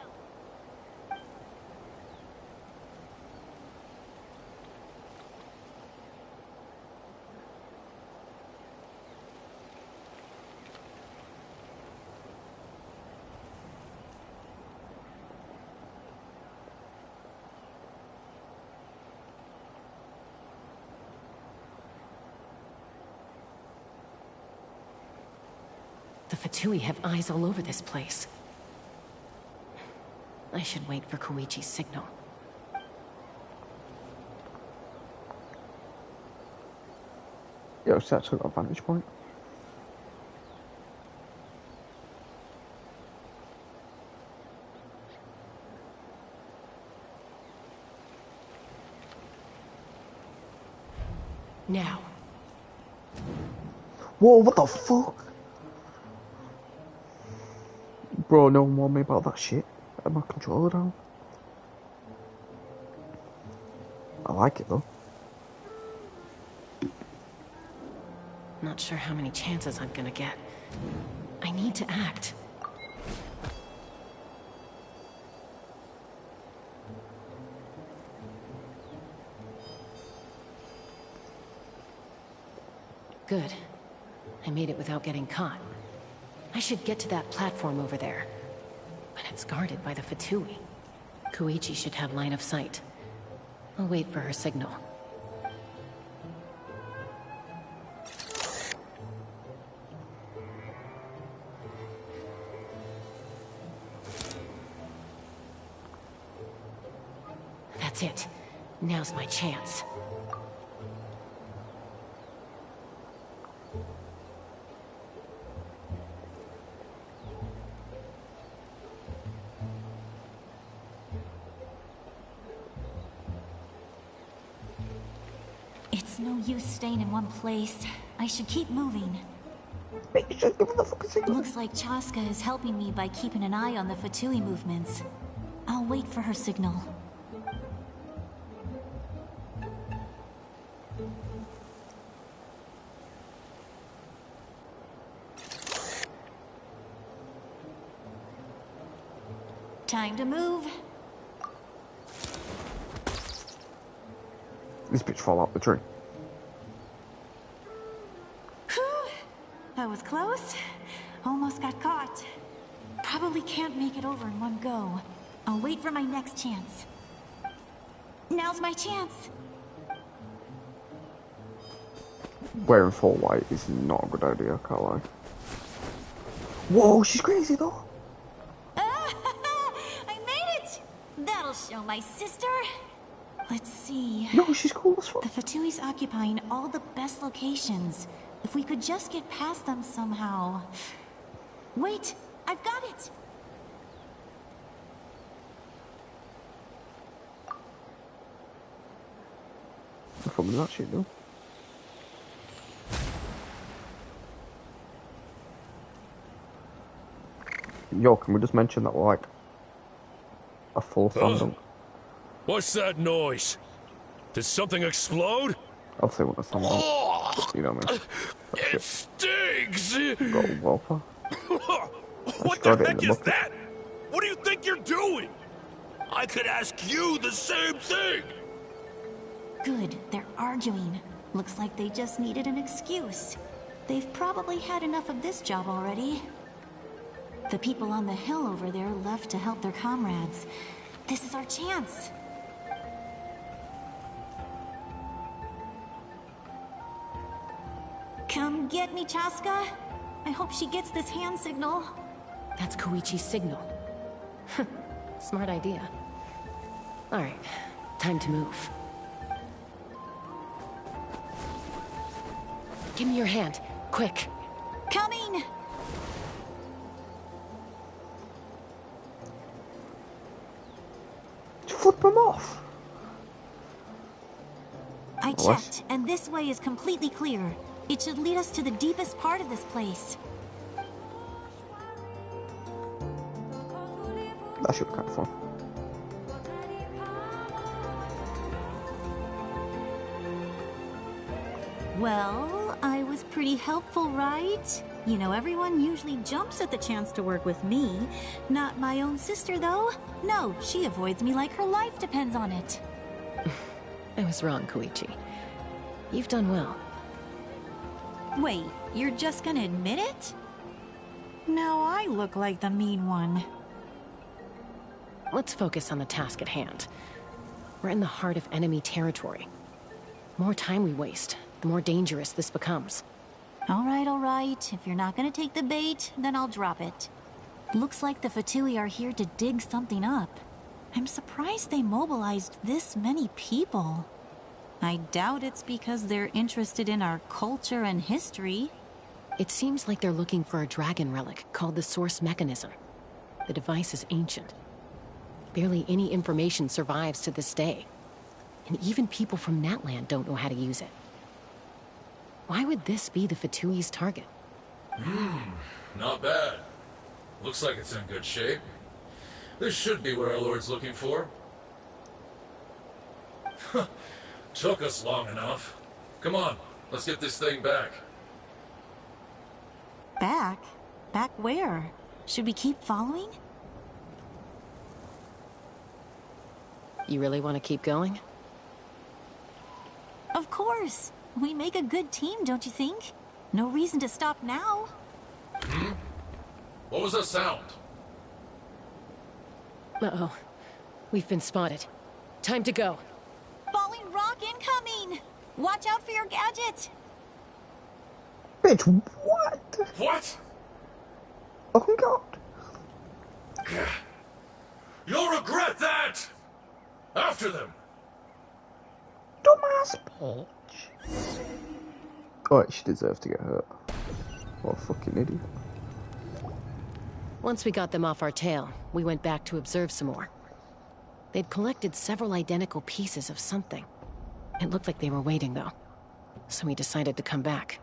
The Fatui have eyes all over this place. I should wait for Koichi's signal. Yeah, it's actually got a vantage point. Now. Whoa, what the fuck? Bro, no one warned me about that shit. I had my controller down. I like it though. Not sure how many chances I'm gonna get. I need to act. Good. I made it without getting caught. I should get to that platform over there. But it's guarded by the Fatui. Koichi should have line of sight. I'll wait for her signal. That's it. Now's my chance. It's no use staying in one place. I should keep moving. Looks like Chaska is helping me by keeping an eye on the Fatui movements. I'll wait for her signal. Time to move. This bitch fall out the tree. Whew. That was close. Almost got caught. Probably can't make it over in one go. I'll wait for my next chance. Now's my chance. Wearing full white is not a good idea, can't lie. Whoa, she's crazy though. I made it! That'll show my sister. Let's see. No, she's cool as fuck. The Fatui's occupying all the best locations. If we could just get past them somehow. Wait, I've got it! What's wrong with that shit though? Yo, can we just mention that we're like a full fandom? What's that noise? Did something explode? I'll say what I sound like. You know what I mean? It stinks! Got a whopper. What the heck is that? What do you think you're doing? I could ask you the same thing! Good, they're arguing. Looks like they just needed an excuse. They've probably had enough of this job already. The people on the hill over there left to help their comrades. This is our chance. Come get me, Chaska. I hope she gets this hand signal. That's Koichi's signal. Smart idea. Alright, time to move. Give me your hand, quick. Coming! Flip them off. I checked, and this way is completely clear. It should lead us to the deepest part of this place. That should be kind of fun. Well, I was pretty helpful, right? You know, everyone usually jumps at the chance to work with me. Not my own sister, though. No, she avoids me like her life depends on it. I was wrong, Koichi. You've done well. Wait, you're just gonna admit it? Now I look like the mean one. Let's focus on the task at hand. We're in the heart of enemy territory. The more time we waste, the more dangerous this becomes. All right. If you're not gonna take the bait, then I'll drop it. Looks like the Fatui are here to dig something up. I'm surprised they mobilized this many people. I doubt it's because they're interested in our culture and history. It seems like they're looking for a dragon relic called the Source Mechanism. The device is ancient. Barely any information survives to this day. And even people from Natlan don't know how to use it. Why would this be the Fatui's target? Not bad. Looks like it's in good shape. This should be what our Lord's looking for. Took us long enough. Come on, let's get this thing back. Back? Back where? Should we keep following? You really want to keep going? Of course. We make a good team, don't you think? No reason to stop now. What was that sound? Uh-oh. We've been spotted. Time to go. Falling rock incoming! Watch out for your gadget! Bitch, what? What? Oh god. You'll regret that! After them! Dumbass bitch. Oh, she deserves to get hurt. What a fucking idiot. Once we got them off our tail, we went back to observe some more. They'd collected several identical pieces of something. It looked like they were waiting, though. So we decided to come back.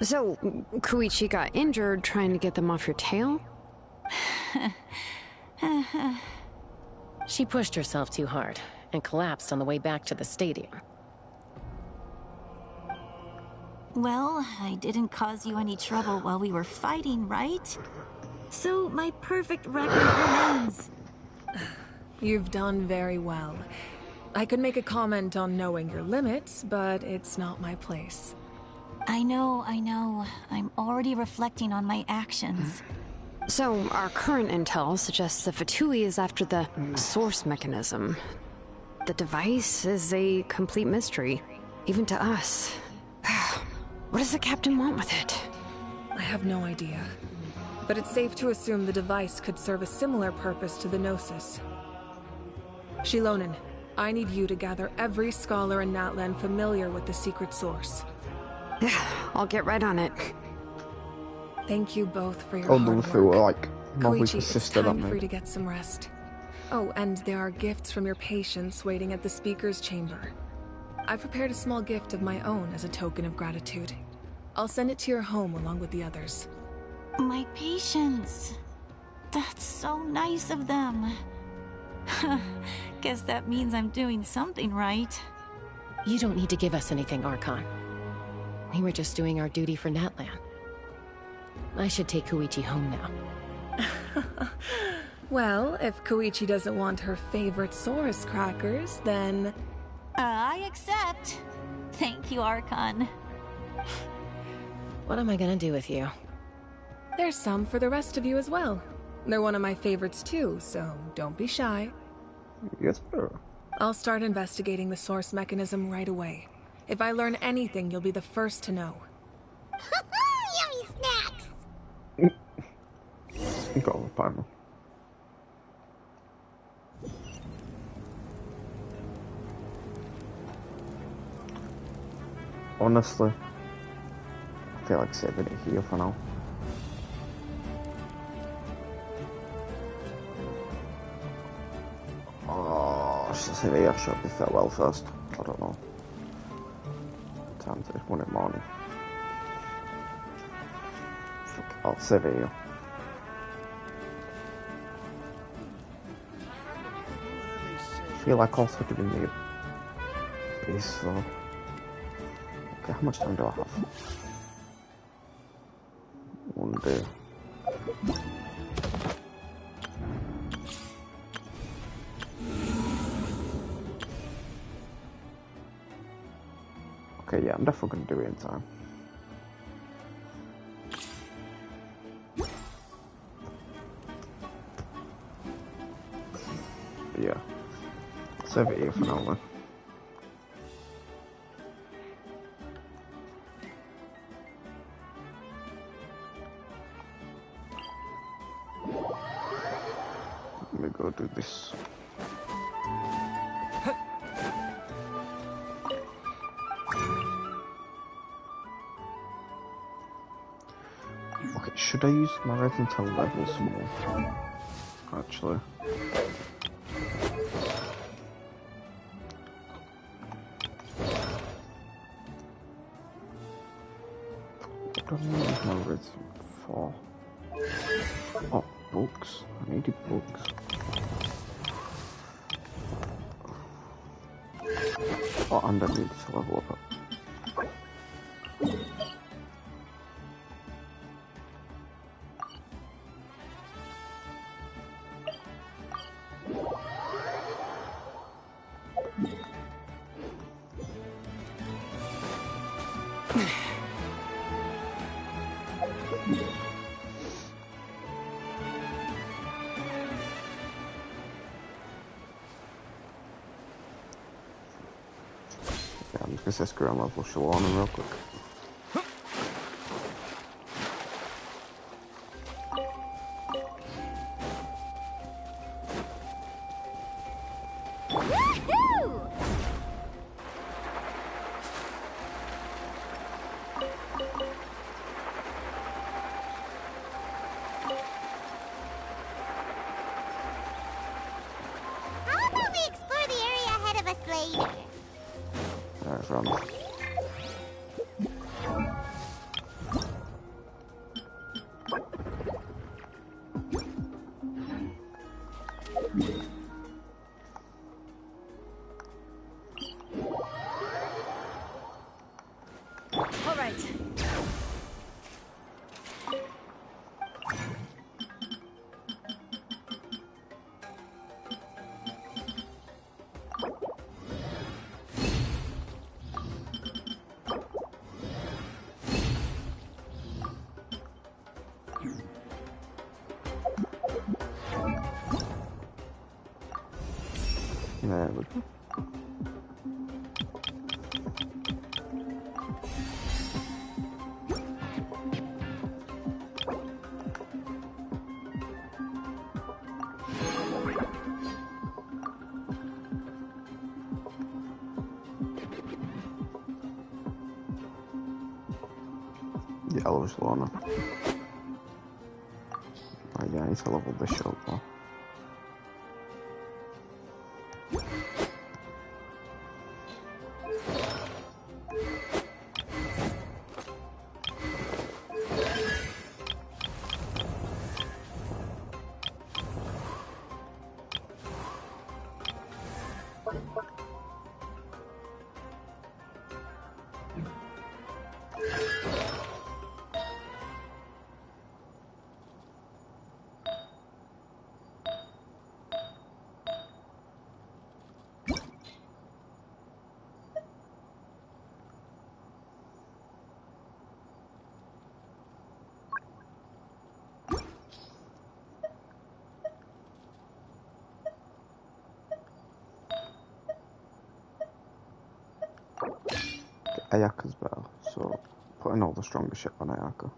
So, Koichi got injured trying to get them off your tail? She pushed herself too hard and collapsed on the way back to the stadium. Well, I didn't cause you any trouble while we were fighting, right? So my perfect record remains. You've done very well. I could make a comment on knowing your limits, but it's not my place. I know. I'm already reflecting on my actions. So, our current intel suggests the Fatui is after the source mechanism. The device is a complete mystery, even to us. What does the captain want with it? I have no idea. But it's safe to assume the device could serve a similar purpose to the Gnosis. Shilonen, I need you to gather every scholar in Natlan familiar with the secret source. I'll get right on it. Thank you both for your Oh, hard those who work. were like probably Koichi, it's persistent time on for you me. to get some rest. Oh, and there are gifts from your patients waiting at the speaker's chamber. I've prepared a small gift of my own as a token of gratitude. I'll send it to your home along with the others. My patience. That's so nice of them. Guess that means I'm doing something right. You don't need to give us anything, Archon. We were just doing our duty for Natlan. I should take Koichi home now. Well, if Koichi doesn't want her favorite Saurus crackers, then... I accept. Thank you, Archon. What am I gonna do with you? There's some for the rest of you as well. They're one of my favorites too, so don't be shy. Yes, sir. I'll start investigating the source mechanism right away. If I learn anything, you'll be the first to know. Yummy snacks! Got a timer. Honestly, I feel like saving it here for now. Oh, should I say the shop be farewell first? I don't know. Time to 1 in the morning. Fuck it, I'll save it here. I feel like also doing the base, so... Okay, how much time do I have? 1 day. Okay, yeah, I'm definitely gonna do it in time. Yeah. Save it here for now then. Let me go do this. Okay, should I use my resin to level some more? Actually. What do I use my resin for? Oh, books. I needed books. Oh, and I need to level up. Yeah, I'm just gonna say screw and level Shilonen real quick. There we go. Yellowish Lorna. Oh yeah, I need to level this shit up though. Ayaka's better, so putting all the stronger shit on Ayaka.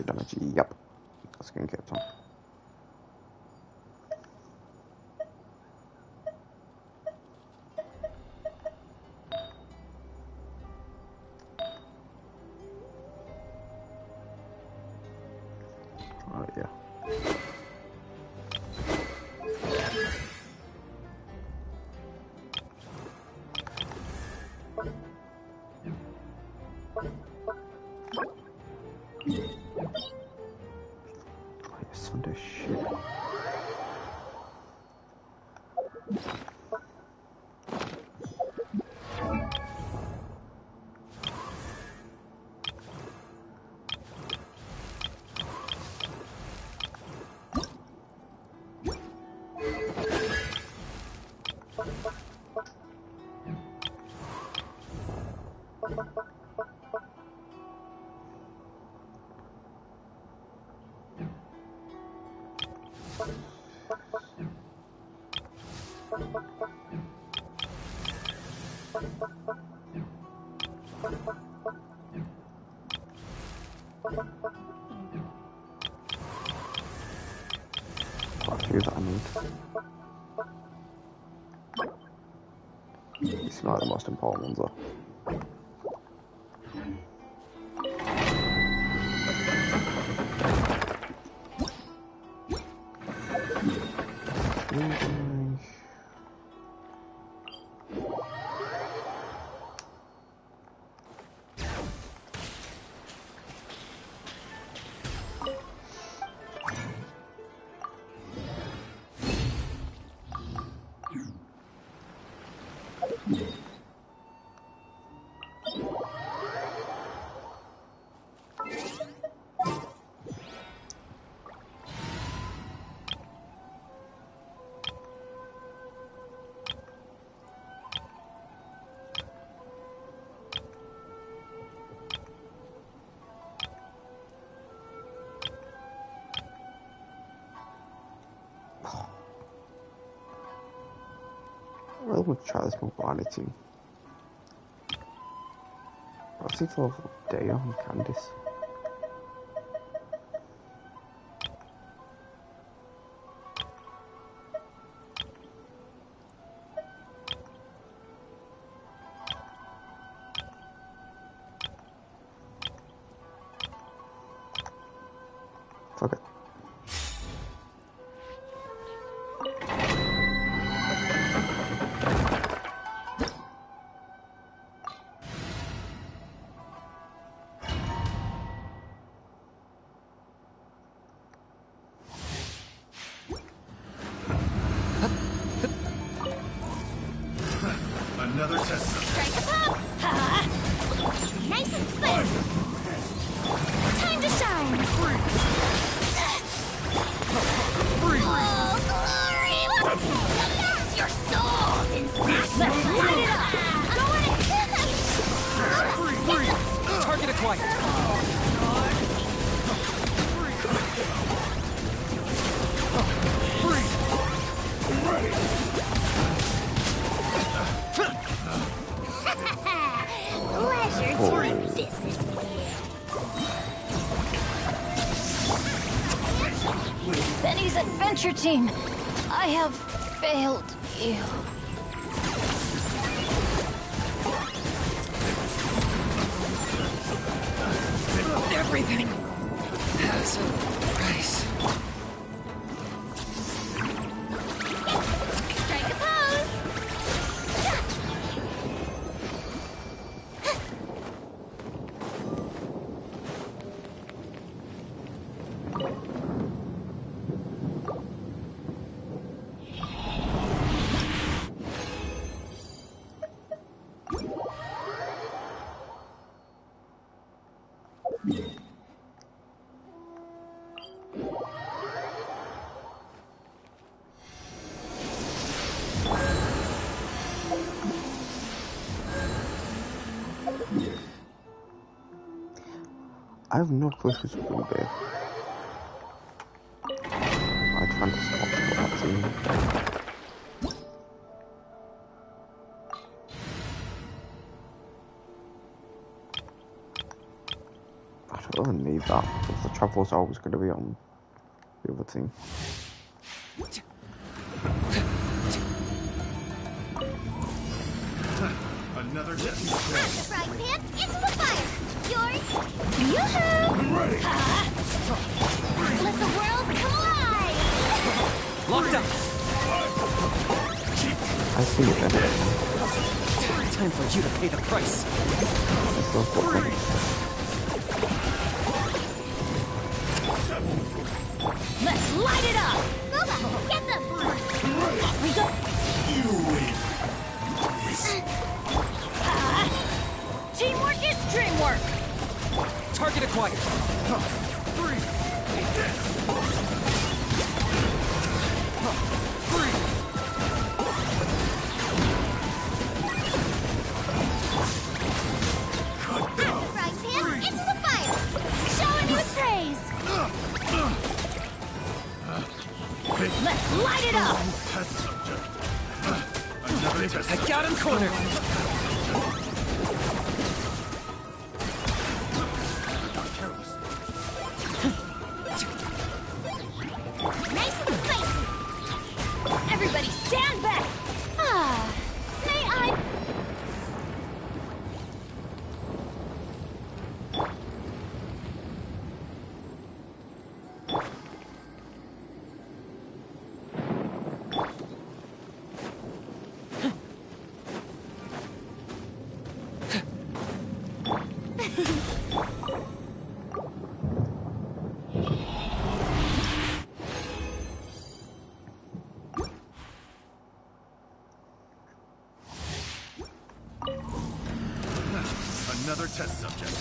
Damage, yep. That's gonna get on. Oh yeah. Sunday shit. Quite a few that I need. These are the most important ones though. I really want to try this mobility. I see the level Deo and Candice. Fuck it. acquired. Pleasure doing business with you. Benny's adventure team, I have failed you. Everything has a price. Strike a pose. I have no clue who's going to be there. I can't stop that team. I don't really need that, because the Traveler's always going to be on the other team. Another At the frying pan, into the fire. Yours. Yoo-hoo! Ready. Let the world come alive. Locked up. I see it then. Time for you to pay the price. Let's light it up! Nova, get them. We go. You win. Teamwork is dreamwork! Target acquired. At the frying pan, into the fire. Showing you praise. Let's light it up! Test subject. Another test I got him cornered. Nice and spicy. Everybody stand back! May I? Another test subject.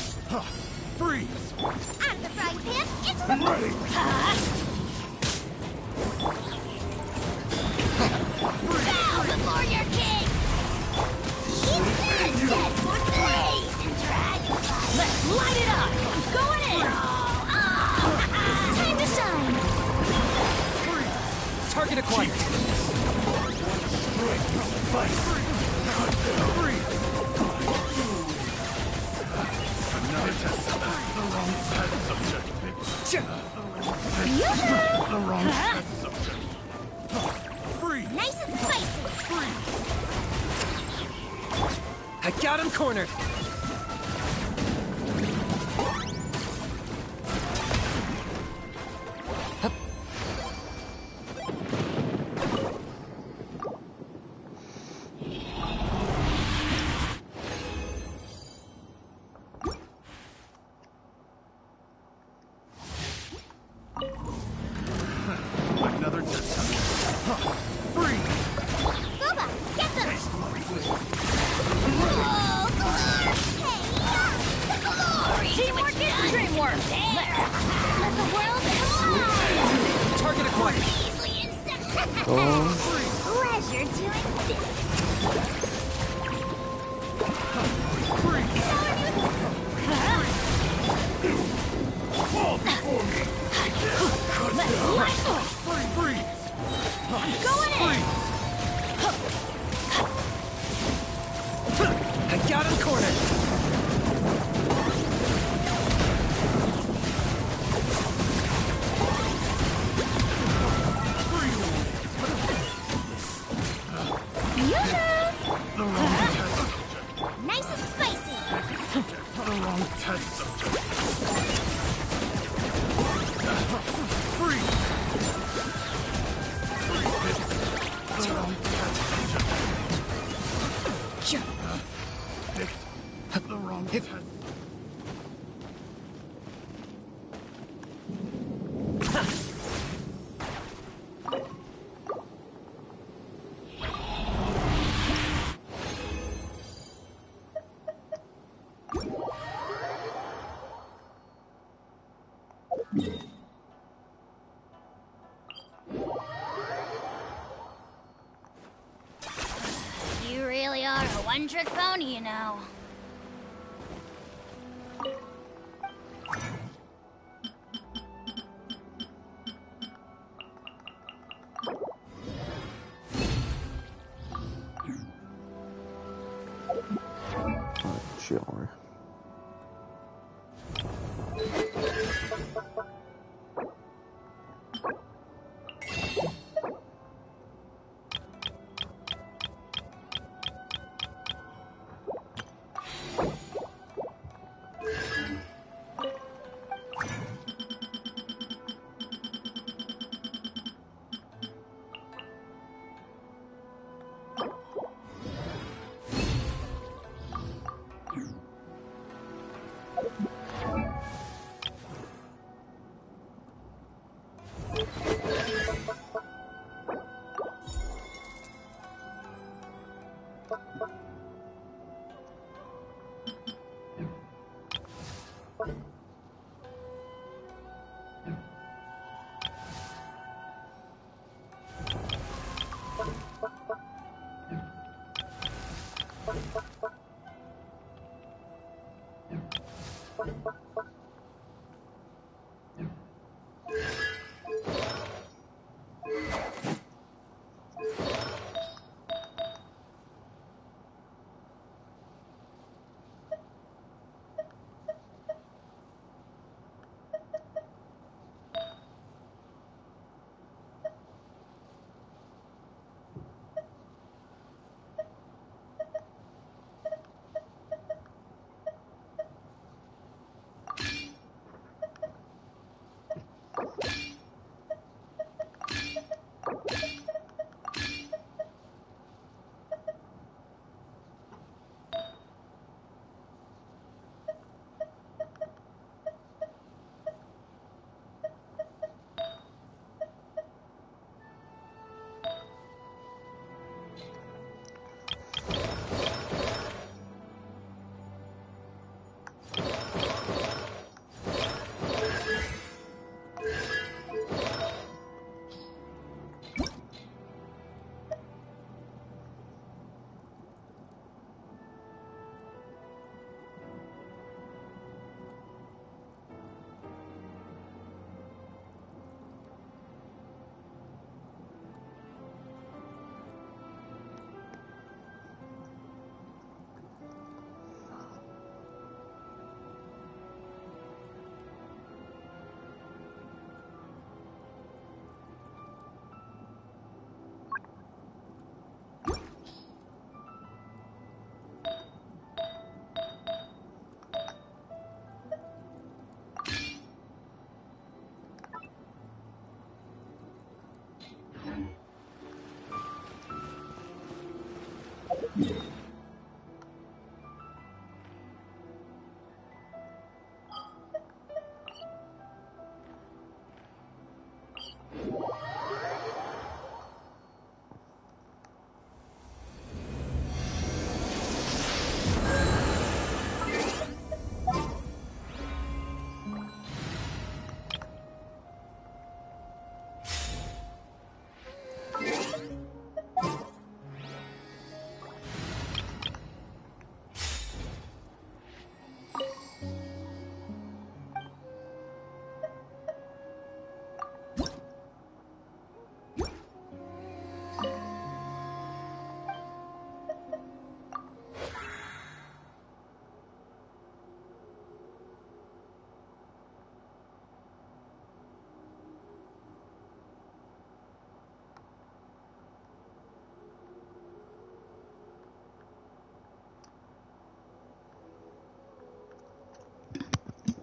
Freeze! Out of the frying pan, into the Ready. Bow before your king. Keep this dead for days and dragonfly. Let's light it up! Going in! Time to shine. Target acquired. Another test subject. The wrong test subject. Yoo-hoo! The wrong test subject. Freeze! Nice and spicy. I got him cornered. Another test subject. Freeze! Boba, get them. Oh, glory! Hey, the glory! Teamwork is dreamwork! Let the world come alive. Target acquired. Easily insect. Pleasure doing business. The wrong test subject. Freeze! The wrong test subject. The wrong test. You really are a one-trick pony, you know. Sure.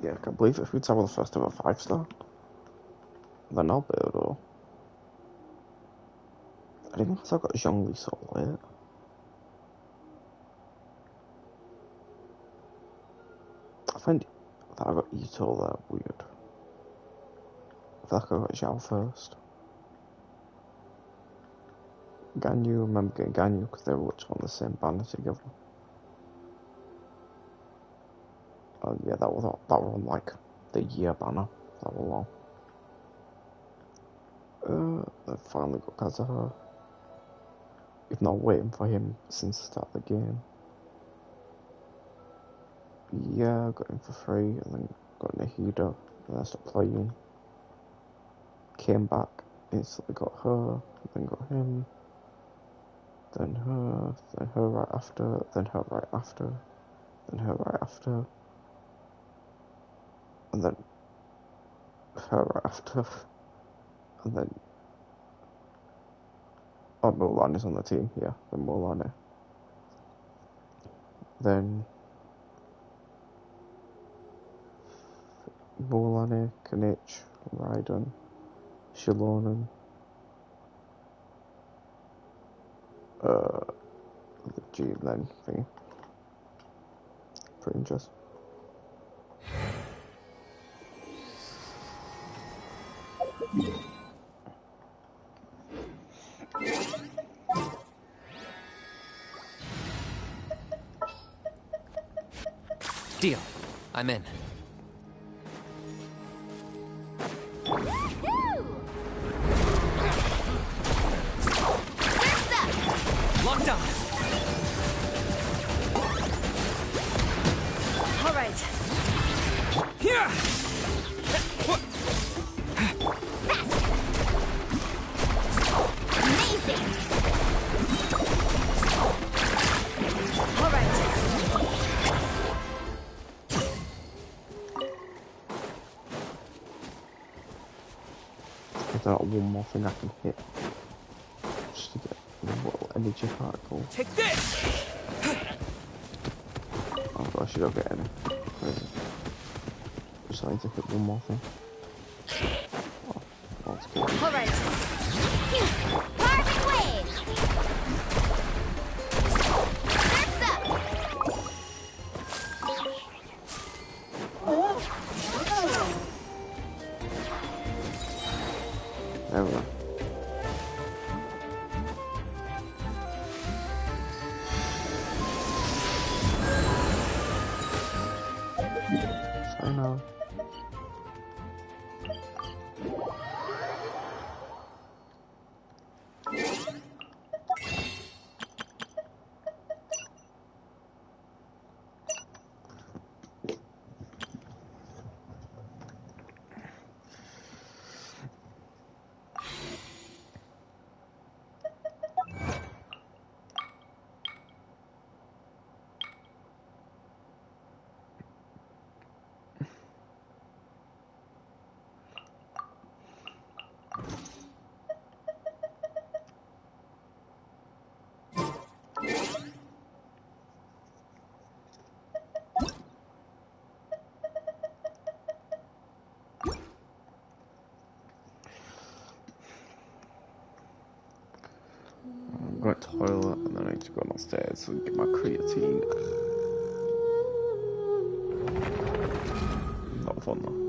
Yeah, I can't believe it. Food Tower, the first ever 5-star. Then I'll build all. I didn't realize I got Zhongli so late. I find that I got Ito there weird. I feel like I got Zhao first. Ganyu, I remember getting Ganyu because they were literally on the same banner together. Oh yeah, that was on like the year banner. That was long. I finally got Kazuha. If not waiting for him since the start of the game. Yeah, I got him for free, and then got Nahida, and I stopped playing. Came back, instantly got her, then got him. Then her right after, then her right after, then her right after, and then her right after, and then oh, Mulan is on the team, yeah, then Mulan. Then Mulan, Kanich, Raiden, Shilonen, the G-Len thing. Pretty interesting. Deal. I'm in. Locked on. All right. Here. Amazing. All right. Is there not one more thing I can hit? Just to get a little energy particle. Take this! Oh gosh, you don't get any. Crazy. Just I need to hit one more thing. Oh, that's good. All right. Carving waves. Surf's up. There we go. So now. I'm going to the toilet and then I need to go downstairs and get my creatine. Not fun though.